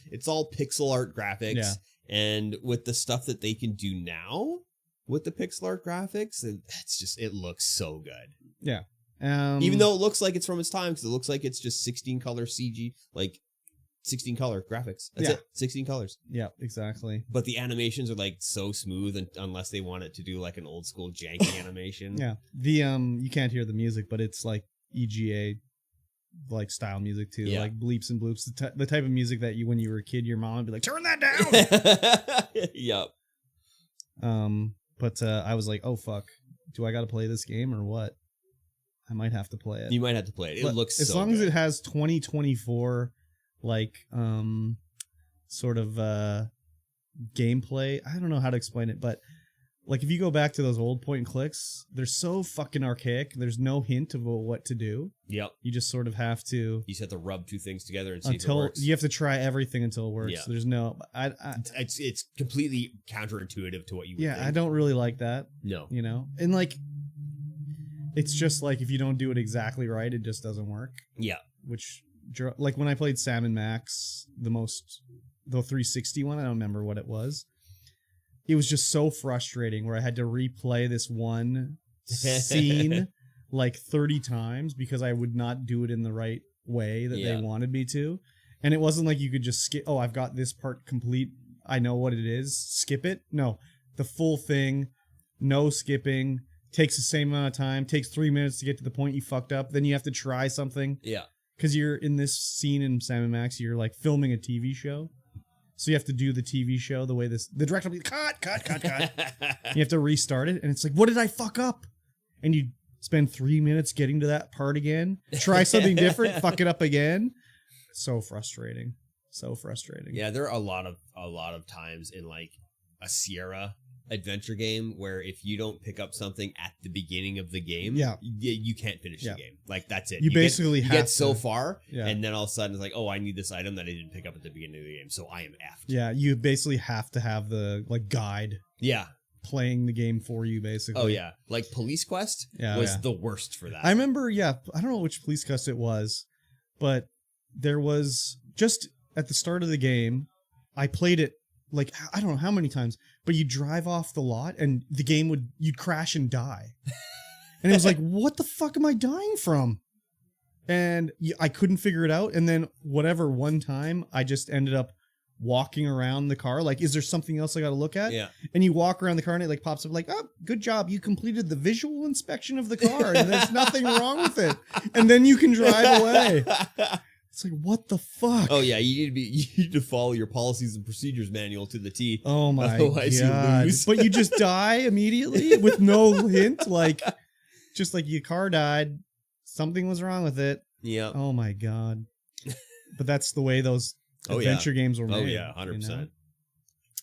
Speaker 1: pixel art graphics.
Speaker 2: Yeah.
Speaker 1: And with the stuff that they can do now with the pixel art graphics, it looks so good.
Speaker 2: Yeah.
Speaker 1: Even though it looks like it's from its time, because it looks like it's just 16 color CG, like 16 color graphics. That's it. 16 colors.
Speaker 2: Yeah, exactly.
Speaker 1: But the animations are like so smooth, and unless they want it to do like an old school janky animation.
Speaker 2: Yeah. The you can't hear the music, but it's like EGA like style music too, like bleeps and bloops. The type of music that when you were a kid, your mom would be like, "Turn that down."
Speaker 1: Yep.
Speaker 2: But I was like, "Oh fuck, do I got to play this game or what?" I might have to play it.
Speaker 1: You might have to play it. It looks
Speaker 2: as
Speaker 1: so
Speaker 2: long
Speaker 1: good.
Speaker 2: as it has 2024 like sort of gameplay. I don't know how to explain it, but like if you go back to those old point and clicks, they're so fucking archaic. There's no hint of what to do.
Speaker 1: Yep.
Speaker 2: You just sort of have to.
Speaker 1: You just have to rub two things together and see if it
Speaker 2: until
Speaker 1: works.
Speaker 2: you have to try everything until it works.
Speaker 1: Yeah.
Speaker 2: There's no.
Speaker 1: It's completely counterintuitive to what you would think.
Speaker 2: I don't really like that.
Speaker 1: No.
Speaker 2: You know, and like it's just like if you don't do it exactly right, it just doesn't work.
Speaker 1: Yeah.
Speaker 2: Which like when I played Sam and Max, the 360 one, I don't remember what it was. It was just so frustrating where I had to replay this one scene like 30 times because I would not do it in the right way that they wanted me to. And it wasn't like you could just skip, oh, I've got this part complete, I know what it is, skip it. No, the full thing, no skipping, takes the same amount of time, takes 3 minutes to get to the point you fucked up. Then you have to try something. Yeah. Because you're in this scene in Sam & Max, you're like filming a TV show. So you have to do the TV show the way the director will be cut. You have to restart it. And it's like, what did I fuck up? And you spend 3 minutes getting to that part again. Try something different, fuck it up again. So frustrating. So frustrating.
Speaker 1: Yeah, there are a lot of times in like a Sierra adventure game where if you don't pick up something at the beginning of the game, you can't finish the game. Like that's it.
Speaker 2: You basically
Speaker 1: get
Speaker 2: have
Speaker 1: so far,
Speaker 2: Yeah.
Speaker 1: and then all of a sudden it's like, oh, I need this item that I didn't pick up at the beginning of the game, so I am effed.
Speaker 2: Yeah, you basically have to have the like guide.
Speaker 1: Yeah.
Speaker 2: Playing the game for you, basically.
Speaker 1: Oh yeah, like Police Quest was the worst for that.
Speaker 2: I remember. Yeah, I don't know which Police Quest it was, but there was just at the start of the game, I played it. Like, I don't know how many times, but you drive off the lot and the game you'd crash and die. And it was like, what the fuck am I dying from? And I couldn't figure it out. And then one time I just ended up walking around the car. Like, is there something else I got to look at? Yeah. And you walk around the car and it like pops up like, oh, good job. You completed the visual inspection of the car and there's nothing wrong with it. And then you can drive away. It's like, what the fuck?
Speaker 1: Oh yeah, you need to follow your policies and procedures manual to the T.
Speaker 2: Oh my
Speaker 1: Otherwise
Speaker 2: God.
Speaker 1: you lose.
Speaker 2: But you just die immediately with no hint, like just like your car died, something was wrong with it.
Speaker 1: Yeah.
Speaker 2: Oh my God. But that's the way those adventure games were made.
Speaker 1: Oh yeah, 100%.
Speaker 2: You know?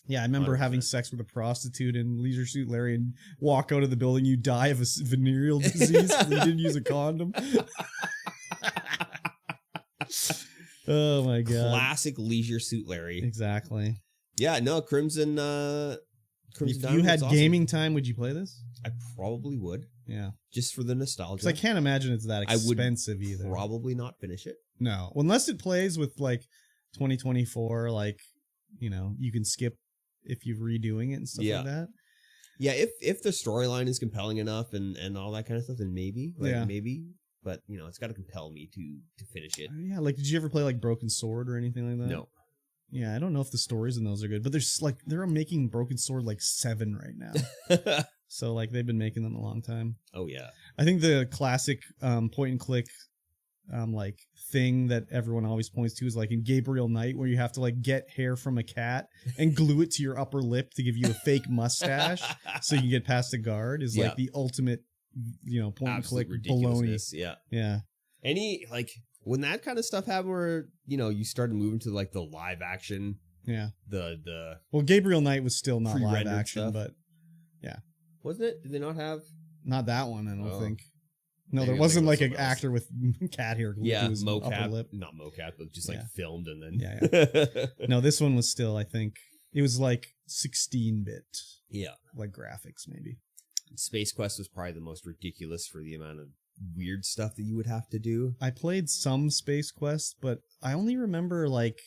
Speaker 2: Yeah, I remember
Speaker 1: 100%.
Speaker 2: having sex with a prostitute in Leisure Suit Larry and walk out of the building, you die of a venereal disease because you didn't use a condom. Oh my god.
Speaker 1: Classic Leisure Suit Larry.
Speaker 2: Exactly.
Speaker 1: Yeah, no, Crimson
Speaker 2: If
Speaker 1: Diamond
Speaker 2: you had
Speaker 1: was awesome.
Speaker 2: gaming time, would you play this?
Speaker 1: I probably would,
Speaker 2: Yeah.
Speaker 1: just for the nostalgia.
Speaker 2: Because I can't imagine it's that
Speaker 1: I would
Speaker 2: expensive either.
Speaker 1: probably not finish it.
Speaker 2: No. Unless it plays with like 2024, like, you know, you can skip if you're redoing it and stuff
Speaker 1: Yeah.
Speaker 2: like that.
Speaker 1: Yeah, if the storyline is compelling enough and all that kind of stuff, then maybe. Maybe. But, you know, it's got to compel me to finish it.
Speaker 2: Yeah, like, did you ever play like Broken Sword or anything like that?
Speaker 1: No.
Speaker 2: Yeah, I don't know if the stories in those are good, but there's like, they're making Broken Sword like 7 right now. So like, they've been making them a long time.
Speaker 1: Oh, yeah.
Speaker 2: I think the classic point and click like thing that everyone always points to is like in Gabriel Knight, where you have to like get hair from a cat and glue it to your upper lip to give you a fake mustache so you can get past the guard is like the ultimate, you know, point
Speaker 1: Absolute
Speaker 2: and click baloney.
Speaker 1: ridiculousness. Yeah.
Speaker 2: Yeah.
Speaker 1: Any, like, when that kind of stuff happened where, you know, you started moving to like the live action,
Speaker 2: Yeah.
Speaker 1: the
Speaker 2: Well, Gabriel Knight was still not live
Speaker 1: pre-rendered
Speaker 2: action,
Speaker 1: stuff.
Speaker 2: but
Speaker 1: wasn't it? Did they not have?
Speaker 2: not that one, I don't
Speaker 1: Oh.
Speaker 2: think. No,
Speaker 1: Maybe
Speaker 2: there
Speaker 1: I'm
Speaker 2: wasn't like
Speaker 1: thinking
Speaker 2: an
Speaker 1: of something
Speaker 2: actor with cat hair glued to his upper
Speaker 1: mocap,
Speaker 2: lip.
Speaker 1: not mocap, but just like
Speaker 2: Yeah.
Speaker 1: filmed and then
Speaker 2: Yeah, No, this one was still, I think, it was like 16-bit,
Speaker 1: yeah.
Speaker 2: like graphics maybe.
Speaker 1: Space Quest was probably the most ridiculous for the amount of weird stuff that you would have to do.
Speaker 2: I played some Space Quest, but I only remember like,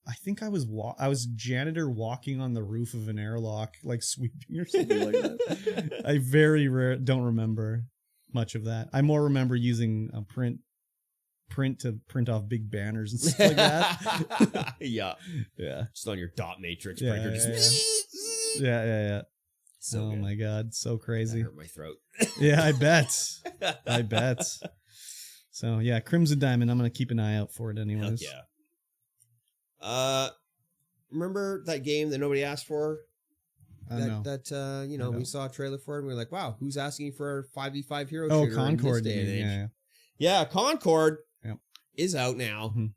Speaker 2: I think I was janitor walking on the roof of an airlock, like sweeping or something like that. I don't remember much of that. I more remember using a print to print off big banners and stuff like that.
Speaker 1: Yeah.
Speaker 2: Yeah.
Speaker 1: Just on your dot matrix
Speaker 2: Yeah,
Speaker 1: printer.
Speaker 2: yeah,
Speaker 1: Just
Speaker 2: Yeah.
Speaker 1: So
Speaker 2: Oh
Speaker 1: good.
Speaker 2: my god, so
Speaker 1: That
Speaker 2: crazy.
Speaker 1: hurt my throat.
Speaker 2: Yeah, I bet. So yeah, Crimson Diamond, I'm gonna keep an eye out for it
Speaker 1: Heck
Speaker 2: anyways.
Speaker 1: yeah. Remember that game that nobody asked for?
Speaker 2: No.
Speaker 1: You
Speaker 2: I
Speaker 1: know, we
Speaker 2: don't.
Speaker 1: saw a trailer for it and we were like, wow, who's asking for a 5v5 hero
Speaker 2: Oh,
Speaker 1: shooter
Speaker 2: Concord.
Speaker 1: in this day and age?
Speaker 2: Yeah.
Speaker 1: Yeah, Concord
Speaker 2: Yep.
Speaker 1: is out now.
Speaker 2: Mhm.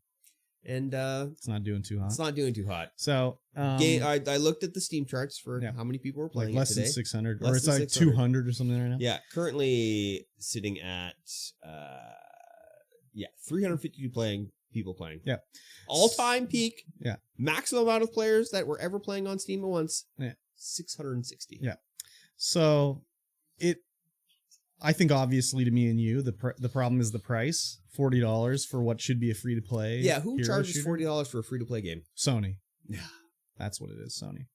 Speaker 1: And
Speaker 2: It's not doing too hot.
Speaker 1: it's not doing too hot.
Speaker 2: So
Speaker 1: I looked at the Steam charts for
Speaker 2: Yeah.
Speaker 1: how many people were
Speaker 2: like
Speaker 1: playing
Speaker 2: less
Speaker 1: it
Speaker 2: than
Speaker 1: today.
Speaker 2: 600,
Speaker 1: Less
Speaker 2: or it's
Speaker 1: than
Speaker 2: like
Speaker 1: 600.
Speaker 2: 200 or something right now.
Speaker 1: Yeah, currently sitting at 352 people playing.
Speaker 2: Yeah.
Speaker 1: All-time peak.
Speaker 2: Yeah.
Speaker 1: Maximum amount of players that were ever playing on Steam at once.
Speaker 2: Yeah.
Speaker 1: 660.
Speaker 2: Yeah. So I think obviously to me and you, the problem is the price, $40 for what should be a free to play.
Speaker 1: Yeah, who
Speaker 2: hero
Speaker 1: charges
Speaker 2: shooter?
Speaker 1: $40 for a free-to-play game?
Speaker 2: Sony.
Speaker 1: Yeah.
Speaker 2: That's what it is, Sony.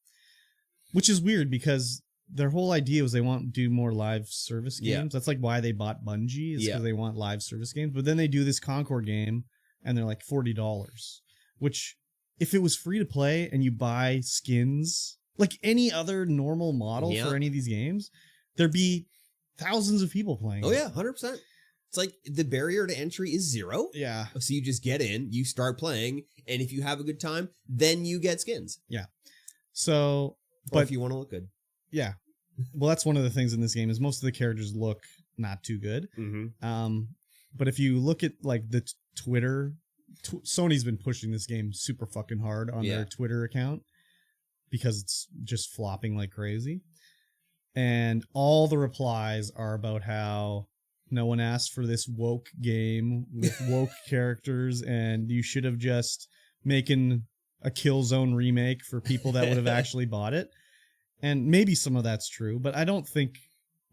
Speaker 2: Which is weird because their whole idea was they want to do more live service games.
Speaker 1: Yeah.
Speaker 2: That's like why they bought Bungie, is because they want live service games. But then they do this Concord game and they're like $40, which if it was free to play and you buy skins, like any other normal model for any of these games, there'd be thousands of people playing.
Speaker 1: Oh, yeah, 100%. It's like the barrier to entry is 0.
Speaker 2: Yeah.
Speaker 1: So you just get in, you start playing, and if you have a good time, then you get skins.
Speaker 2: Yeah. So,
Speaker 1: Or
Speaker 2: but
Speaker 1: if you want to look good.
Speaker 2: yeah. Well, that's one of the things in this game is most of the characters look not too good.
Speaker 1: Mm-hmm.
Speaker 2: But if you look at like the Twitter, Sony's been pushing this game super fucking hard on their Twitter account because it's just flopping like crazy. And all the replies are about how no one asked for this woke game with woke characters, and you should have just making a Killzone remake for people that would have actually bought it. And maybe some of that's true, but I don't think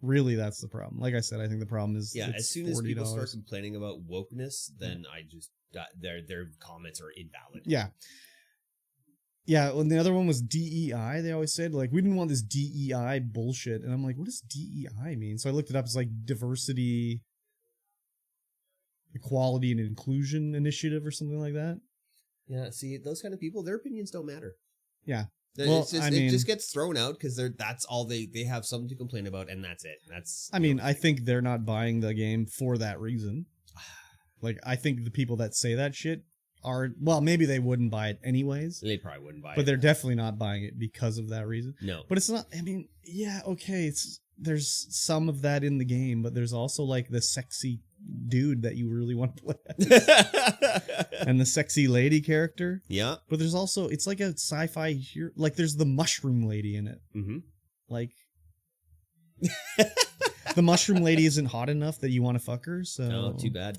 Speaker 2: really that's the problem. Like I said, I think the problem is
Speaker 1: As soon as
Speaker 2: $40.
Speaker 1: people start complaining about wokeness, then I just their comments are invalid.
Speaker 2: Yeah. Yeah, and the other one was DEI. They always said, like, we didn't want this DEI bullshit. And I'm like, what does DEI mean? So I looked it up. It's like Diversity, Equality, and Inclusion Initiative or something like that.
Speaker 1: Yeah, see, those kind of people, their opinions don't matter.
Speaker 2: Yeah.
Speaker 1: Well, it just gets thrown out because that's all they have something to complain about, and that's it. I
Speaker 2: think they're not buying the game for that reason. Like, I think the people that say that shit are, well, maybe they wouldn't buy it anyways.
Speaker 1: They probably wouldn't buy it.
Speaker 2: But they're definitely not buying it because of that reason.
Speaker 1: No.
Speaker 2: But it's not, okay, there's some of that in the game, but there's also like the sexy dude that you really want to play as. And the sexy lady character.
Speaker 1: Yeah.
Speaker 2: But there's also, it's like a sci-fi here. Like there's the mushroom lady in it.
Speaker 1: Mm-hmm.
Speaker 2: Like the mushroom lady isn't hot enough that you want to fuck her. So
Speaker 1: No, too bad.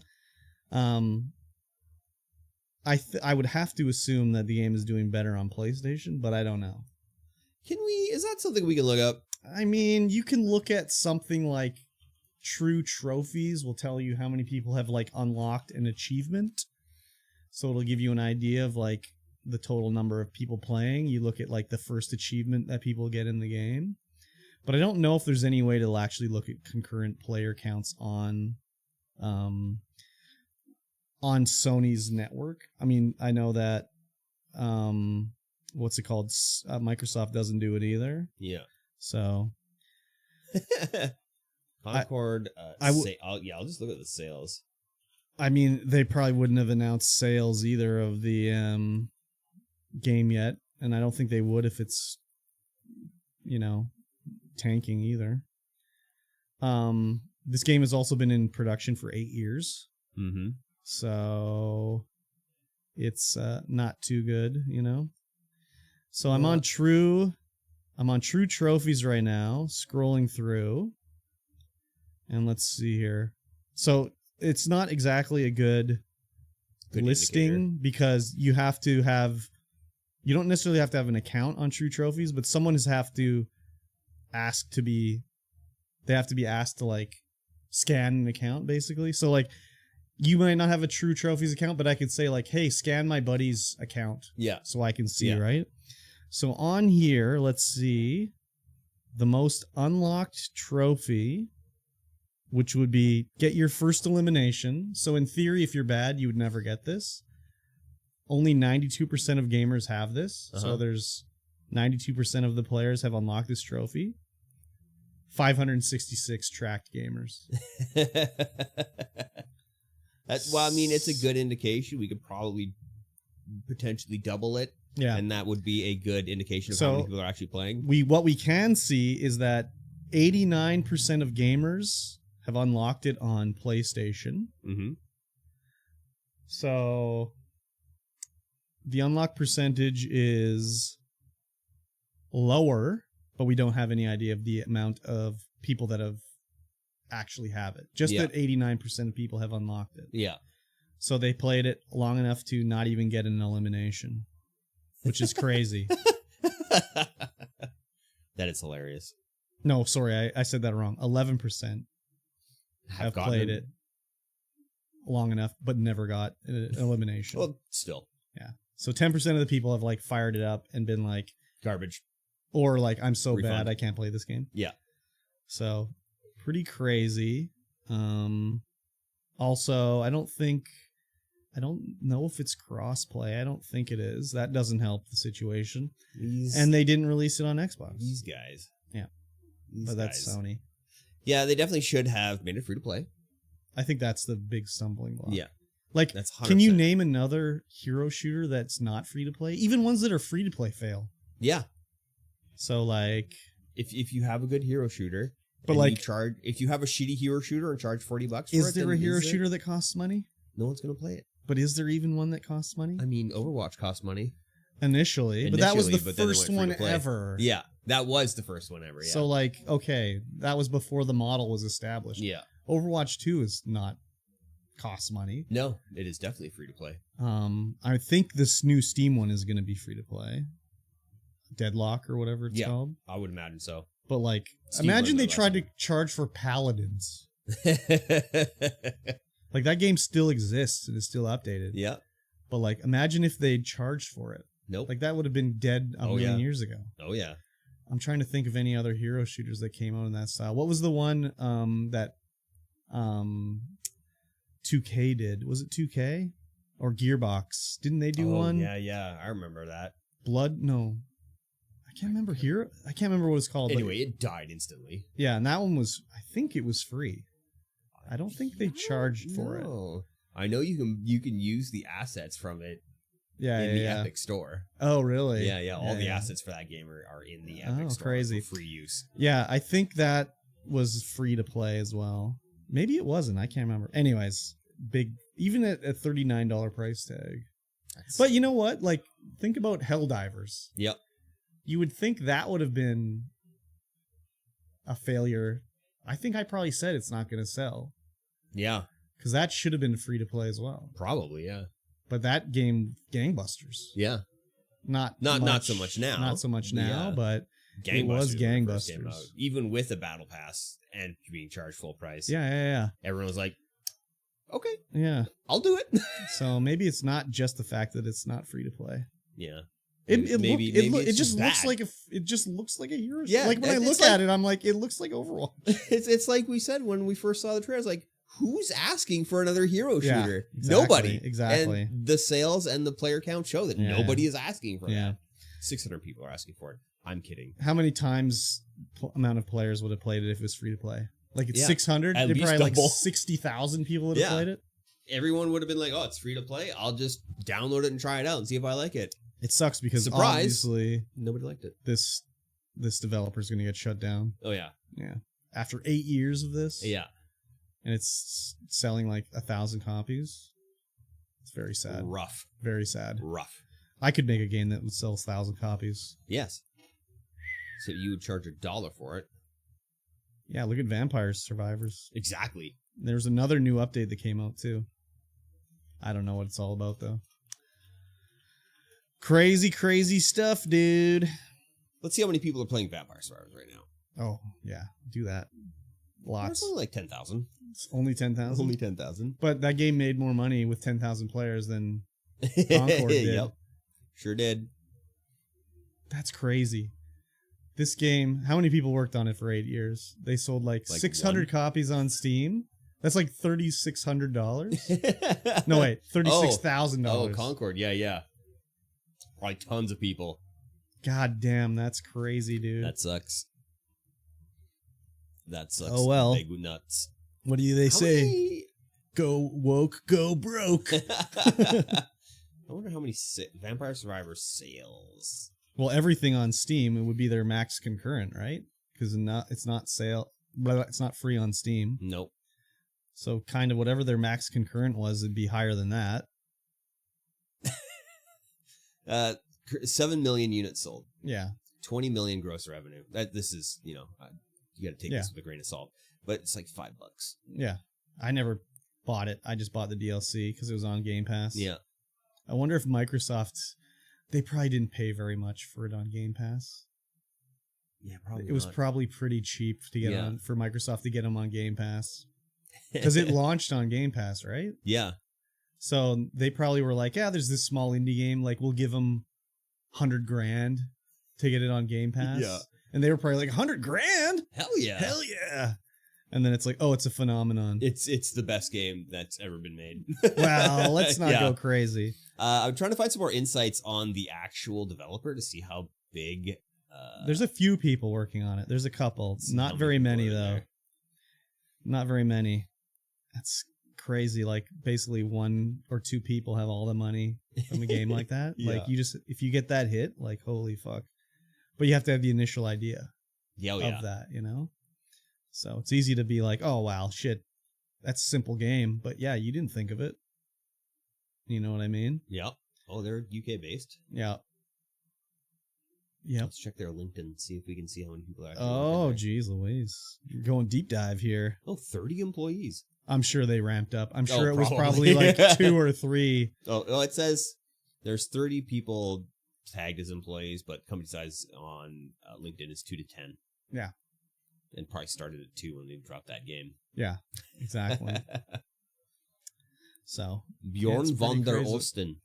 Speaker 2: I would have to assume that the game is doing better on PlayStation, but I don't know.
Speaker 1: Is that something we can look up?
Speaker 2: I mean, you can look at something like True Trophies will tell you how many people have like unlocked an achievement. So it'll give you an idea of like the total number of people playing. You look at like the first achievement that people get in the game. But I don't know if there's any way to actually look at concurrent player counts on Sony's network. I mean, I know that what's it called? Microsoft doesn't do it either.
Speaker 1: Yeah.
Speaker 2: So
Speaker 1: Concord.
Speaker 2: I'll
Speaker 1: just look at the sales.
Speaker 2: I mean, they probably wouldn't have announced sales either of the game yet, and I don't think they would if it's, tanking either. This game has also been in production for 8 years.
Speaker 1: Mm-hmm.
Speaker 2: So it's not too good, So I'm on True Trophies right now, scrolling through. And let's see here. So it's not exactly a good listing
Speaker 1: indicator.
Speaker 2: because you don't necessarily have to have an account on True Trophies, but someone has to be asked to like scan an account basically. So like you might not have a True Trophies account, but I could say like, hey, scan my buddy's account.
Speaker 1: Yeah.
Speaker 2: So I can see,
Speaker 1: Yeah.
Speaker 2: right? So on here, let's see the most unlocked trophy, which would be get your first elimination. So in theory, if you're bad, you would never get this. Only 92% of gamers have this. So there's 92% of the players have unlocked this trophy. 566 tracked gamers.
Speaker 1: It's a good indication. We could probably potentially double it.
Speaker 2: Yeah.
Speaker 1: And that would be a good indication of how many people are actually playing.
Speaker 2: What we can see is that 89% of gamers have unlocked it on PlayStation.
Speaker 1: Mm-hmm.
Speaker 2: So the unlock percentage is lower, but we don't have any idea of the amount of people that actually have it. Just that 89% of people have unlocked it.
Speaker 1: Yeah.
Speaker 2: So they played it long enough to not even get an elimination, which is crazy.
Speaker 1: That is hilarious.
Speaker 2: No, sorry, I said that wrong. 11% have played it long enough, but never got an elimination.
Speaker 1: Well, still.
Speaker 2: Yeah. So 10% of the people have like fired it up and been like
Speaker 1: Garbage.
Speaker 2: or like, I'm so
Speaker 1: Refund.
Speaker 2: bad I can't play this game.
Speaker 1: Yeah.
Speaker 2: So pretty crazy. Also, I don't know if it's cross-play. I don't think it is. That doesn't help the situation. And they didn't release it on Xbox.
Speaker 1: These guys.
Speaker 2: Yeah.
Speaker 1: These
Speaker 2: But that's
Speaker 1: guys.
Speaker 2: Sony.
Speaker 1: Yeah, they definitely should have made it free to play.
Speaker 2: I think that's the big stumbling block.
Speaker 1: Yeah.
Speaker 2: Like,
Speaker 1: That's 100%.
Speaker 2: can you name another hero shooter that's not free to play? Even ones that are free to play fail.
Speaker 1: Yeah.
Speaker 2: So like,
Speaker 1: If you have a good hero shooter,
Speaker 2: but
Speaker 1: and
Speaker 2: like,
Speaker 1: if you have a shitty hero shooter and charge $40 for it,
Speaker 2: is there
Speaker 1: then
Speaker 2: a hero shooter that costs money?
Speaker 1: No one's gonna play it.
Speaker 2: But is there even one that costs money?
Speaker 1: I mean, Overwatch costs money.
Speaker 2: Initially, but that was the
Speaker 1: but then it
Speaker 2: first
Speaker 1: went free
Speaker 2: one
Speaker 1: to play.
Speaker 2: ever.
Speaker 1: Yeah, that was the first one ever. Yeah.
Speaker 2: So like, okay, that was before the model was established.
Speaker 1: Yeah.
Speaker 2: Overwatch 2 is not costs money.
Speaker 1: No, it is definitely free to play.
Speaker 2: I think this new Steam one is going to be free to play. Deadlock or whatever it's called.
Speaker 1: I would imagine so.
Speaker 2: But like,
Speaker 1: Steam
Speaker 2: imagine
Speaker 1: learned
Speaker 2: they
Speaker 1: their
Speaker 2: tried to charge for Paladins. Like that game still exists and is still updated.
Speaker 1: Yeah.
Speaker 2: But like, imagine if they'd charged for it.
Speaker 1: Nope.
Speaker 2: Like that would have been dead a million years ago.
Speaker 1: Oh yeah.
Speaker 2: I'm trying to think of any other hero shooters that came out in that style. What was the one that 2K did? Was it 2K or Gearbox? Didn't they do one?
Speaker 1: Yeah. I remember that.
Speaker 2: Blood? No. I can't remember I can't remember what it's called.
Speaker 1: Anyway, it died instantly.
Speaker 2: Yeah, and that one was, I think it was free. I don't think they charged for it.
Speaker 1: I know you can use the assets from it
Speaker 2: Yeah,
Speaker 1: in the
Speaker 2: yeah.
Speaker 1: Epic Store.
Speaker 2: Oh, really?
Speaker 1: Yeah. All the assets for that game are in the Epic Store
Speaker 2: crazy.
Speaker 1: for free use.
Speaker 2: Yeah, I think that was free to play as well. Maybe it wasn't. I can't remember. Anyways, big, even at a $39 price tag. But you know what? Like, think about Helldivers.
Speaker 1: Yep.
Speaker 2: You would think that would have been a failure. I think I probably said it's not going to sell.
Speaker 1: Yeah.
Speaker 2: Because that should have been free to play as well.
Speaker 1: Probably, yeah.
Speaker 2: But that game, gangbusters.
Speaker 1: Yeah.
Speaker 2: Not
Speaker 1: so much now.
Speaker 2: Not so much now, but it was gangbusters.
Speaker 1: Even with a battle pass and being charged full price.
Speaker 2: Yeah.
Speaker 1: Everyone was like, okay.
Speaker 2: Yeah.
Speaker 1: I'll do it.
Speaker 2: So maybe it's not just the fact that it's not free to play.
Speaker 1: Yeah.
Speaker 2: It just looks like a hero.
Speaker 1: Yeah,
Speaker 2: like when I look at it, I'm like, it looks like Overwatch.
Speaker 1: It's like we said when we first saw the trailers, like, who's asking for another hero shooter?
Speaker 2: Exactly,
Speaker 1: Nobody.
Speaker 2: Exactly.
Speaker 1: And the sales and the player count show that nobody is asking for that. 600 people are asking for it. I'm kidding.
Speaker 2: How many times amount of players would have played it if it was free to play? Like it's 600?
Speaker 1: At
Speaker 2: There'd
Speaker 1: least
Speaker 2: probably
Speaker 1: double.
Speaker 2: like 60,000 people would have played it.
Speaker 1: Everyone would have been like, oh, it's free to play. I'll just download it and try it out and see if I like it.
Speaker 2: It sucks because obviously
Speaker 1: nobody liked it.
Speaker 2: This developer is going to get shut down.
Speaker 1: Oh, yeah.
Speaker 2: Yeah. After 8 years of this.
Speaker 1: Yeah.
Speaker 2: And it's selling like 1,000 copies. It's very sad.
Speaker 1: Rough.
Speaker 2: Very sad.
Speaker 1: Rough.
Speaker 2: I could make a game that would sell 1,000 copies.
Speaker 1: Yes. So you would charge $1 for it.
Speaker 2: Yeah, look at Vampire Survivors.
Speaker 1: Exactly.
Speaker 2: There's another new update that came out too. I don't know what it's all about though. Crazy, crazy stuff, dude.
Speaker 1: Let's see how many people are playing Vampire Survivors right now.
Speaker 2: Oh, yeah. Do that. Lots.
Speaker 1: It's only like 10,000.
Speaker 2: It's only 10,000?
Speaker 1: Only 10,000.
Speaker 2: But that game made more money with 10,000 players than Concord did.
Speaker 1: Yep. Sure did.
Speaker 2: That's crazy. This game, how many people worked on it for 8 years? They sold like 600 copies on Steam. That's like $3,600. No, wait, $36,000.
Speaker 1: Oh, Concord. Yeah. Probably tons of people.
Speaker 2: God damn, that's crazy, dude.
Speaker 1: That sucks.
Speaker 2: Oh, well.
Speaker 1: Big nuts.
Speaker 2: What do they say? Go woke, go broke.
Speaker 1: I wonder how many Vampire Survivor sales.
Speaker 2: Well, everything on Steam, it would be their max concurrent, right? Because it's not free on Steam.
Speaker 1: Nope.
Speaker 2: So kind of whatever their max concurrent was, it'd be higher than that.
Speaker 1: 7 million units sold.
Speaker 2: Yeah.
Speaker 1: 20 million gross revenue. This is, you got to take this with a grain of salt. But it's like $5.
Speaker 2: Yeah. I never bought it. I just bought the DLC because it was on Game Pass.
Speaker 1: Yeah.
Speaker 2: I wonder if Microsoft, they probably didn't pay very much for it on Game Pass.
Speaker 1: Yeah, probably.
Speaker 2: It was probably pretty cheap to get on for Microsoft to get them on Game Pass. Because it launched on Game Pass, right?
Speaker 1: Yeah.
Speaker 2: So they probably were like, yeah, there's this small indie game. Like, we'll give them $100,000 to get it on Game Pass.
Speaker 1: Yeah.
Speaker 2: And they were probably like, $100,000?
Speaker 1: Hell yeah.
Speaker 2: Hell yeah. And then it's like, oh, it's a phenomenon.
Speaker 1: It's the best game that's ever been made.
Speaker 2: Well, let's not go crazy.
Speaker 1: I'm trying to find some more insights on the actual developer to see how big.
Speaker 2: There's a few people working on it. There's a couple. Not very many, though. Not very many. That's crazy. Like, basically 1 or 2 people have all the money from a game like that. Like, if you get that hit, like, holy fuck. But you have to have the initial idea of that, So it's easy to be like, oh, wow, shit, that's a simple game. But yeah, you didn't think of it. You know what I mean?
Speaker 1: Yep. Oh, they're UK based.
Speaker 2: Yeah. Yep.
Speaker 1: Let's check their LinkedIn, see if we can see how many people are actually.
Speaker 2: Oh, geez Louise. You're going deep dive here.
Speaker 1: Oh, 30 employees.
Speaker 2: I'm sure they ramped up. I'm sure it was probably like 2 or 3.
Speaker 1: Oh, it says there's 30 people tagged as employees, but company size on LinkedIn is 2 to 10.
Speaker 2: Yeah.
Speaker 1: And probably started at 2 when they dropped that game.
Speaker 2: Yeah, exactly. So
Speaker 1: Bjorn von der Osten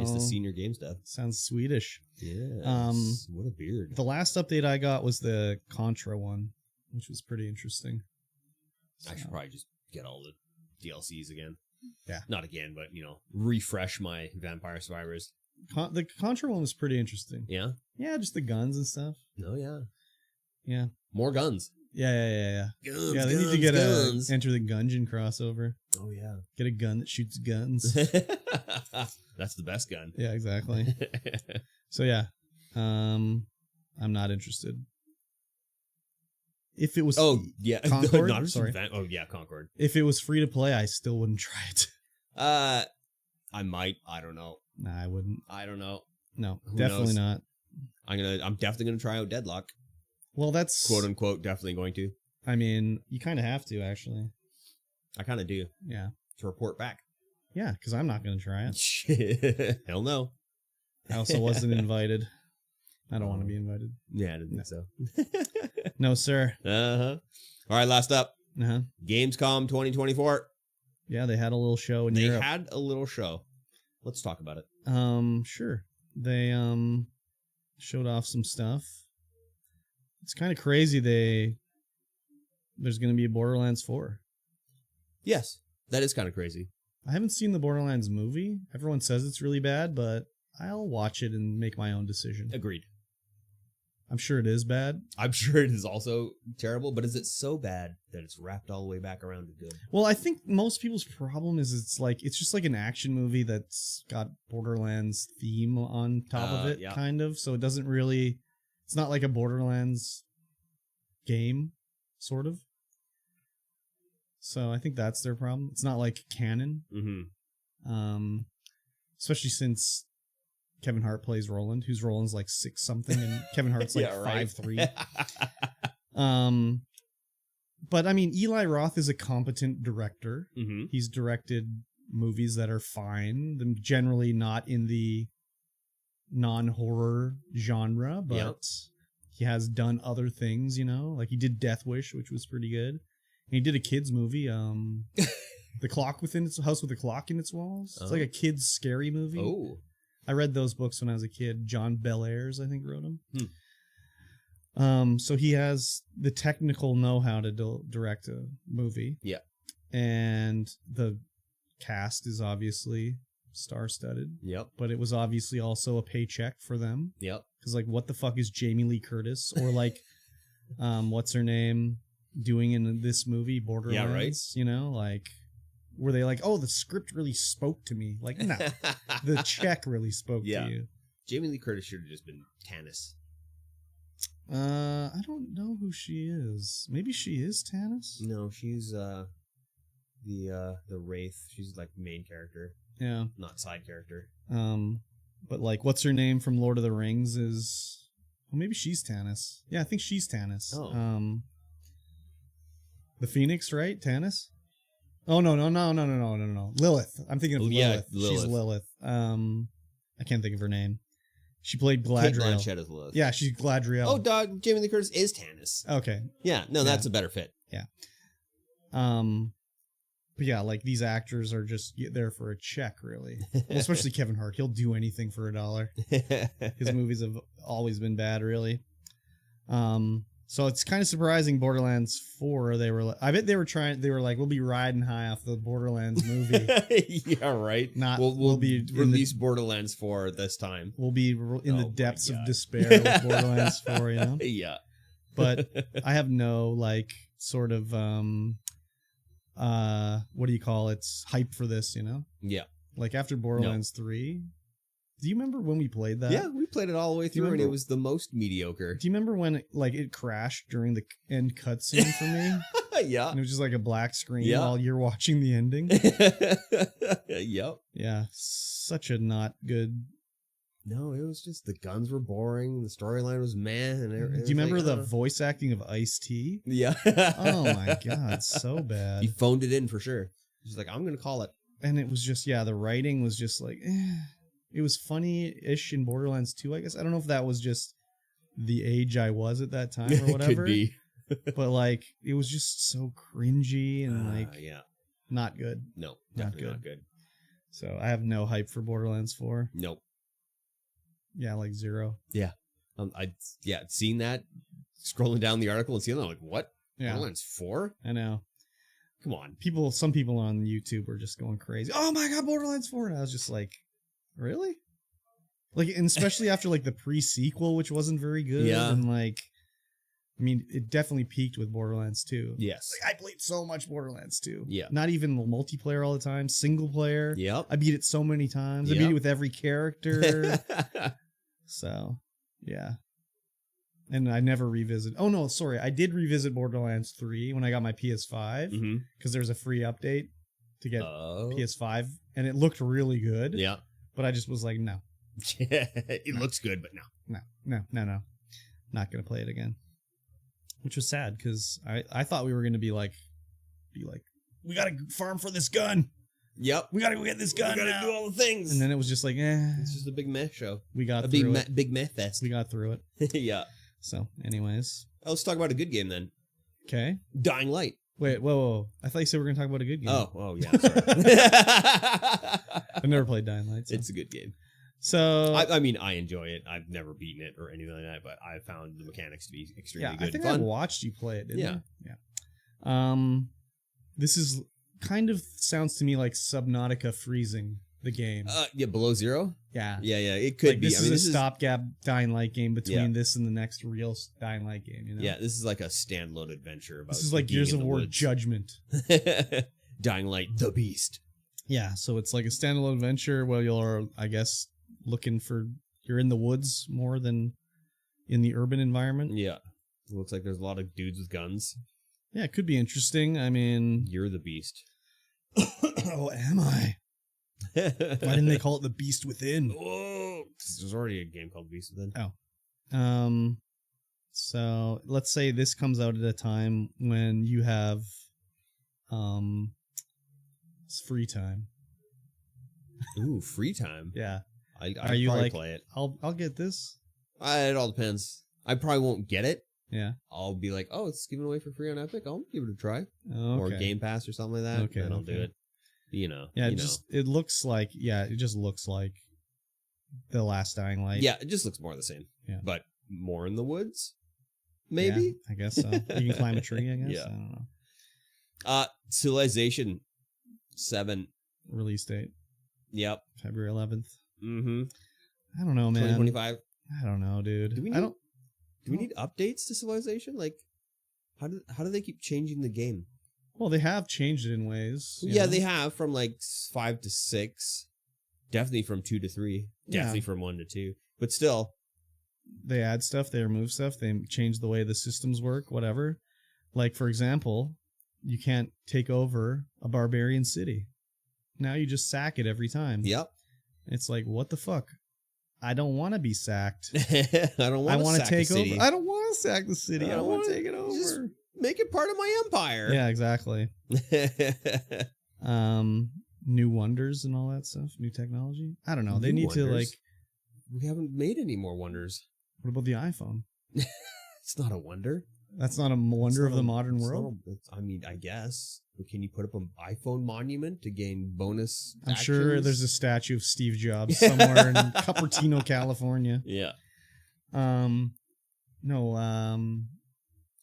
Speaker 1: is the senior games dev.
Speaker 2: Sounds Swedish.
Speaker 1: Yeah. What a beard.
Speaker 2: The last update I got was the Contra one, which was pretty interesting.
Speaker 1: I should probably just get all the DLCs again.
Speaker 2: Yeah.
Speaker 1: Not again, but refresh my Vampire Survivors.
Speaker 2: The Contra one was pretty interesting.
Speaker 1: Yeah?
Speaker 2: Yeah, just the guns and stuff.
Speaker 1: Oh, yeah.
Speaker 2: Yeah.
Speaker 1: More guns.
Speaker 2: Yeah.
Speaker 1: Guns,
Speaker 2: yeah, they need to get Enter the Gungeon crossover.
Speaker 1: Oh, yeah.
Speaker 2: Get a gun that shoots guns.
Speaker 1: That's the best gun.
Speaker 2: Yeah, exactly. So, yeah. I'm not interested. if it was
Speaker 1: yeah.
Speaker 2: Concord?
Speaker 1: Not
Speaker 2: Sorry.
Speaker 1: Oh, yeah, Concord.
Speaker 2: If it was free to play, I still wouldn't try it.
Speaker 1: I might. I don't know.
Speaker 2: Nah, I wouldn't.
Speaker 1: I don't know.
Speaker 2: No,
Speaker 1: Who
Speaker 2: definitely
Speaker 1: knows?
Speaker 2: not.
Speaker 1: I'm definitely gonna try out Deadlock.
Speaker 2: Well, that's
Speaker 1: Quote unquote, definitely going to.
Speaker 2: I mean, you kind of have to actually.
Speaker 1: I kind of do.
Speaker 2: Yeah.
Speaker 1: To report back.
Speaker 2: Yeah, because I'm not going to try it.
Speaker 1: Hell no.
Speaker 2: I also wasn't invited. I don't want to be invited.
Speaker 1: Yeah, I didn't think so.
Speaker 2: No, sir.
Speaker 1: Uh-huh. All right, last up.
Speaker 2: Uh-huh.
Speaker 1: Gamescom 2024.
Speaker 2: Yeah, they had a little show in
Speaker 1: They
Speaker 2: Europe.
Speaker 1: had a little show. Let's talk about it.
Speaker 2: Sure. They showed off some stuff. It's kind of crazy. There's going to be a Borderlands 4.
Speaker 1: Yes, that is kind of crazy.
Speaker 2: I haven't seen the Borderlands movie. Everyone says it's really bad, but I'll watch it and make my own decision.
Speaker 1: Agreed.
Speaker 2: I'm sure it is bad.
Speaker 1: I'm sure it is also terrible, but is it so bad that it's wrapped all the way back around to good?
Speaker 2: Well, I think most people's problem is it's just like an action movie that's got Borderlands theme on top of it,
Speaker 1: yeah.
Speaker 2: kind of. So it doesn't really, it's not like a Borderlands game, sort of. So I think that's their problem. It's not like canon.
Speaker 1: Mm-hmm.
Speaker 2: Especially since Kevin Hart plays Roland, who's Roland's like 6 something, and Kevin Hart's like 5'3". But I mean, Eli Roth is a competent director.
Speaker 1: Mm-hmm.
Speaker 2: He's directed movies that are fine, them generally not in the non-horror genre, but he has done other things, you know, like he did Death Wish, which was pretty good. And he did a kids movie, The Clock Within Its House with a Clock in Its Walls. It's like a kids scary movie.
Speaker 1: Oh.
Speaker 2: I read those books when I was a kid. John Bellairs, I think, wrote them. So he has the technical know-how to direct a movie.
Speaker 1: Yeah.
Speaker 2: And the cast is obviously star-studded.
Speaker 1: Yep.
Speaker 2: But it was obviously also a paycheck for them.
Speaker 1: Yep.
Speaker 2: Because, like, what the fuck is Jamie Lee Curtis? Or, like, what's her name doing in this movie, Borderlands?
Speaker 1: Yeah, right.
Speaker 2: You know, like... Were they like, oh, the script really spoke to me? Like, no, the check really spoke to you.
Speaker 1: Jamie Lee Curtis should have just been Tannis.
Speaker 2: I don't know who she is. Maybe she is Tannis?
Speaker 1: No, she's the Wraith. She's like the main character.
Speaker 2: Yeah.
Speaker 1: Not side character.
Speaker 2: But like, what's her name from Lord of the Rings is... Well, maybe she's Tannis. Yeah, I think she's Tannis.
Speaker 1: Oh.
Speaker 2: The Phoenix, right? Tannis? Oh, no. Lilith. I'm thinking of Lilith.
Speaker 1: Yeah, Lilith.
Speaker 2: She's Lilith. I can't think of her name. She played Gladriel.
Speaker 1: Kate Blanchett is Lilith.
Speaker 2: Yeah, she's Gladriel.
Speaker 1: Oh, dog. Jamie Lee Curtis is Tannis.
Speaker 2: Okay.
Speaker 1: Yeah, no, that's a better fit.
Speaker 2: Yeah. But yeah, like these actors are just there for a check, really. Well, especially Kevin Hart. He'll do anything for $1. His movies have always been bad, really. So it's kind of surprising Borderlands 4, I bet they were like, we'll be riding high off the Borderlands movie.
Speaker 1: Yeah, right.
Speaker 2: We'll be
Speaker 1: release Borderlands 4 this time.
Speaker 2: We'll be in the depths of despair with Borderlands 4, you know?
Speaker 1: Yeah.
Speaker 2: But I have no, like, sort of, what do you call it? Hype for this, you know?
Speaker 1: Yeah.
Speaker 2: Like after Borderlands 3. Do you remember when we played that?
Speaker 1: Yeah, we played it all the way through, and it was the most mediocre.
Speaker 2: Do you remember when it crashed during the end cutscene for me?
Speaker 1: Yeah.
Speaker 2: And it was just like a black screen while you're watching the ending?
Speaker 1: Yep.
Speaker 2: Yeah, such a not good...
Speaker 1: No, it was just the guns were boring, the storyline was meh. And
Speaker 2: Do you remember the voice acting of Ice-T?
Speaker 1: Yeah.
Speaker 2: Oh my god, so bad.
Speaker 1: He phoned it in for sure. He's like, I'm going to call it.
Speaker 2: And it was just, the writing was just like... It was funny-ish in Borderlands 2, I guess. I don't know if that was just the age I was at that time or whatever.
Speaker 1: Could be.
Speaker 2: But, like, it was just so cringy and,
Speaker 1: yeah,
Speaker 2: not good.
Speaker 1: No, definitely not good.
Speaker 2: So I have no hype for Borderlands 4.
Speaker 1: Nope.
Speaker 2: Yeah, like 0.
Speaker 1: Yeah. Seen that, scrolling down the article and seeing that, I'm like, what?
Speaker 2: Yeah.
Speaker 1: Borderlands 4?
Speaker 2: I know.
Speaker 1: Come on.
Speaker 2: Some people on YouTube are just going crazy. Oh my god, Borderlands 4! And I was just like... Really? Like, and especially after like the pre-sequel, which wasn't very good.
Speaker 1: Yeah.
Speaker 2: And like, I mean, it definitely peaked with Borderlands 2.
Speaker 1: Yes.
Speaker 2: Like, I played so much Borderlands 2.
Speaker 1: Yeah.
Speaker 2: Not even the multiplayer all the time, single player.
Speaker 1: Yep.
Speaker 2: I beat it so many times. I beat it with every character. So, yeah. And I never revisited. Oh no, sorry, I did revisit Borderlands 3 when I got my PS5 because there's a free update to get PS5, and it looked really good.
Speaker 1: Yeah.
Speaker 2: But I just was like, no.
Speaker 1: It looks good, but no.
Speaker 2: No. Not gonna play it again. Which was sad because I thought we were gonna be like, we gotta farm for this gun.
Speaker 1: Yep.
Speaker 2: We gotta go get this gun.
Speaker 1: We gotta do all the things.
Speaker 2: And then it was just like,
Speaker 1: It's just a big meh show.
Speaker 2: We got through it.
Speaker 1: Big meh fest.
Speaker 2: We got through it.
Speaker 1: Yeah.
Speaker 2: So, anyways.
Speaker 1: Let's talk about a good game then.
Speaker 2: Okay.
Speaker 1: Dying Light.
Speaker 2: Wait, whoa. I thought you said we were going to talk about a good game.
Speaker 1: Oh, yeah. Sorry.
Speaker 2: I've never played Dying Light. So.
Speaker 1: It's a good game.
Speaker 2: So,
Speaker 1: I mean, I enjoy it. I've never beaten it or anything like that, but I found the mechanics to be extremely good.
Speaker 2: I think
Speaker 1: and fun.
Speaker 2: I watched you play it, didn't I? Yeah. This is kind of sounds to me like Subnautica freezing the game.
Speaker 1: Yeah, Below Zero?
Speaker 2: Yeah.
Speaker 1: Yeah, it could be.
Speaker 2: This is a stopgap Dying Light game between this and the next real Dying Light game, you know?
Speaker 1: Yeah, this is like a standalone adventure about
Speaker 2: this is like Gears of War Judgment.
Speaker 1: Dying Light, the Beast.
Speaker 2: Yeah, so it's like a standalone adventure where you're, I guess, you're in the woods more than in the urban environment.
Speaker 1: Yeah. It looks like there's a lot of dudes with guns.
Speaker 2: Yeah, it could be interesting. I mean...
Speaker 1: You're the Beast.
Speaker 2: Oh, am I? Why didn't they call it The Beast Within?
Speaker 1: Oh, there's already a game called Beast Within.
Speaker 2: Oh. So let's say this comes out at a time when you have free time.
Speaker 1: Ooh, free time.
Speaker 2: Yeah.
Speaker 1: I'd
Speaker 2: Are you
Speaker 1: probably
Speaker 2: like,
Speaker 1: play it.
Speaker 2: I'll get this?
Speaker 1: It all depends. I probably won't get it.
Speaker 2: Yeah.
Speaker 1: I'll be like, oh, it's given away for free on Epic. I'll give it a try.
Speaker 2: Okay.
Speaker 1: Or Game Pass or something like that.
Speaker 2: Okay,
Speaker 1: And I'll do it. You know.
Speaker 2: Yeah, it just looks like the last Dying Light.
Speaker 1: Yeah, it just looks more of the same.
Speaker 2: Yeah.
Speaker 1: But more in the woods? Maybe?
Speaker 2: Yeah, I guess so. You can climb a tree, I guess.
Speaker 1: Yeah.
Speaker 2: I don't know.
Speaker 1: Civilization 7.
Speaker 2: Release date.
Speaker 1: Yep.
Speaker 2: February 11th.
Speaker 1: Mm-hmm.
Speaker 2: I don't know, man.
Speaker 1: 2025.
Speaker 2: I don't know, dude.
Speaker 1: Do we need updates to Civilization? Like, how do they keep changing the game?
Speaker 2: Well, they have changed it in ways.
Speaker 1: Yeah, they have from like 5 to 6. Definitely from 2 to 3. Definitely from 1 to 2. But still.
Speaker 2: They add stuff, they remove stuff, they change the way the systems work, whatever. Like, for example, you can't take over a barbarian city. Now you just sack it every time.
Speaker 1: Yep.
Speaker 2: It's like, what the fuck? I don't want to be sacked.
Speaker 1: I want to take over.
Speaker 2: I don't want to sack the city. I want to take it over.
Speaker 1: Just make it part of my empire.
Speaker 2: Yeah, exactly. New wonders and all that stuff. New technology. I don't know. They need to like.
Speaker 1: We haven't made any more wonders.
Speaker 2: What about the iPhone?
Speaker 1: It's not a wonder.
Speaker 2: That's not a wonder of the modern world.
Speaker 1: I mean, I guess. But can you put up an iPhone monument to gain bonus?
Speaker 2: I'm sure there's a statue of Steve Jobs somewhere in Cupertino, California.
Speaker 1: Yeah.
Speaker 2: No.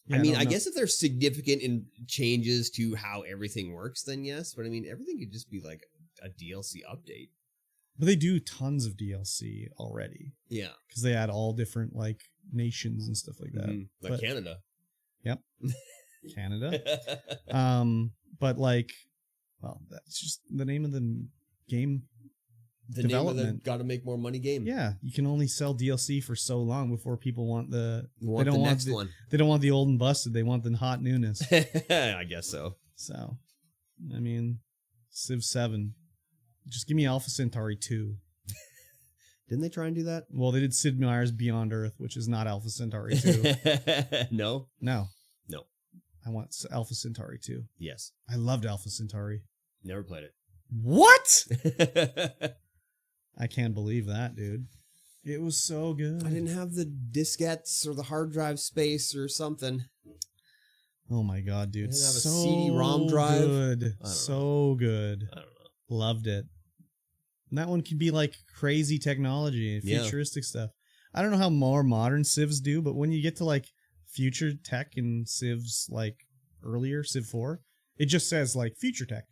Speaker 1: Yeah, I mean, I guess if there's significant changes to how everything works, then yes. But I mean, everything could just be like a DLC update.
Speaker 2: But they do tons of DLC already.
Speaker 1: Yeah.
Speaker 2: Because they add all different like nations and stuff like that.
Speaker 1: Mm-hmm. Like Canada.
Speaker 2: Yep. Canada. But like, well, that's just the name of the game.
Speaker 1: The
Speaker 2: development.
Speaker 1: name of the gotta make more money game.
Speaker 2: Yeah, you can only sell DLC for so long before people want the
Speaker 1: next one.
Speaker 2: They don't want the old and busted. They want the hot newness.
Speaker 1: I guess so.
Speaker 2: So, I mean, Civ 7. Just give me Alpha Centauri 2.
Speaker 1: Didn't they try and do that?
Speaker 2: Well, they did Sid Meier's Beyond Earth, which is not Alpha Centauri 2.
Speaker 1: No.
Speaker 2: I want Alpha Centauri 2.
Speaker 1: Yes.
Speaker 2: I loved Alpha Centauri.
Speaker 1: Never played it.
Speaker 2: What? I can't believe that, dude. It was so good.
Speaker 1: I didn't have the diskettes or the hard drive space or something.
Speaker 2: Oh my god, dude.
Speaker 1: I didn't have a
Speaker 2: so
Speaker 1: CD-ROM drive.
Speaker 2: Good. So good.
Speaker 1: I don't know.
Speaker 2: Loved it. And that one can be like crazy technology, futuristic stuff. I don't know how more modern Civs do, but when you get to like future tech in Civs like earlier, Civ 4, it just says like future tech.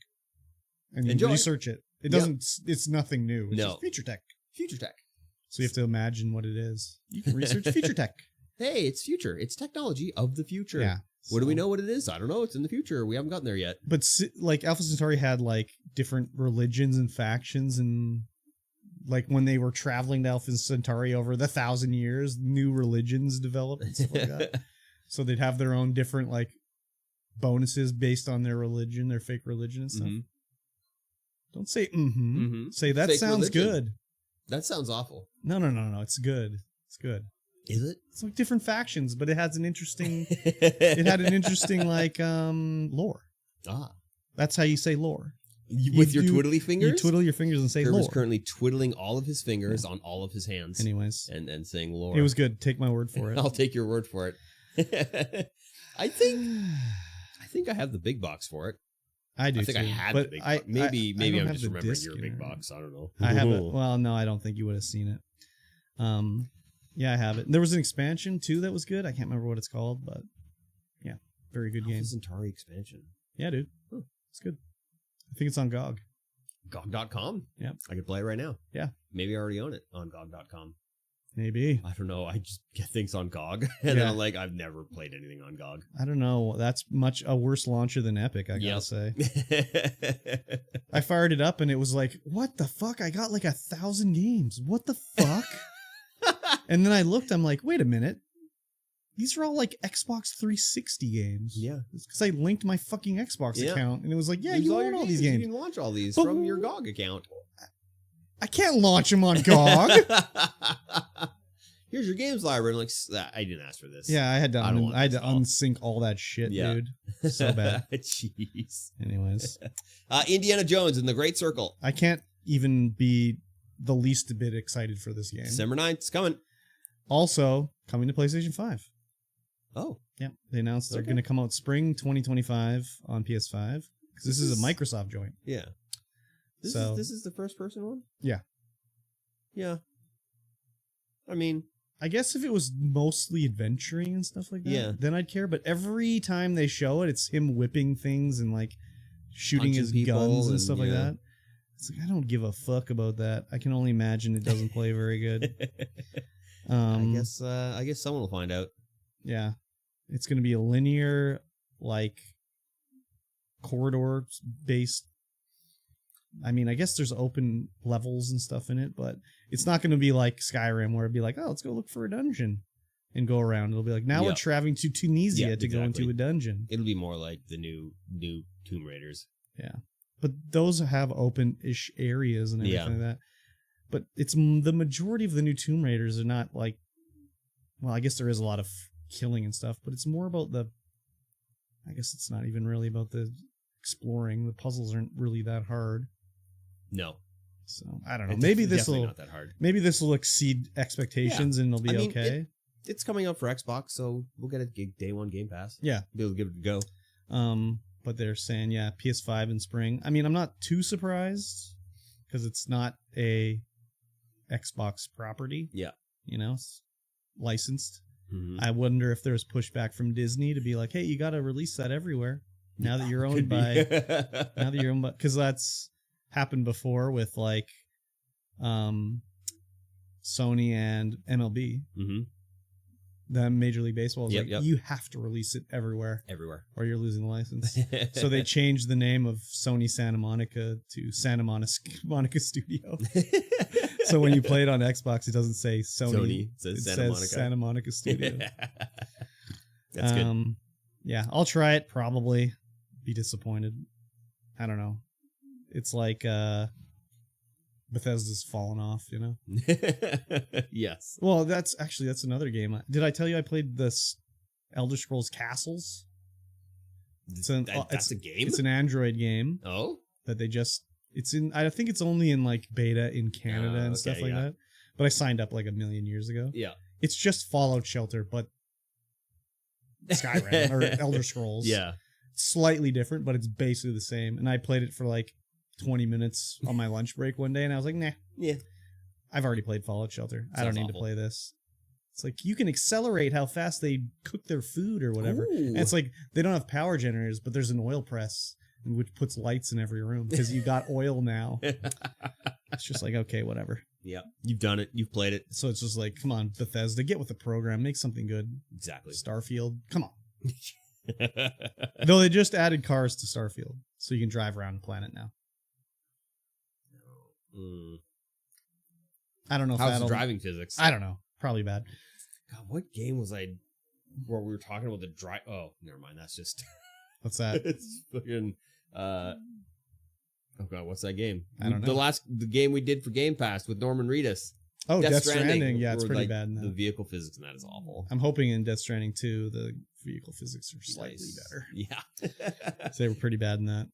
Speaker 2: And you research it. It doesn't, it's nothing new. It's just future tech.
Speaker 1: Future tech.
Speaker 2: So you have to imagine what it is. You can research future tech.
Speaker 1: Hey, it's future. It's technology of the future.
Speaker 2: Yeah.
Speaker 1: What do we know what it is? I don't know. It's in the future. We haven't gotten there yet.
Speaker 2: But like Alpha Centauri had like different religions and factions and like when they were traveling to Alpha Centauri over the 1,000 years, new religions developed and stuff like that. So they'd have their own different like bonuses based on their religion, their fake religion and stuff. Don't say Say that
Speaker 1: Fake
Speaker 2: sounds
Speaker 1: religion.
Speaker 2: good.
Speaker 1: That sounds awful.
Speaker 2: No. It's good. It's good.
Speaker 1: Is it?
Speaker 2: It's like different factions, but it has an interesting. It had an interesting like lore.
Speaker 1: Ah,
Speaker 2: That's how you say lore.
Speaker 1: with your twiddly fingers.
Speaker 2: You twiddle your fingers and say
Speaker 1: Kerber's
Speaker 2: lore.
Speaker 1: currently twiddling all of his fingers on all of his hands.
Speaker 2: Anyways,
Speaker 1: and saying lore.
Speaker 2: it was good. Take my word for it.
Speaker 1: I'll take your word for it. I think I have the big box for it.
Speaker 2: I do.
Speaker 1: I think
Speaker 2: too,
Speaker 1: I had
Speaker 2: but
Speaker 1: the big box. Maybe
Speaker 2: don't
Speaker 1: I'm
Speaker 2: have
Speaker 1: just
Speaker 2: the
Speaker 1: remembering
Speaker 2: disc
Speaker 1: your
Speaker 2: in
Speaker 1: big
Speaker 2: it.
Speaker 1: box. I don't know.
Speaker 2: I have it. Well, no, I don't think you would have seen it. Yeah, I have it. There was an expansion too that was good. I can't remember what it's called, but yeah, very good game.
Speaker 1: Alpha Centauri expansion.
Speaker 2: Yeah, dude, it's good. I think it's on GOG.
Speaker 1: GOG.com.
Speaker 2: Yeah,
Speaker 1: I could play it right now.
Speaker 2: Yeah,
Speaker 1: maybe I already own it on GOG.com.
Speaker 2: Maybe.
Speaker 1: I don't know. I just get things on GOG, and then I'm like, I've never played anything on GOG.
Speaker 2: I don't know. That's much a worse launcher than Epic, I gotta say. I fired it up and it was like, what the fuck? I got like 1,000 games. What the fuck? And then I looked, I'm like, wait a minute. These are all like Xbox 360 games.
Speaker 1: Yeah.
Speaker 2: It's because I linked my fucking Xbox account and it was like, yeah, you own all these
Speaker 1: You
Speaker 2: games.
Speaker 1: can launch all these
Speaker 2: But
Speaker 1: from your GOG account.
Speaker 2: I can't launch them on GOG.
Speaker 1: Here's your games library. I'm like, I didn't ask for this.
Speaker 2: Yeah, I had to
Speaker 1: install.
Speaker 2: unsync all that shit, dude. So bad.
Speaker 1: Jeez.
Speaker 2: Anyways.
Speaker 1: Indiana Jones and the Great Circle.
Speaker 2: I can't even be the least bit excited for this game.
Speaker 1: December 9th. It's coming.
Speaker 2: Also, coming to PlayStation 5.
Speaker 1: Oh.
Speaker 2: Yeah. They announced they're going to come out spring 2025 on PS5. Because this is a Microsoft joint.
Speaker 1: Yeah. This is the first person one?
Speaker 2: Yeah.
Speaker 1: Yeah. I mean,
Speaker 2: I guess if it was mostly adventuring and stuff like that, then I'd care. But every time they show it, it's him whipping things and like shooting his guns and stuff like that. It's like, I don't give a fuck about that. I can only imagine it doesn't play very good. I
Speaker 1: guess someone will find out.
Speaker 2: Yeah. It's going to be a linear, like, corridor-based. I mean, I guess there's open levels and stuff in it, but it's not going to be like Skyrim where it'd be like, oh, let's go look for a dungeon and go around. It'll be like, now we're traveling to Tunisia to go into a dungeon.
Speaker 1: It'll be more like the new Tomb Raiders.
Speaker 2: Yeah. But those have open-ish areas and everything like that. But it's the majority of the new Tomb Raiders are not like, well, I guess there is a lot of killing and stuff, but it's more about I guess it's not even really about the exploring. The puzzles aren't really that hard.
Speaker 1: No.
Speaker 2: So I don't know. Maybe this will
Speaker 1: not that hard.
Speaker 2: Maybe this will exceed expectations and it'll be okay.
Speaker 1: It's coming out for Xbox, so we'll get a day one Game Pass.
Speaker 2: Yeah.
Speaker 1: Be able to give it a go.
Speaker 2: But they're saying, PS5 in spring. I mean, I'm not too surprised because it's not a Xbox property.
Speaker 1: Yeah.
Speaker 2: It's licensed.
Speaker 1: Mm-hmm.
Speaker 2: I wonder if there's pushback from Disney to be like, hey, you got to release that everywhere now that you're owned by, because that's happened before with like, Sony and MLB.
Speaker 1: Mm-hmm.
Speaker 2: The Major League Baseball is you have to release it everywhere, or you're losing the license. So they changed the name of Sony Santa Monica to Santa Monica Studio. So when you play it on Xbox, it doesn't say Sony.
Speaker 1: It says
Speaker 2: Santa Monica Studio.
Speaker 1: That's good.
Speaker 2: Yeah, I'll try it. Probably be disappointed. I don't know. It's like Bethesda's fallen off,
Speaker 1: Yes.
Speaker 2: Well, that's another game. Did I tell you I played this Elder Scrolls Castles?
Speaker 1: That's a game?
Speaker 2: It's an Android game.
Speaker 1: Oh?
Speaker 2: That they just... I think it's only in like beta in Canada and stuff like that. But I signed up like a million years ago.
Speaker 1: Yeah.
Speaker 2: It's just Fallout Shelter, but Skyrim or Elder Scrolls.
Speaker 1: Yeah.
Speaker 2: Slightly different, but it's basically the same. And I played it for like 20 minutes on my lunch break one day, and I was like, nah.
Speaker 1: Yeah.
Speaker 2: I've already played Fallout Shelter. I don't need to play this. It's like you can accelerate how fast they cook their food or whatever. And it's like they don't have power generators, but there's an oil press which puts lights in every room because you got oil now. It's just like, okay, whatever.
Speaker 1: Yeah. You've done it. You've played it.
Speaker 2: So it's just like, come on, Bethesda, get with the program. Make something good.
Speaker 1: Exactly.
Speaker 2: Starfield, come on. Though they just added cars to Starfield, so you can drive around the planet now. I don't know if
Speaker 1: How's the
Speaker 2: that'll...
Speaker 1: driving physics?
Speaker 2: I don't know. Probably bad.
Speaker 1: God, what game was I where we were talking about the drive? Oh, never mind. That's just
Speaker 2: What's that?
Speaker 1: it's fucking. Oh god, what's that game?
Speaker 2: I don't know.
Speaker 1: The game we did for Game Pass with Norman Reedus.
Speaker 2: Oh, Death Stranding. Yeah, it's
Speaker 1: where,
Speaker 2: pretty
Speaker 1: like,
Speaker 2: bad now.
Speaker 1: The vehicle physics in that is awful.
Speaker 2: I'm hoping in Death Stranding 2, the vehicle physics are slightly
Speaker 1: Nice.
Speaker 2: better.
Speaker 1: Yeah.
Speaker 2: So they were pretty bad in that.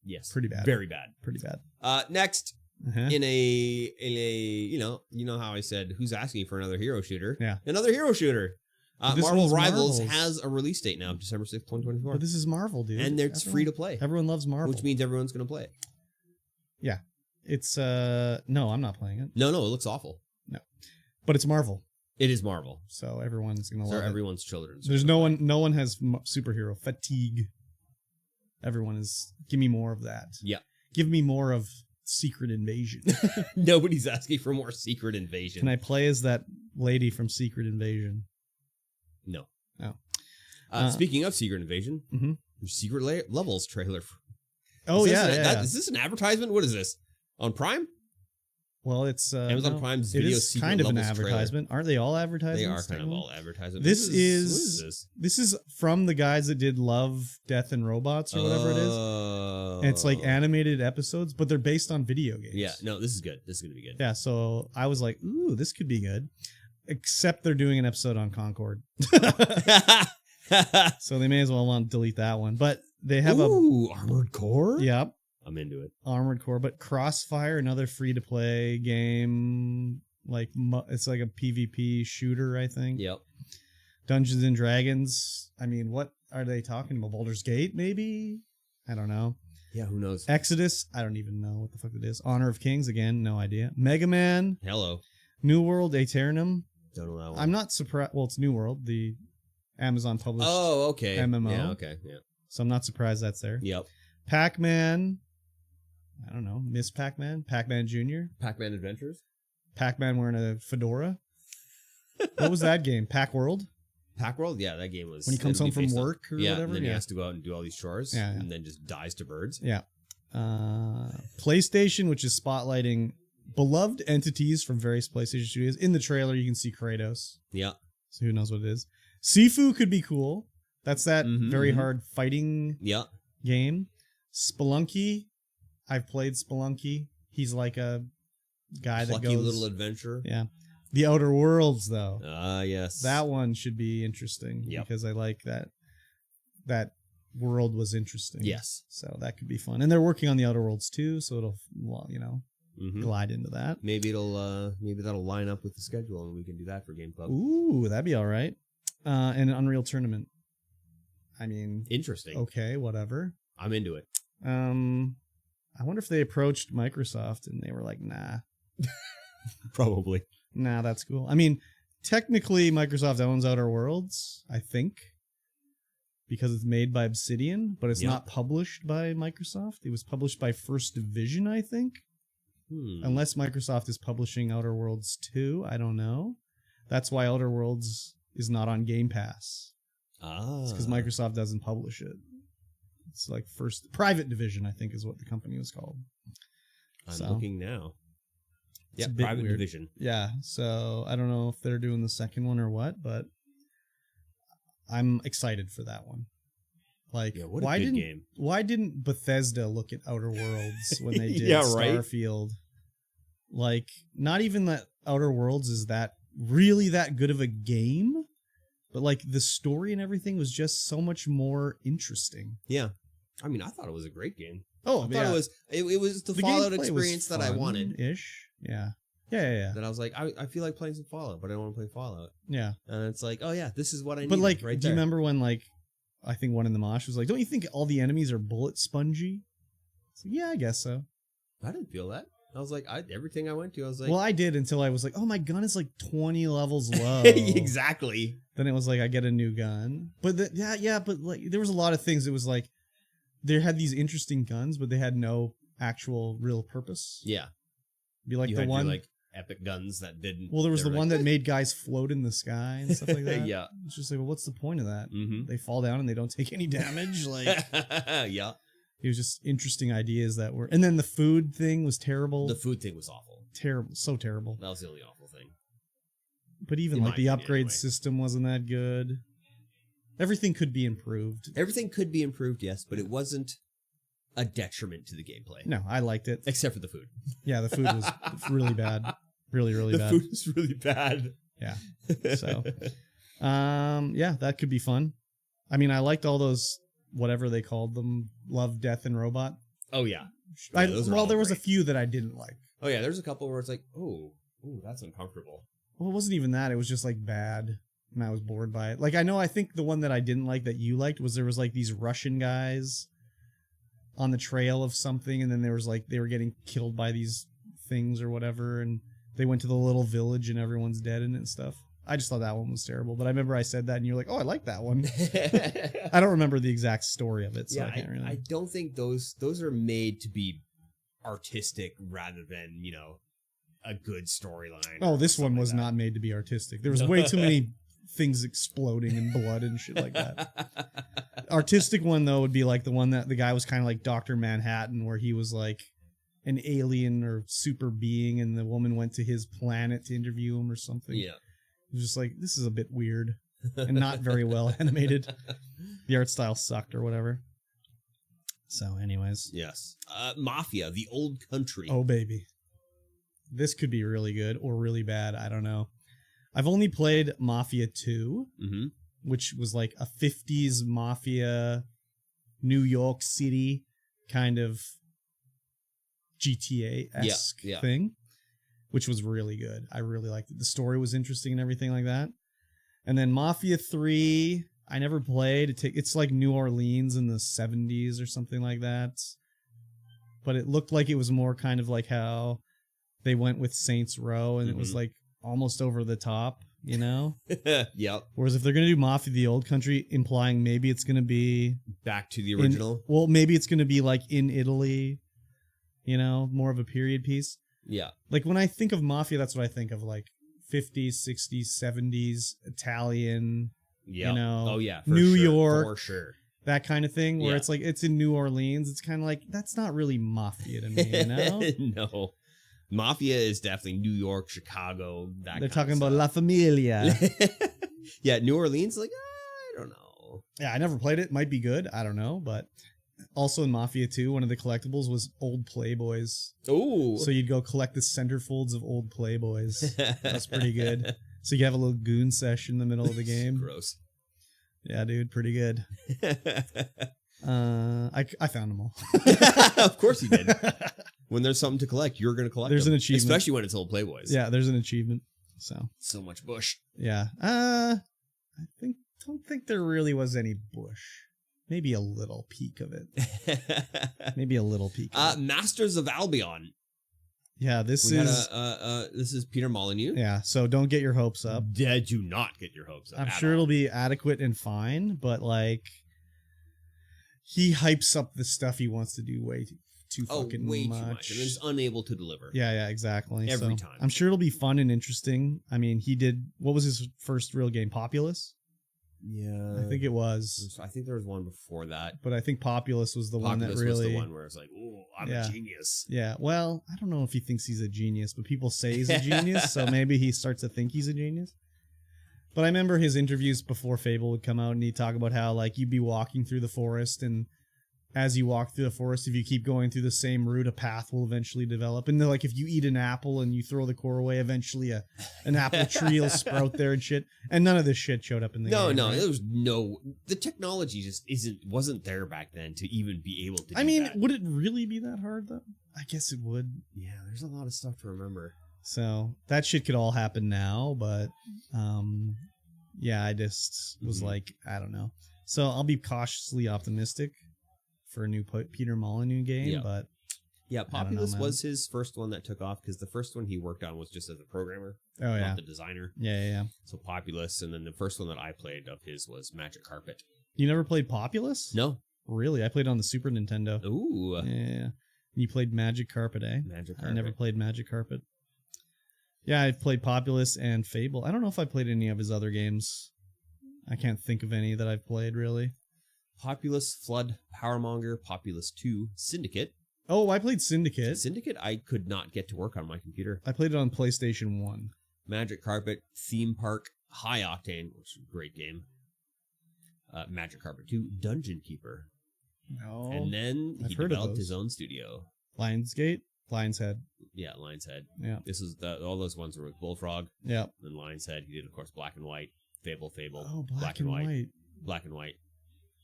Speaker 1: Yes.
Speaker 2: Pretty bad.
Speaker 1: Very bad.
Speaker 2: Pretty bad.
Speaker 1: Next,
Speaker 2: Uh-huh.
Speaker 1: in a you know how I said who's asking for another hero shooter?
Speaker 2: Yeah.
Speaker 1: Another hero shooter.
Speaker 2: But this
Speaker 1: Marvel
Speaker 2: one's
Speaker 1: Rivals
Speaker 2: Marvel's.
Speaker 1: has a release date now, December 6th, 2024.
Speaker 2: But this is Marvel, dude.
Speaker 1: And it's free to play,
Speaker 2: Everyone loves Marvel.
Speaker 1: which means everyone's going to play it.
Speaker 2: Yeah. It's, no, I'm not playing it.
Speaker 1: No, it looks awful.
Speaker 2: But it's Marvel.
Speaker 1: It is Marvel.
Speaker 2: So everyone's going to
Speaker 1: So
Speaker 2: love it.
Speaker 1: everyone's children.
Speaker 2: There's no one has superhero fatigue. Everyone is, give me more of that.
Speaker 1: Yeah.
Speaker 2: Give me more of Secret Invasion.
Speaker 1: Nobody's asking for more Secret Invasion.
Speaker 2: Can I play as that lady from Secret Invasion?
Speaker 1: No.
Speaker 2: Oh.
Speaker 1: Speaking of Secret Invasion,
Speaker 2: Mhm.
Speaker 1: Secret Levels trailer.
Speaker 2: Oh,
Speaker 1: Is this
Speaker 2: yeah.
Speaker 1: Is this an advertisement? What is this? On Prime?
Speaker 2: Well, it's
Speaker 1: Amazon
Speaker 2: no,
Speaker 1: Prime's
Speaker 2: it
Speaker 1: video
Speaker 2: is
Speaker 1: Secret
Speaker 2: kind of an
Speaker 1: Levels trailer.
Speaker 2: advertisement. Aren't they all advertisements?
Speaker 1: They are kind of
Speaker 2: technically?
Speaker 1: all advertisements.
Speaker 2: This
Speaker 1: What
Speaker 2: is this is from the guys that did Love, Death, and Robots or whatever it is. And it's like animated episodes, but they're based on video games.
Speaker 1: Yeah, no, this is good. This is going to be good.
Speaker 2: Yeah, so I was like, ooh, this could be good. Except they're doing an episode on Concord. So they may as well want to delete that one. But they have
Speaker 1: Armored Core?
Speaker 2: Yep.
Speaker 1: I'm into it.
Speaker 2: Armored Core, but Crossfire, another free-to-play game. Like it's like a PvP shooter, I think.
Speaker 1: Yep.
Speaker 2: Dungeons and Dragons. I mean, what are they talking about? Baldur's Gate, maybe? I don't know.
Speaker 1: Yeah, who knows?
Speaker 2: Exodus. I don't even know what the fuck it is. Honor of Kings, again, no idea. Mega Man.
Speaker 1: Hello.
Speaker 2: New World, Aeternum.
Speaker 1: Don't know that one.
Speaker 2: I'm not surprised. Well, it's New World, the Amazon published.
Speaker 1: Oh, okay.
Speaker 2: MMO.
Speaker 1: Yeah, okay. Yeah.
Speaker 2: So I'm not surprised that's there.
Speaker 1: Yep.
Speaker 2: Pac-Man. I don't know. Miss Pac-Man. Pac-Man Jr.
Speaker 1: Pac-Man Adventures?
Speaker 2: Pac-Man wearing a fedora. What was that game? Pac-World?
Speaker 1: Pac-World? Yeah, that game was...
Speaker 2: When he comes home from work or
Speaker 1: yeah,
Speaker 2: whatever?
Speaker 1: and then he has to go out and do all these chores.
Speaker 2: Yeah, yeah.
Speaker 1: And then just dies to birds.
Speaker 2: Yeah. PlayStation, which is spotlighting beloved entities from various PlayStation studios. In the trailer, you can see Kratos.
Speaker 1: Yeah.
Speaker 2: So who knows what it is. Sifu could be cool. That's that
Speaker 1: Mhm,
Speaker 2: very
Speaker 1: mhm.
Speaker 2: hard fighting
Speaker 1: Yeah.
Speaker 2: game. Spelunky. I've played Spelunky. He's like a guy
Speaker 1: Plucky
Speaker 2: that goes...
Speaker 1: little adventure.
Speaker 2: Yeah. The Outer Worlds, though.
Speaker 1: Ah, yes.
Speaker 2: That one should be interesting.
Speaker 1: Yep.
Speaker 2: Because I like that world was interesting.
Speaker 1: Yes.
Speaker 2: So that could be fun. And they're working on the Outer Worlds too, so it'll, well,
Speaker 1: Mhm.
Speaker 2: glide into that.
Speaker 1: Maybe that'll line up with the schedule and we can do that for Game Club.
Speaker 2: Ooh, that'd be all right. And an Unreal Tournament. I mean,
Speaker 1: Interesting.
Speaker 2: okay, whatever.
Speaker 1: I'm into it.
Speaker 2: I wonder if they approached Microsoft and they were like, nah,
Speaker 1: Probably.
Speaker 2: that's cool. I mean, technically Microsoft owns Outer Worlds, I think, because it's made by Obsidian, but it's
Speaker 1: Yep.
Speaker 2: not published by Microsoft. It was published by First Division, I think. Unless Microsoft is publishing Outer Worlds 2, I don't know. That's why Outer Worlds is not on Game Pass. It's because Microsoft doesn't publish it. It's like Private Division, I think is what the company was called.
Speaker 1: I'm looking now.
Speaker 2: It's
Speaker 1: Yeah,
Speaker 2: a bit
Speaker 1: Private
Speaker 2: weird.
Speaker 1: Division.
Speaker 2: Yeah, so I don't know if they're doing the second one or what, but I'm excited for that one. Like,
Speaker 1: Yeah, what a good game.
Speaker 2: Why didn't Bethesda look at Outer Worlds when they did
Speaker 1: Yeah, right?
Speaker 2: Starfield? Like, not even that Outer Worlds is really that good of a game, but like the story and everything was just so much more interesting.
Speaker 1: Yeah. I mean, I thought it was a great game.
Speaker 2: Oh,
Speaker 1: I thought it was the Fallout
Speaker 2: gameplay was
Speaker 1: experience that I wanted.
Speaker 2: Ish. Yeah. Yeah.
Speaker 1: That I was like, I feel like playing some Fallout, but I don't want to play Fallout.
Speaker 2: Yeah.
Speaker 1: And it's like, oh yeah, this is what I need.
Speaker 2: But like,
Speaker 1: right
Speaker 2: do you
Speaker 1: there.
Speaker 2: remember when like I think one in the mosh was like, "Don't you think all the enemies are bullet spongy?" It's like, yeah, I guess so.
Speaker 1: I didn't feel that. I was like, everything I went to, I was like,
Speaker 2: Well, I did until I was like, "Oh, my gun is like 20 levels low."
Speaker 1: exactly.
Speaker 2: Then it was like, I get a new gun. But but like there was a lot of things. It was like they had these interesting guns, but they had no actual real purpose.
Speaker 1: Yeah.
Speaker 2: Be like
Speaker 1: You
Speaker 2: the
Speaker 1: had
Speaker 2: one
Speaker 1: your, like epic guns that didn't.
Speaker 2: Well, there was
Speaker 1: they
Speaker 2: the
Speaker 1: were
Speaker 2: one
Speaker 1: like,
Speaker 2: that made guys float in the sky and stuff like that.
Speaker 1: Yeah.
Speaker 2: It's just like, well, what's the point of that?
Speaker 1: Mm-hmm.
Speaker 2: They fall down and they don't take any damage. Like,
Speaker 1: Yeah.
Speaker 2: It was just interesting ideas that were, and then the food thing was terrible.
Speaker 1: The food thing was awful.
Speaker 2: Terrible, so terrible.
Speaker 1: That was the only awful thing.
Speaker 2: But even
Speaker 1: In
Speaker 2: like
Speaker 1: my
Speaker 2: the
Speaker 1: opinion,
Speaker 2: upgrade
Speaker 1: anyway.
Speaker 2: system wasn't that good. Everything could be improved.
Speaker 1: Everything could be improved, yes, but it wasn't a detriment to the gameplay.
Speaker 2: No, I liked it.
Speaker 1: Except for the food.
Speaker 2: Yeah, the food was really bad. Really, really bad.
Speaker 1: The food is really bad.
Speaker 2: Yeah. So, yeah, that could be fun. I mean, I liked all those, whatever they called them, Love, Death, and Robot.
Speaker 1: Oh, yeah. Those are all
Speaker 2: There was a
Speaker 1: great.
Speaker 2: few that I didn't like.
Speaker 1: Oh, yeah, there's a couple where it's like, ooh, that's uncomfortable.
Speaker 2: Well, it wasn't even that. It was just like bad. And I was bored by it. Like, I think the one that I didn't like that you liked was there was like these Russian guys on the trail of something. And then there was like, they were getting killed by these things or whatever. And they went to the little village and everyone's dead in it and stuff. I just thought that one was terrible. But I remember I said that and you're like, oh, I like that one. I don't remember the exact story of it. So
Speaker 1: Yeah,
Speaker 2: I can't really.
Speaker 1: I don't think those are made to be artistic rather than, a good storyline.
Speaker 2: Oh,
Speaker 1: or
Speaker 2: this one
Speaker 1: something
Speaker 2: was
Speaker 1: like
Speaker 2: not made to be artistic. There was way too many things exploding and blood and shit like that. Artistic one, though, would be like the one that the guy was kind of like Dr. Manhattan, where he was like an alien or super being, and the woman went to his planet to interview him or something.
Speaker 1: Yeah.
Speaker 2: It was just like, this is a bit weird and not very well animated. The art style sucked or whatever. So, anyways.
Speaker 1: Yes. Mafia, the old country.
Speaker 2: Oh, baby. This could be really good or really bad. I don't know. I've only played Mafia 2,
Speaker 1: Mm-hmm.
Speaker 2: which was like a 50s Mafia, New York City kind of GTA-esque
Speaker 1: Yeah.
Speaker 2: thing, which was really good. I really liked it. The story was interesting and everything like that. And then Mafia 3, I never played. It's like New Orleans in the 70s or something like that. But it looked like it was more kind of like how they went with Saints Row, and it was like almost over the top,
Speaker 1: Yep.
Speaker 2: Whereas if they're going to do Mafia the Old Country, implying maybe it's going to be
Speaker 1: Back to the original.
Speaker 2: maybe it's going to be like in Italy, more of a period piece.
Speaker 1: Yeah.
Speaker 2: Like when I think of Mafia, that's what I think of, like 50s, 60s, 70s, Italian,
Speaker 1: Yeah.
Speaker 2: Oh
Speaker 1: yeah.
Speaker 2: New
Speaker 1: sure,
Speaker 2: York.
Speaker 1: For sure.
Speaker 2: That kind of thing, where
Speaker 1: Yeah.
Speaker 2: it's like it's in New Orleans. It's kind of like, that's not really Mafia to me,
Speaker 1: No. Mafia is definitely New York, Chicago, that
Speaker 2: They're
Speaker 1: kind
Speaker 2: talking
Speaker 1: of
Speaker 2: about La Familia.
Speaker 1: Yeah, New Orleans, like, I don't know.
Speaker 2: Yeah, I never played it. Might be good. I don't know. But also in Mafia 2, one of the collectibles was old Playboys.
Speaker 1: Oh.
Speaker 2: So you'd go collect the centerfolds of old Playboys. That's pretty good. So you have a little goon session in the middle of the game.
Speaker 1: Gross.
Speaker 2: Yeah, dude, pretty good. I found them all.
Speaker 1: Of course you did. When there's something to collect, you're going to collect
Speaker 2: There's
Speaker 1: them.
Speaker 2: an achievement.
Speaker 1: Especially when it's old Playboys.
Speaker 2: Yeah, there's an achievement. So
Speaker 1: much bush.
Speaker 2: yeah. I don't think there really was any bush. Maybe a little peek of it. Maybe a little peek. Of it.
Speaker 1: Masters of Albion.
Speaker 2: Yeah, this
Speaker 1: We
Speaker 2: is
Speaker 1: this is Peter Molyneux.
Speaker 2: yeah. So don't get your hopes up.
Speaker 1: Do not get your hopes up.
Speaker 2: I'm
Speaker 1: at
Speaker 2: sure
Speaker 1: all.
Speaker 2: it'll be adequate and fine, but like he hypes up the stuff he wants to do way too fucking
Speaker 1: way
Speaker 2: much.
Speaker 1: too much, and is unable to deliver.
Speaker 2: Yeah, exactly.
Speaker 1: Every
Speaker 2: So
Speaker 1: time.
Speaker 2: I'm sure it'll be fun and interesting. I mean, he did. What was his first real game? Populous.
Speaker 1: Yeah,
Speaker 2: I think it was,
Speaker 1: I think there was one before that.
Speaker 2: but I think Populous was the one that
Speaker 1: Populous
Speaker 2: really.
Speaker 1: was the one where it's like, oh, I'm
Speaker 2: Yeah.
Speaker 1: a genius.
Speaker 2: Yeah, well, I don't know if he thinks he's a genius, but people say he's a genius, so maybe he starts to think he's a genius. But I remember his interviews before Fable would come out, and he'd talk about how, like, you'd be walking through the forest, and as you walk through the forest, if you keep going through the same route, a path will eventually develop. And they're like, if you eat an apple and you throw the core away, eventually an apple tree will sprout there and shit. And none of this shit showed up in the game.
Speaker 1: No,
Speaker 2: right?
Speaker 1: there was the technology just wasn't there back then to even be able to do
Speaker 2: I mean,
Speaker 1: that.
Speaker 2: would it really be that hard, though? I guess it would.
Speaker 1: Yeah, there's a lot of stuff to remember.
Speaker 2: So that shit could all happen now, but yeah, I just was like, I don't know. So I'll be cautiously optimistic for a new Peter Molyneux game,
Speaker 1: Yeah.
Speaker 2: but
Speaker 1: Yeah,
Speaker 2: I don't know,
Speaker 1: Populous
Speaker 2: man.
Speaker 1: was his first one that took off because the first one he worked on was just as a programmer,
Speaker 2: oh yeah,
Speaker 1: not the designer.
Speaker 2: yeah.
Speaker 1: So Populous, and then the first one that I played of his was Magic Carpet.
Speaker 2: You never played Populous?
Speaker 1: No.
Speaker 2: Really? I played on the Super Nintendo.
Speaker 1: Ooh.
Speaker 2: Yeah. You played Magic Carpet, eh?
Speaker 1: Magic
Speaker 2: I
Speaker 1: Carpet.
Speaker 2: never played Magic Carpet. Yeah, I've played Populous and Fable. I don't know if I played any of his other games. I can't think of any that I've played, really.
Speaker 1: Populous, Flood, Powermonger, Populous 2, Syndicate.
Speaker 2: Oh, I played Syndicate.
Speaker 1: Syndicate, I could not get to work on my computer.
Speaker 2: I played it on PlayStation 1.
Speaker 1: Magic Carpet, Theme Park, High Octane, which is a great game. Magic Carpet 2, Dungeon Keeper.
Speaker 2: No.
Speaker 1: And then he developed his own studio.
Speaker 2: Lionsgate? Lion's Head.
Speaker 1: Yeah, Lion's Head.
Speaker 2: Yeah.
Speaker 1: This is all those ones were with Bullfrog.
Speaker 2: Yeah.
Speaker 1: And Lion's Head. He did, of course, Black and White, Fable.
Speaker 2: Oh, Black and White.
Speaker 1: Black and White.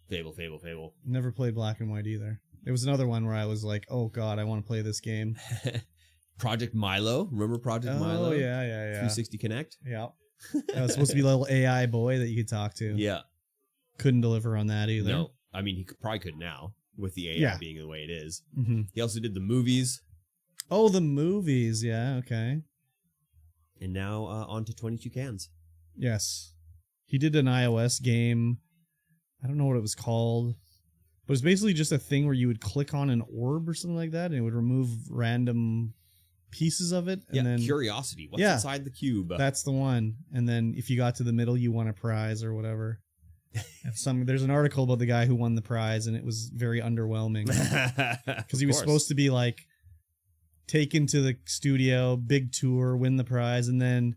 Speaker 1: Fable.
Speaker 2: Never played Black and White either. It was another one where I was like, oh god, I want to play this game.
Speaker 1: Project Milo. Remember Project Milo?
Speaker 2: Oh, yeah.
Speaker 1: 360 Connect?
Speaker 2: Yeah. That was supposed to be a little AI boy that you could talk to.
Speaker 1: Yeah.
Speaker 2: Couldn't deliver on that either.
Speaker 1: No. I mean, probably could now, with the AI being the way it is.
Speaker 2: Mm-hmm.
Speaker 1: He also did the movies.
Speaker 2: Oh, the movies. Yeah, okay.
Speaker 1: And now on to 22 Cans.
Speaker 2: Yes. He did an iOS game. I don't know what it was called. But it's basically just a thing where you would click on an orb or something like that, and it would remove random pieces of it. And then
Speaker 1: Curiosity. What's inside the cube?
Speaker 2: That's the one. And then if you got to the middle, you won a prize or whatever. There's an article about the guy who won the prize, and it was very underwhelming. Because he was supposed to be like taken to the studio, big tour, win the prize, and then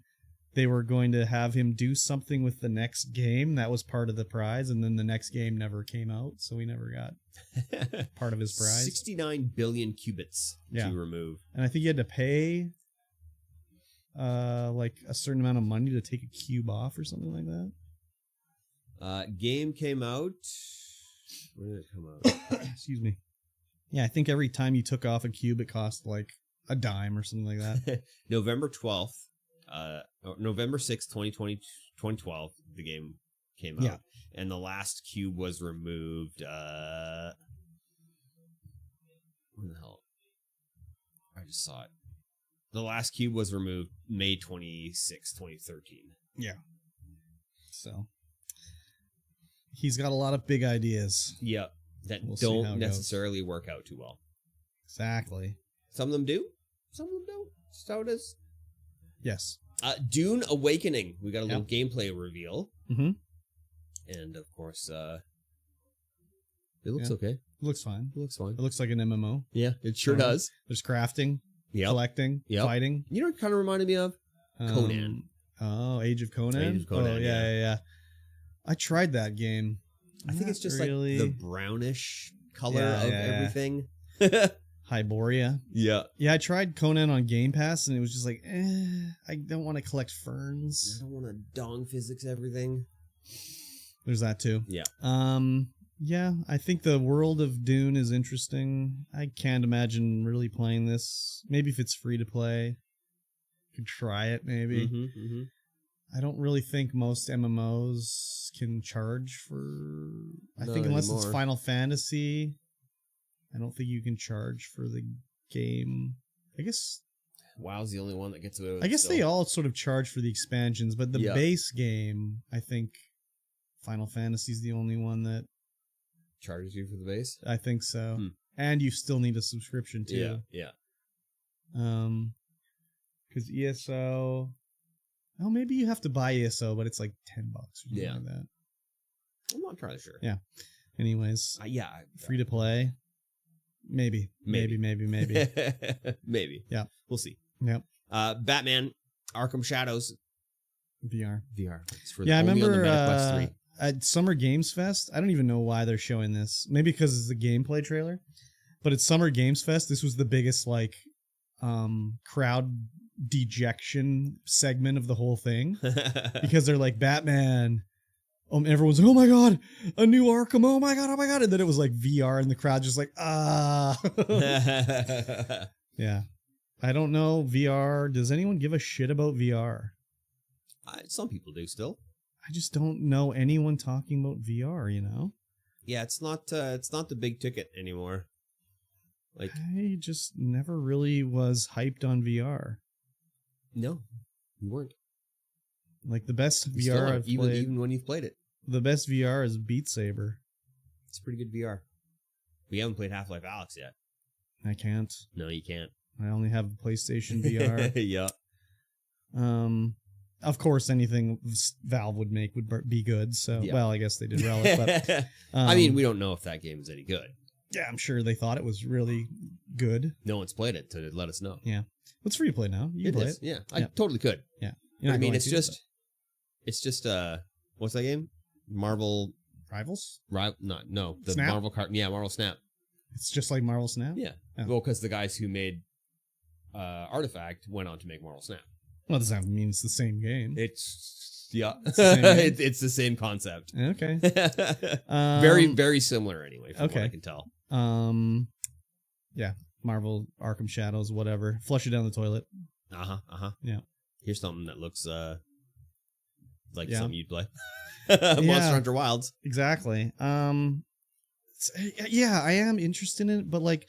Speaker 2: they were going to have him do something with the next game. That was part of the prize, and then the next game never came out, so he never got part of his prize.
Speaker 1: 69 billion qubits to remove.
Speaker 2: And I think you had to pay like a certain amount of money to take a cube off or something like that.
Speaker 1: Game came out. When did it come out?
Speaker 2: Excuse me. Yeah, I think every time you took off a cube, it cost like a dime or something like that.
Speaker 1: November 12th. November 6th, 2012, the game came out. Yeah. And the last cube was removed. Where the hell? I just saw it. The last cube was removed May 26th, 2013.
Speaker 2: Yeah. So he's got a lot of big ideas.
Speaker 1: Yep. That don't necessarily work out too well.
Speaker 2: Exactly.
Speaker 1: Some of them do. Some of them don't. That's how it is.
Speaker 2: Yes.
Speaker 1: Dune Awakening. We got a little gameplay reveal.
Speaker 2: Mm-hmm.
Speaker 1: And of course, it looks okay.
Speaker 2: It looks fine.
Speaker 1: It looks fine.
Speaker 2: It looks like an MMO.
Speaker 1: Yeah, it sure does.
Speaker 2: There's crafting, collecting, fighting.
Speaker 1: You know what it kind of reminded me of? Conan.
Speaker 2: Oh, Age of Conan?
Speaker 1: Age of Conan,
Speaker 2: oh, yeah. I tried that game.
Speaker 1: I think it's just really like the brownish color of everything.
Speaker 2: Hyboria.
Speaker 1: Yeah.
Speaker 2: Yeah, I tried Conan on Game Pass, and it was just like, I don't want to collect ferns.
Speaker 1: I don't want to dong physics everything.
Speaker 2: There's that too.
Speaker 1: Yeah.
Speaker 2: Yeah, I think the world of Dune is interesting. I can't imagine really playing this. Maybe if it's free to play, could try it maybe. I don't really think most MMOs can charge for... I think unless it's Final Fantasy... I don't think you can charge for the game. I guess
Speaker 1: WoW's the only one that gets away with it.
Speaker 2: I guess they all sort of charge for the expansions, but the base game, I think Final Fantasy's the only one that
Speaker 1: charges you for the base.
Speaker 2: I think so. And you still need a subscription too.
Speaker 1: Yeah.
Speaker 2: Because ESO, oh, maybe you have to buy ESO, but it's like $10 or something like that.
Speaker 1: I'm not entirely sure.
Speaker 2: Yeah. Anyways, free to play. Maybe.
Speaker 1: Maybe.
Speaker 2: Yeah.
Speaker 1: We'll see.
Speaker 2: Yep.
Speaker 1: Batman Arkham Shadows.
Speaker 2: VR.
Speaker 1: I
Speaker 2: remember at Summer Games Fest, I don't even know why they're showing this. Maybe because it's a gameplay trailer. But at Summer Games Fest, this was the biggest like crowd dejection segment of the whole thing. Because they're like, Batman... everyone's like, oh my god, a new Arkham, oh my god, and then it was like VR and the crowd just like, yeah. I don't know, VR, does anyone give a shit about VR?
Speaker 1: Some people do still.
Speaker 2: I just don't know anyone talking about VR, you know?
Speaker 1: Yeah, it's not the big ticket anymore. Like,
Speaker 2: I just never really was hyped on VR.
Speaker 1: No, you weren't.
Speaker 2: Like the best VR I've played,
Speaker 1: even when you've played it.
Speaker 2: The best VR is Beat Saber.
Speaker 1: It's pretty good VR. We haven't played Half-Life Alyx yet.
Speaker 2: I can't.
Speaker 1: No, you can't.
Speaker 2: I only have PlayStation VR.
Speaker 1: Yeah.
Speaker 2: of course, anything Valve would make would be good. So,
Speaker 1: Yeah.
Speaker 2: well, I guess they did Relic, but
Speaker 1: I mean, we don't know if that game is any good.
Speaker 2: yeah, I'm sure they thought it was really good.
Speaker 1: No one's played it to let us know.
Speaker 2: Yeah, it's free to play now. You
Speaker 1: It
Speaker 2: can play
Speaker 1: is.
Speaker 2: it.
Speaker 1: Yeah, I
Speaker 2: Yeah.
Speaker 1: totally could.
Speaker 2: Yeah,
Speaker 1: I mean, it's just what's that game? Marvel
Speaker 2: Rivals.
Speaker 1: no, the
Speaker 2: Snap?
Speaker 1: Marvel card. Yeah, Marvel Snap.
Speaker 2: It's just like Marvel Snap.
Speaker 1: Yeah.
Speaker 2: Oh.
Speaker 1: Well, because the guys who made Artifact went on to make Marvel Snap.
Speaker 2: Well, does that mean it's the same game?
Speaker 1: It's yeah,
Speaker 2: It's the same game?
Speaker 1: it's the same concept.
Speaker 2: Okay.
Speaker 1: Very similar anyway. From what
Speaker 2: okay.
Speaker 1: I can tell.
Speaker 2: Yeah, Marvel Arkham Shadows, whatever. Flush it down the toilet.
Speaker 1: Yeah. Here's something that looks like
Speaker 2: Yeah.
Speaker 1: something you'd play. Monster Hunter Wilds.
Speaker 2: Exactly. Yeah, I am interested in it, but like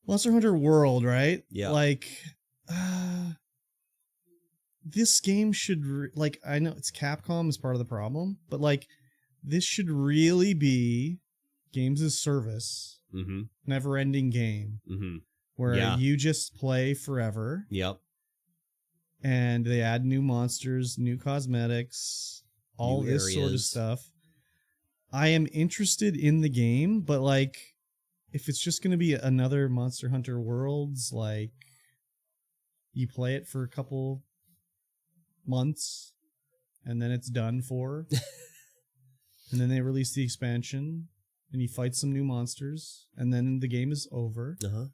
Speaker 2: Monster Hunter World, right?
Speaker 1: Yeah.
Speaker 2: Like, this game should like, I know it's Capcom is part of the problem, but like this should really be games as service,
Speaker 1: Mm-hmm.
Speaker 2: never-ending game
Speaker 1: Mm-hmm.
Speaker 2: where
Speaker 1: Yeah.
Speaker 2: you just play forever.
Speaker 1: Yep.
Speaker 2: And they add new monsters, new cosmetics, all
Speaker 1: New
Speaker 2: this sort of
Speaker 1: areas.
Speaker 2: stuff. I am interested in the game, but like, if it's just going to be another Monster Hunter Worlds, like, you play it for a couple months, and then it's done for, and then they release the expansion, and you fight some new monsters, and then the game is over.
Speaker 1: Uh-huh.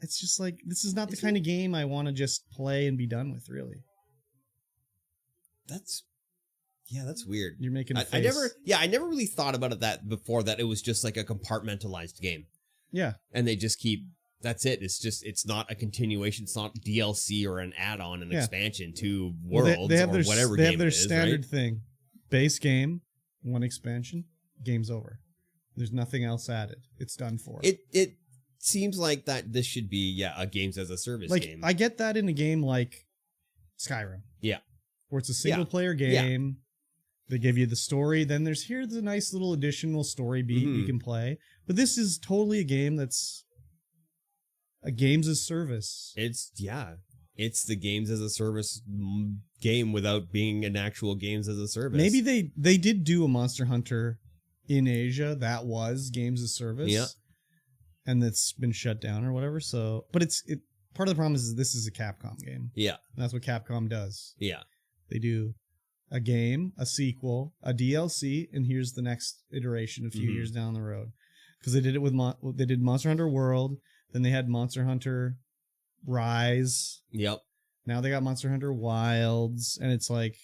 Speaker 2: It's just like, this is not the kind of game I want to just play and be done with, really.
Speaker 1: That's weird.
Speaker 2: You're making a
Speaker 1: I
Speaker 2: face.
Speaker 1: I never really thought about that before, that it was just like a compartmentalized game.
Speaker 2: Yeah.
Speaker 1: And they just keep, that's it. It's not a continuation. It's not DLC or an add-on, an
Speaker 2: Yeah.
Speaker 1: expansion to
Speaker 2: Well,
Speaker 1: Worlds
Speaker 2: they have
Speaker 1: or
Speaker 2: their,
Speaker 1: whatever
Speaker 2: they
Speaker 1: game
Speaker 2: have their
Speaker 1: it is,
Speaker 2: standard
Speaker 1: right?
Speaker 2: thing. Base game, one expansion, game's over. There's nothing else added. It's done for.
Speaker 1: It seems like that this should be, a games as a service
Speaker 2: like,
Speaker 1: game.
Speaker 2: I get that in a game like Skyrim.
Speaker 1: Yeah.
Speaker 2: Where it's a single player game. They give you the story. Then here's a nice little additional story beat you can play. But this is totally a game that's a games as service.
Speaker 1: It's the games as a service game without being an actual games as a service.
Speaker 2: Maybe they did do a Monster Hunter in Asia that was games as service.
Speaker 1: Yeah.
Speaker 2: And that's been shut down or whatever. So, but part of the problem is this is a Capcom game.
Speaker 1: Yeah.
Speaker 2: And that's what Capcom does.
Speaker 1: Yeah.
Speaker 2: They do a game, a sequel, a DLC, and here's the next iteration a few years down the road. Because they did it with they did Monster Hunter World, then they had Monster Hunter Rise.
Speaker 1: Yep.
Speaker 2: Now they got Monster Hunter Wilds, and it's like,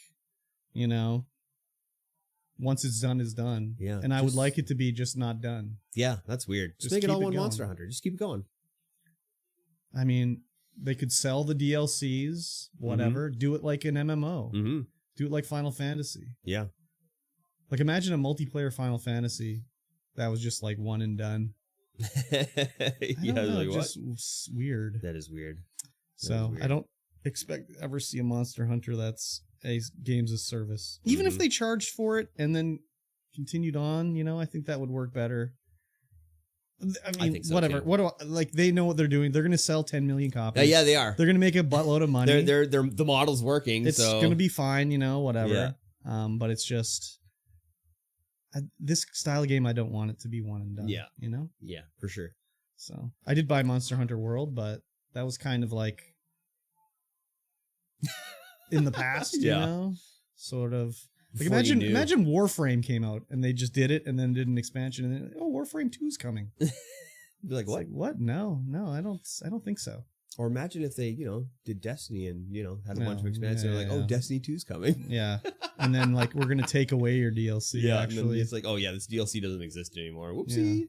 Speaker 2: once it's done, it's done.
Speaker 1: Yeah.
Speaker 2: And I would like it to be just not done.
Speaker 1: Yeah, that's weird. Just make it
Speaker 2: keep
Speaker 1: all
Speaker 2: it
Speaker 1: one
Speaker 2: going.
Speaker 1: Monster Hunter. Just keep it going.
Speaker 2: I mean, they could sell the DLCs, whatever. Do it like an MMO.
Speaker 1: Mm-hmm.
Speaker 2: Do it like Final Fantasy.
Speaker 1: Yeah.
Speaker 2: Like, imagine a multiplayer Final Fantasy that was just like one and done. I don't know,
Speaker 1: like
Speaker 2: just
Speaker 1: what?
Speaker 2: weird.
Speaker 1: That is weird.
Speaker 2: So I don't expect to ever see a Monster Hunter that's a games as service. Even if they charged for it and then continued on, I think that would work better. I mean,
Speaker 1: think so,
Speaker 2: whatever.
Speaker 1: too.
Speaker 2: They know what they're doing. They're going to sell 10 million copies.
Speaker 1: Yeah, they are.
Speaker 2: They're going to make a buttload of money.
Speaker 1: They're the model's working.
Speaker 2: It's
Speaker 1: so
Speaker 2: going to be fine, whatever.
Speaker 1: Yeah.
Speaker 2: But it's just this style of game. I don't want it to be one and done.
Speaker 1: Yeah.
Speaker 2: Yeah,
Speaker 1: for sure.
Speaker 2: So I did buy Monster Hunter World, but that was kind of like in the past, sort of. Like
Speaker 1: Before you knew.
Speaker 2: imagine Warframe came out and they just did it and then did an expansion and then Warframe 2's coming.
Speaker 1: Be like,
Speaker 2: It's
Speaker 1: what?
Speaker 2: like, what? No, I don't think so.
Speaker 1: Or imagine if they, did Destiny and, had a bunch of
Speaker 2: No,
Speaker 1: expansions.
Speaker 2: yeah,
Speaker 1: They're like,
Speaker 2: yeah.
Speaker 1: oh, Destiny 2's coming.
Speaker 2: Yeah. And then like we're gonna take away your DLC.
Speaker 1: And then
Speaker 2: Actually,
Speaker 1: it's like, oh yeah, this DLC doesn't exist anymore. Whoopsie.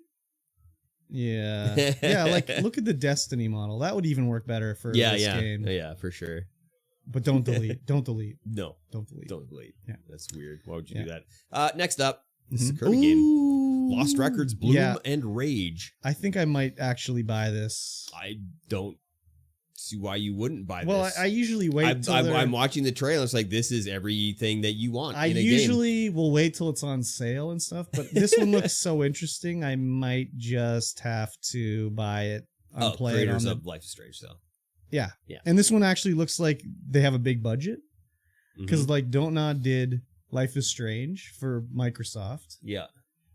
Speaker 2: yeah. Yeah, like look at the Destiny model. That would even work better for this game.
Speaker 1: Yeah, for sure.
Speaker 2: But don't delete. Don't delete.
Speaker 1: No,
Speaker 2: Don't delete.
Speaker 1: don't delete.
Speaker 2: Yeah.
Speaker 1: That's weird. Why would you
Speaker 2: Yeah.
Speaker 1: do that? Next up, this is a
Speaker 2: Mhm.
Speaker 1: Kirby game.
Speaker 2: Ooh.
Speaker 1: Lost Records, Bloom
Speaker 2: Yeah.
Speaker 1: and Rage.
Speaker 2: I think I might actually buy this.
Speaker 1: I don't see why you wouldn't buy
Speaker 2: Well,
Speaker 1: this.
Speaker 2: I usually wait till
Speaker 1: I'm watching the trailer. It's like, this is everything that you want
Speaker 2: I
Speaker 1: in a game.
Speaker 2: usually will wait till it's on sale and stuff, but this one looks so interesting. I might just have to buy it. Play it on
Speaker 1: creators
Speaker 2: the,
Speaker 1: of Life is Strange, so.
Speaker 2: yeah.
Speaker 1: Yeah.
Speaker 2: And this one actually looks like they have a big budget. because like Don't Nod did Life is Strange for Microsoft.
Speaker 1: Yeah.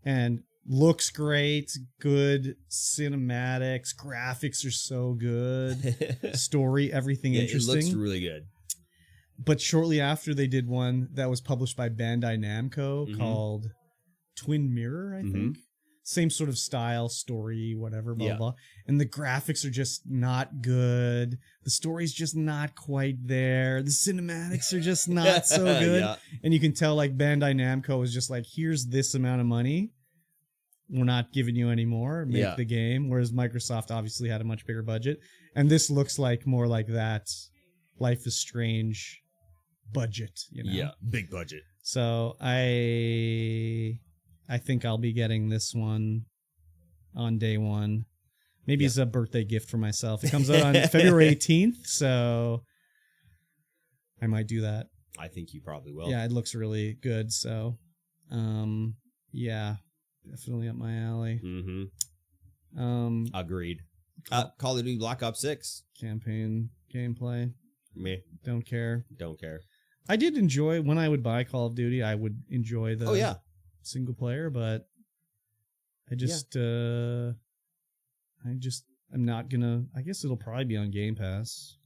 Speaker 2: And looks great, good cinematics, graphics are so good, story, everything interesting.
Speaker 1: It looks really good.
Speaker 2: But shortly after, they did one that was published by Bandai Namco called Twin Mirror, I think. Same sort of style, story, whatever, blah, blah. And the graphics are just not good. The story's just not quite there. The cinematics are just not so good.
Speaker 1: Yeah.
Speaker 2: And you can tell, like, Bandai Namco is just like, here's this amount of money. We're not giving you any more. Make the game. Whereas Microsoft obviously had a much bigger budget. And this looks like more like that Life is Strange budget, you know?
Speaker 1: Yeah, big budget.
Speaker 2: So I think I'll be getting this one on day one. Maybe it's a birthday gift for myself. It comes out on February 18th, so I might do that.
Speaker 1: I think you probably will.
Speaker 2: Yeah, it looks really good, so yeah, definitely up my alley.
Speaker 1: Agreed. Call of Duty Black Ops 6.
Speaker 2: Campaign gameplay.
Speaker 1: Meh.
Speaker 2: Don't care.
Speaker 1: Don't care.
Speaker 2: I did enjoy, when I would buy Call of Duty, I would enjoy the single player, but I just, I'm not gonna, I guess it'll probably be on Game Pass.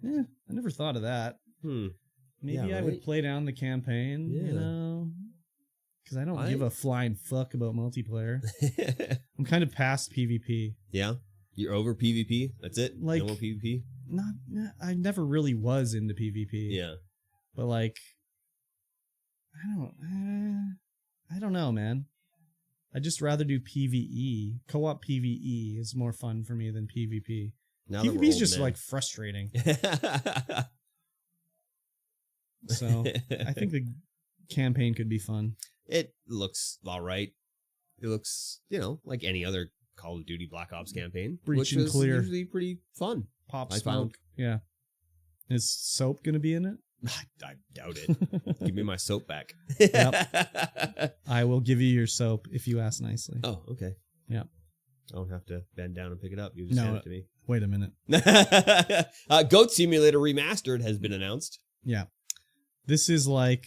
Speaker 2: Yeah, I never thought of that. Maybe I would play down the campaign, you know, because I don't give a flying fuck about multiplayer. I'm kind of past PvP.
Speaker 1: Yeah? You're over PvP? That's it?
Speaker 2: Like,
Speaker 1: no more PvP?
Speaker 2: I never really was into PvP.
Speaker 1: Yeah.
Speaker 2: But like, I don't know, man. I'd just rather do PvE. Co-op PvE is more fun for me than PvP.
Speaker 1: Now
Speaker 2: PvP is just like frustrating. So I think the campaign could be fun.
Speaker 1: It looks all right. It looks, you know, like any other Call of Duty Black Ops campaign.
Speaker 2: Breach
Speaker 1: which
Speaker 2: and
Speaker 1: is
Speaker 2: clear.
Speaker 1: Usually pretty fun.
Speaker 2: Pop
Speaker 1: I
Speaker 2: smoke.
Speaker 1: found.
Speaker 2: Yeah. Is soap going to be in it?
Speaker 1: I doubt it. Give me my soap back.
Speaker 2: I will give you your soap if you ask nicely.
Speaker 1: Oh, okay.
Speaker 2: Yeah.
Speaker 1: I don't have to bend down and pick it up. You just hand it to me.
Speaker 2: Wait a minute.
Speaker 1: Goat Simulator Remastered has been announced.
Speaker 2: Yeah. This is like,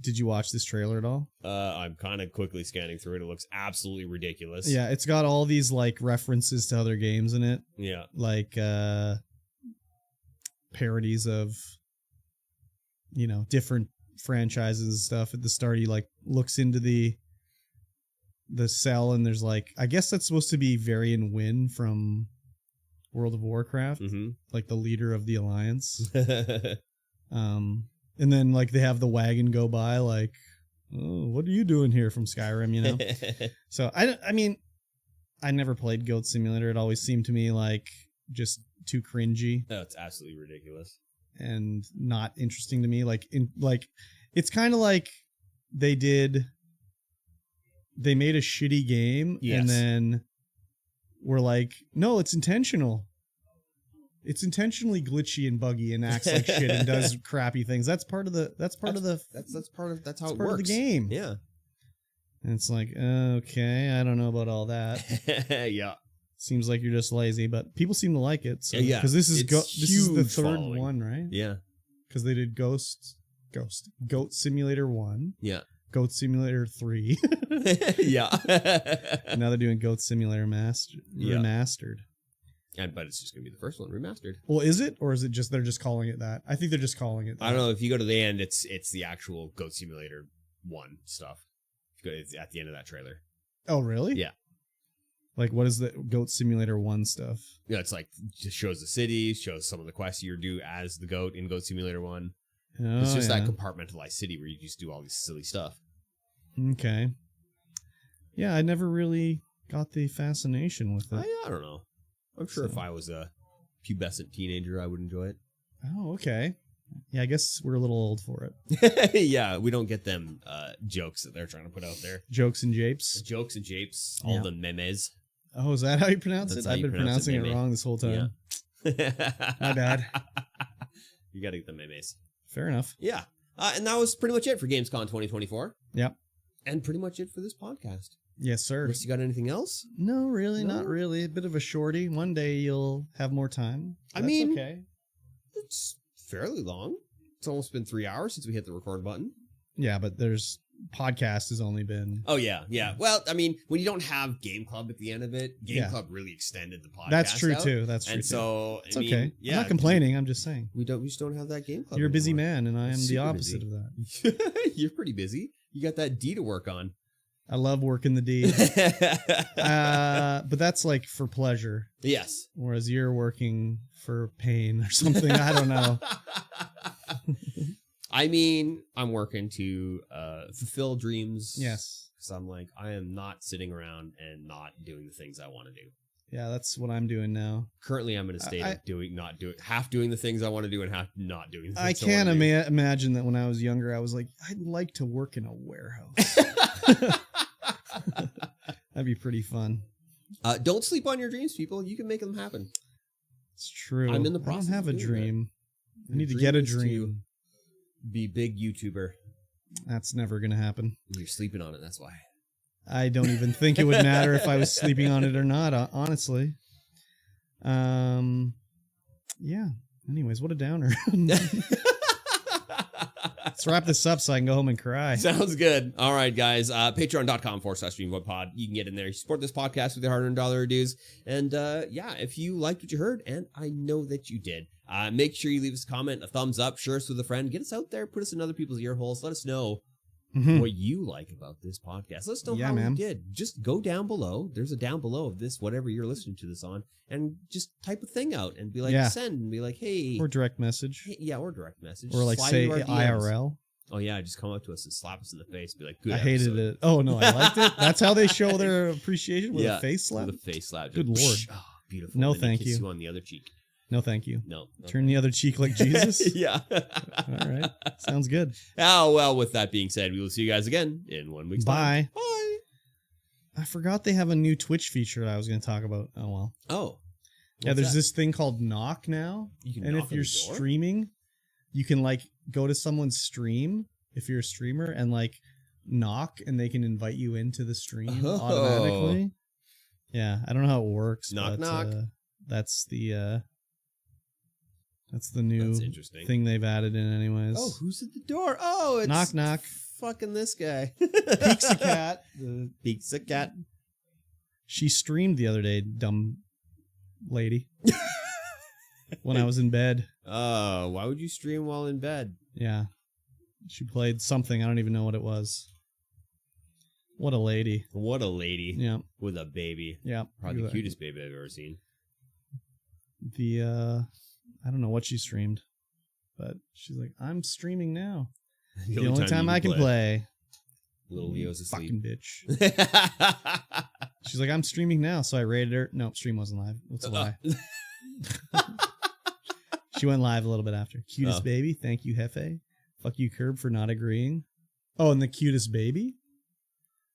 Speaker 2: did you watch this trailer at all?
Speaker 1: I'm kind of quickly scanning through it. It looks absolutely ridiculous.
Speaker 2: Yeah, it's got all these like references to other games in it.
Speaker 1: Yeah.
Speaker 2: Like parodies of, you know, different franchises and stuff. At the start, he like looks into the cell and there's like, I guess that's supposed to be Varian Wynn from World of Warcraft, like the leader of the Alliance. And then like they have the wagon go by like, oh, what are you doing here from Skyrim, you know? So I mean, I never played Goat Simulator. It always seemed to me like just too cringy.
Speaker 1: Oh, it's absolutely ridiculous.
Speaker 2: And not interesting to me. It's kind of like they made a shitty game and then were like, no, it's intentional. It's intentionally glitchy and buggy and acts like shit and does crappy things. That's how it works.
Speaker 1: That's part of the
Speaker 2: game.
Speaker 1: Yeah.
Speaker 2: And it's like, okay, I don't know about all that.
Speaker 1: Yeah.
Speaker 2: Seems like you're just lazy, but people seem to like it. So,
Speaker 1: yeah.
Speaker 2: Because this is the third
Speaker 1: following.
Speaker 2: one, right?
Speaker 1: Yeah.
Speaker 2: Because they did Goat Simulator 1.
Speaker 1: Yeah.
Speaker 2: Goat Simulator 3.
Speaker 1: Yeah.
Speaker 2: And now they're doing Goat Simulator Remastered.
Speaker 1: But it's just going to be the first one, remastered.
Speaker 2: Well, is it? Or is it just they're just calling it that? I think they're just calling it that.
Speaker 1: I don't know. If you go to the end, it's the actual Goat Simulator 1 stuff. It's at the end of that trailer.
Speaker 2: Oh, really?
Speaker 1: Yeah.
Speaker 2: Like, what is the Goat Simulator 1 stuff?
Speaker 1: Yeah, it's like, just shows the city, shows some of the quests you do as the goat in Goat Simulator 1.
Speaker 2: Oh,
Speaker 1: it's just that compartmentalized city where you just do all this silly stuff.
Speaker 2: Okay. Yeah, I never really got the fascination with it.
Speaker 1: I don't know. I'm sure if I was a pubescent teenager, I would enjoy it.
Speaker 2: Oh, okay. Yeah, I guess we're a little old for it.
Speaker 1: Yeah, we don't get them jokes that they're trying to put out there.
Speaker 2: Jokes and japes.
Speaker 1: Jokes and japes. All the memes.
Speaker 2: Oh, is that how you pronounce
Speaker 1: That's
Speaker 2: it?
Speaker 1: how
Speaker 2: I've
Speaker 1: you
Speaker 2: been
Speaker 1: pronounce
Speaker 2: pronouncing
Speaker 1: it,
Speaker 2: it wrong this whole time.
Speaker 1: Yeah.
Speaker 2: My bad.
Speaker 1: You got to get the memes.
Speaker 2: Fair enough.
Speaker 1: Yeah. And that was pretty much it for Gamescom 2024.
Speaker 2: Yep.
Speaker 1: And pretty much it for this podcast.
Speaker 2: Yes, sir.
Speaker 1: Unless you got anything else?
Speaker 2: No, really, not really. A bit of a shorty. One day you'll have more time.
Speaker 1: I mean,
Speaker 2: okay.
Speaker 1: It's fairly long. It's almost been 3 hours since we hit the record button.
Speaker 2: Yeah, but there's podcast has only been.
Speaker 1: Oh, yeah. Well, I mean, when you don't have Game Club at the end of it, Game
Speaker 2: Yeah.
Speaker 1: Club really extended the podcast.
Speaker 2: That's true
Speaker 1: out.
Speaker 2: too. That's true.
Speaker 1: And
Speaker 2: too.
Speaker 1: so,
Speaker 2: It's
Speaker 1: I mean,
Speaker 2: okay.
Speaker 1: yeah,
Speaker 2: I'm not complaining. I'm just saying.
Speaker 1: We just don't have that Game Club.
Speaker 2: You're a busy
Speaker 1: anymore.
Speaker 2: man, and I am the
Speaker 1: Super
Speaker 2: opposite
Speaker 1: busy.
Speaker 2: of that.
Speaker 1: You're pretty busy. You got that D to work on.
Speaker 2: I love working the D. But that's like for pleasure,
Speaker 1: Yes.
Speaker 2: whereas you're working for pain or something. I don't know.
Speaker 1: I mean, I'm working to fulfill dreams.
Speaker 2: Yes.
Speaker 1: Because I'm like, I am not sitting around and not doing the things I want to do.
Speaker 2: Yeah, that's what I'm doing now.
Speaker 1: Currently, I'm in a state of half doing the things I want to do and half not doing the
Speaker 2: I
Speaker 1: things
Speaker 2: can't
Speaker 1: want to do.
Speaker 2: imagine that when I was younger, I was like, I'd like to work in a warehouse. That'd be pretty fun.
Speaker 1: Don't sleep on your dreams, people. You can make them happen.
Speaker 2: It's true.
Speaker 1: I'm in the process
Speaker 2: I don't have
Speaker 1: of
Speaker 2: a
Speaker 1: doing
Speaker 2: dream.
Speaker 1: that.
Speaker 2: I need to
Speaker 1: Your
Speaker 2: get a
Speaker 1: is to
Speaker 2: dream.
Speaker 1: Be big YouTuber.
Speaker 2: That's never going to happen.
Speaker 1: You're sleeping on it. That's why.
Speaker 2: I don't even think it would matter if I was sleeping on it or not, honestly. Yeah. Anyways, what a downer. Let's wrap this up so I can go home and cry.
Speaker 1: Sounds good. All right, guys. Patreon.com/StreamVoid. You can get in there. You support this podcast with your hard-earned dollar dues. And yeah, if you liked what you heard, and I know that you did, make sure you leave us a comment, a thumbs up, share us with a friend. Get us out there. Put us in other people's ear holes. Let us know what you like about this podcast. Let us know how you did. Just go down below. There's a down below of this, whatever you're listening to this on, and just type a thing out and be like, send, and be like, hey.
Speaker 2: Or direct message.
Speaker 1: Hey, yeah, or direct message.
Speaker 2: Or like
Speaker 1: Slide
Speaker 2: say
Speaker 1: into our DMs.
Speaker 2: IRL.
Speaker 1: Oh, yeah, just come up to us and slap us in the face. Be like, good
Speaker 2: I hated
Speaker 1: episode.
Speaker 2: it. Oh, no, I liked it. That's how they show their appreciation with a face slap?
Speaker 1: With a face slap.
Speaker 2: Good
Speaker 1: Just,
Speaker 2: Lord.
Speaker 1: Oh, beautiful.
Speaker 2: No,
Speaker 1: And then
Speaker 2: thank
Speaker 1: kiss
Speaker 2: you.
Speaker 1: you on the other cheek.
Speaker 2: No, thank you.
Speaker 1: No.
Speaker 2: Turn the other cheek like Jesus?
Speaker 1: Yeah.
Speaker 2: All right. Sounds good.
Speaker 1: Oh, well, with that being said, we will see you guys again in 1 week's time.
Speaker 2: Bye.
Speaker 1: Bye.
Speaker 2: I forgot they have a new Twitch feature that I was going to talk about. Oh, well.
Speaker 1: Oh.
Speaker 2: Yeah, there's this thing called Knock now.
Speaker 1: You can
Speaker 2: And
Speaker 1: knock
Speaker 2: if
Speaker 1: on
Speaker 2: you're
Speaker 1: the door?
Speaker 2: streaming, you can like go to someone's stream if you're a streamer and like knock and they can invite you into the stream
Speaker 1: Oh.
Speaker 2: automatically. Yeah, I don't know how it works.
Speaker 1: Knock,
Speaker 2: but,
Speaker 1: knock.
Speaker 2: That's the new
Speaker 1: That's interesting.
Speaker 2: thing they've added in anyways.
Speaker 1: Oh, who's at the door? Oh, it's
Speaker 2: Knock, knock.
Speaker 1: Fucking this guy.
Speaker 2: Pizza Cat. The
Speaker 1: Pizza Cat.
Speaker 2: She streamed the other day, dumb lady. When I was in bed.
Speaker 1: Oh, why would you stream while in bed?
Speaker 2: Yeah. She played something. I don't even know what it was. What a lady.
Speaker 1: What a lady.
Speaker 2: Yeah.
Speaker 1: With a baby.
Speaker 2: Yeah.
Speaker 1: Probably the cutest baby I've ever seen.
Speaker 2: I don't know what she streamed, but she's like, I'm streaming now.
Speaker 1: The
Speaker 2: The only time I can play.
Speaker 1: Little Leo's asleep.
Speaker 2: Fucking bitch. She's like, I'm streaming now, so I rated her. No, stream wasn't live. That's a lie. She went live a little bit after. Cutest baby. Thank you, Hefe. Fuck you, Curb, for not agreeing. Oh, and the cutest baby?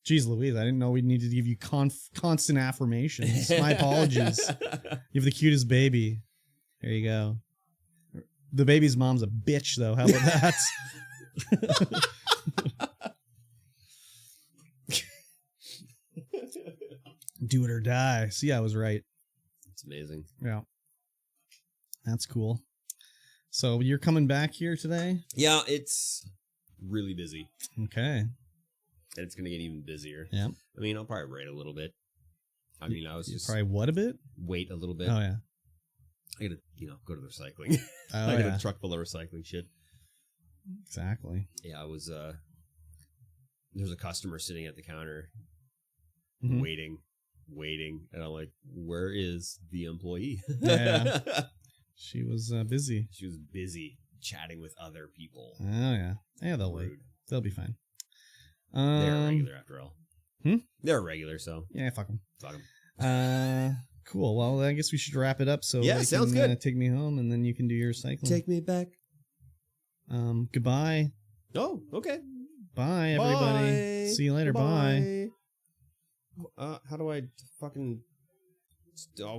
Speaker 2: Jeez Louise, I didn't know we needed to give you constant affirmations. My apologies. You have the cutest baby. There you go. The baby's mom's a bitch, though. How about that? Do it or die. See, I was right.
Speaker 1: It's amazing.
Speaker 2: Yeah. That's cool. So you're coming back here today?
Speaker 1: Yeah, it's really busy.
Speaker 2: Okay.
Speaker 1: And it's going to get even busier.
Speaker 2: Yeah.
Speaker 1: I mean, I'll probably wait a little bit. I mean, I was just
Speaker 2: probably what a bit?
Speaker 1: wait a little bit.
Speaker 2: Oh, yeah.
Speaker 1: I gotta, go to the recycling.
Speaker 2: Oh,
Speaker 1: I got
Speaker 2: yeah.
Speaker 1: a truck full of recycling shit.
Speaker 2: Exactly.
Speaker 1: Yeah, I was, there was a customer sitting at the counter
Speaker 2: Mhm.
Speaker 1: waiting. And I'm like, where is the employee?
Speaker 2: Yeah. She was busy.
Speaker 1: She was busy chatting with other people.
Speaker 2: Oh, yeah. Yeah, they'll wait.
Speaker 1: Rude.
Speaker 2: They'll be fine.
Speaker 1: They're regular after all. They're regular, so
Speaker 2: Yeah, fuck them.
Speaker 1: fuck 'em.
Speaker 2: Cool. Well, I guess we should wrap it up. So
Speaker 1: Yeah,
Speaker 2: they
Speaker 1: sounds
Speaker 2: can,
Speaker 1: good.
Speaker 2: Take me home, and then you can do your cycling.
Speaker 1: Take me back.
Speaker 2: Goodbye.
Speaker 1: Oh, okay.
Speaker 2: Bye, everybody.
Speaker 1: Bye.
Speaker 2: See you later. Bye.
Speaker 1: How do I fucking... Oh, God.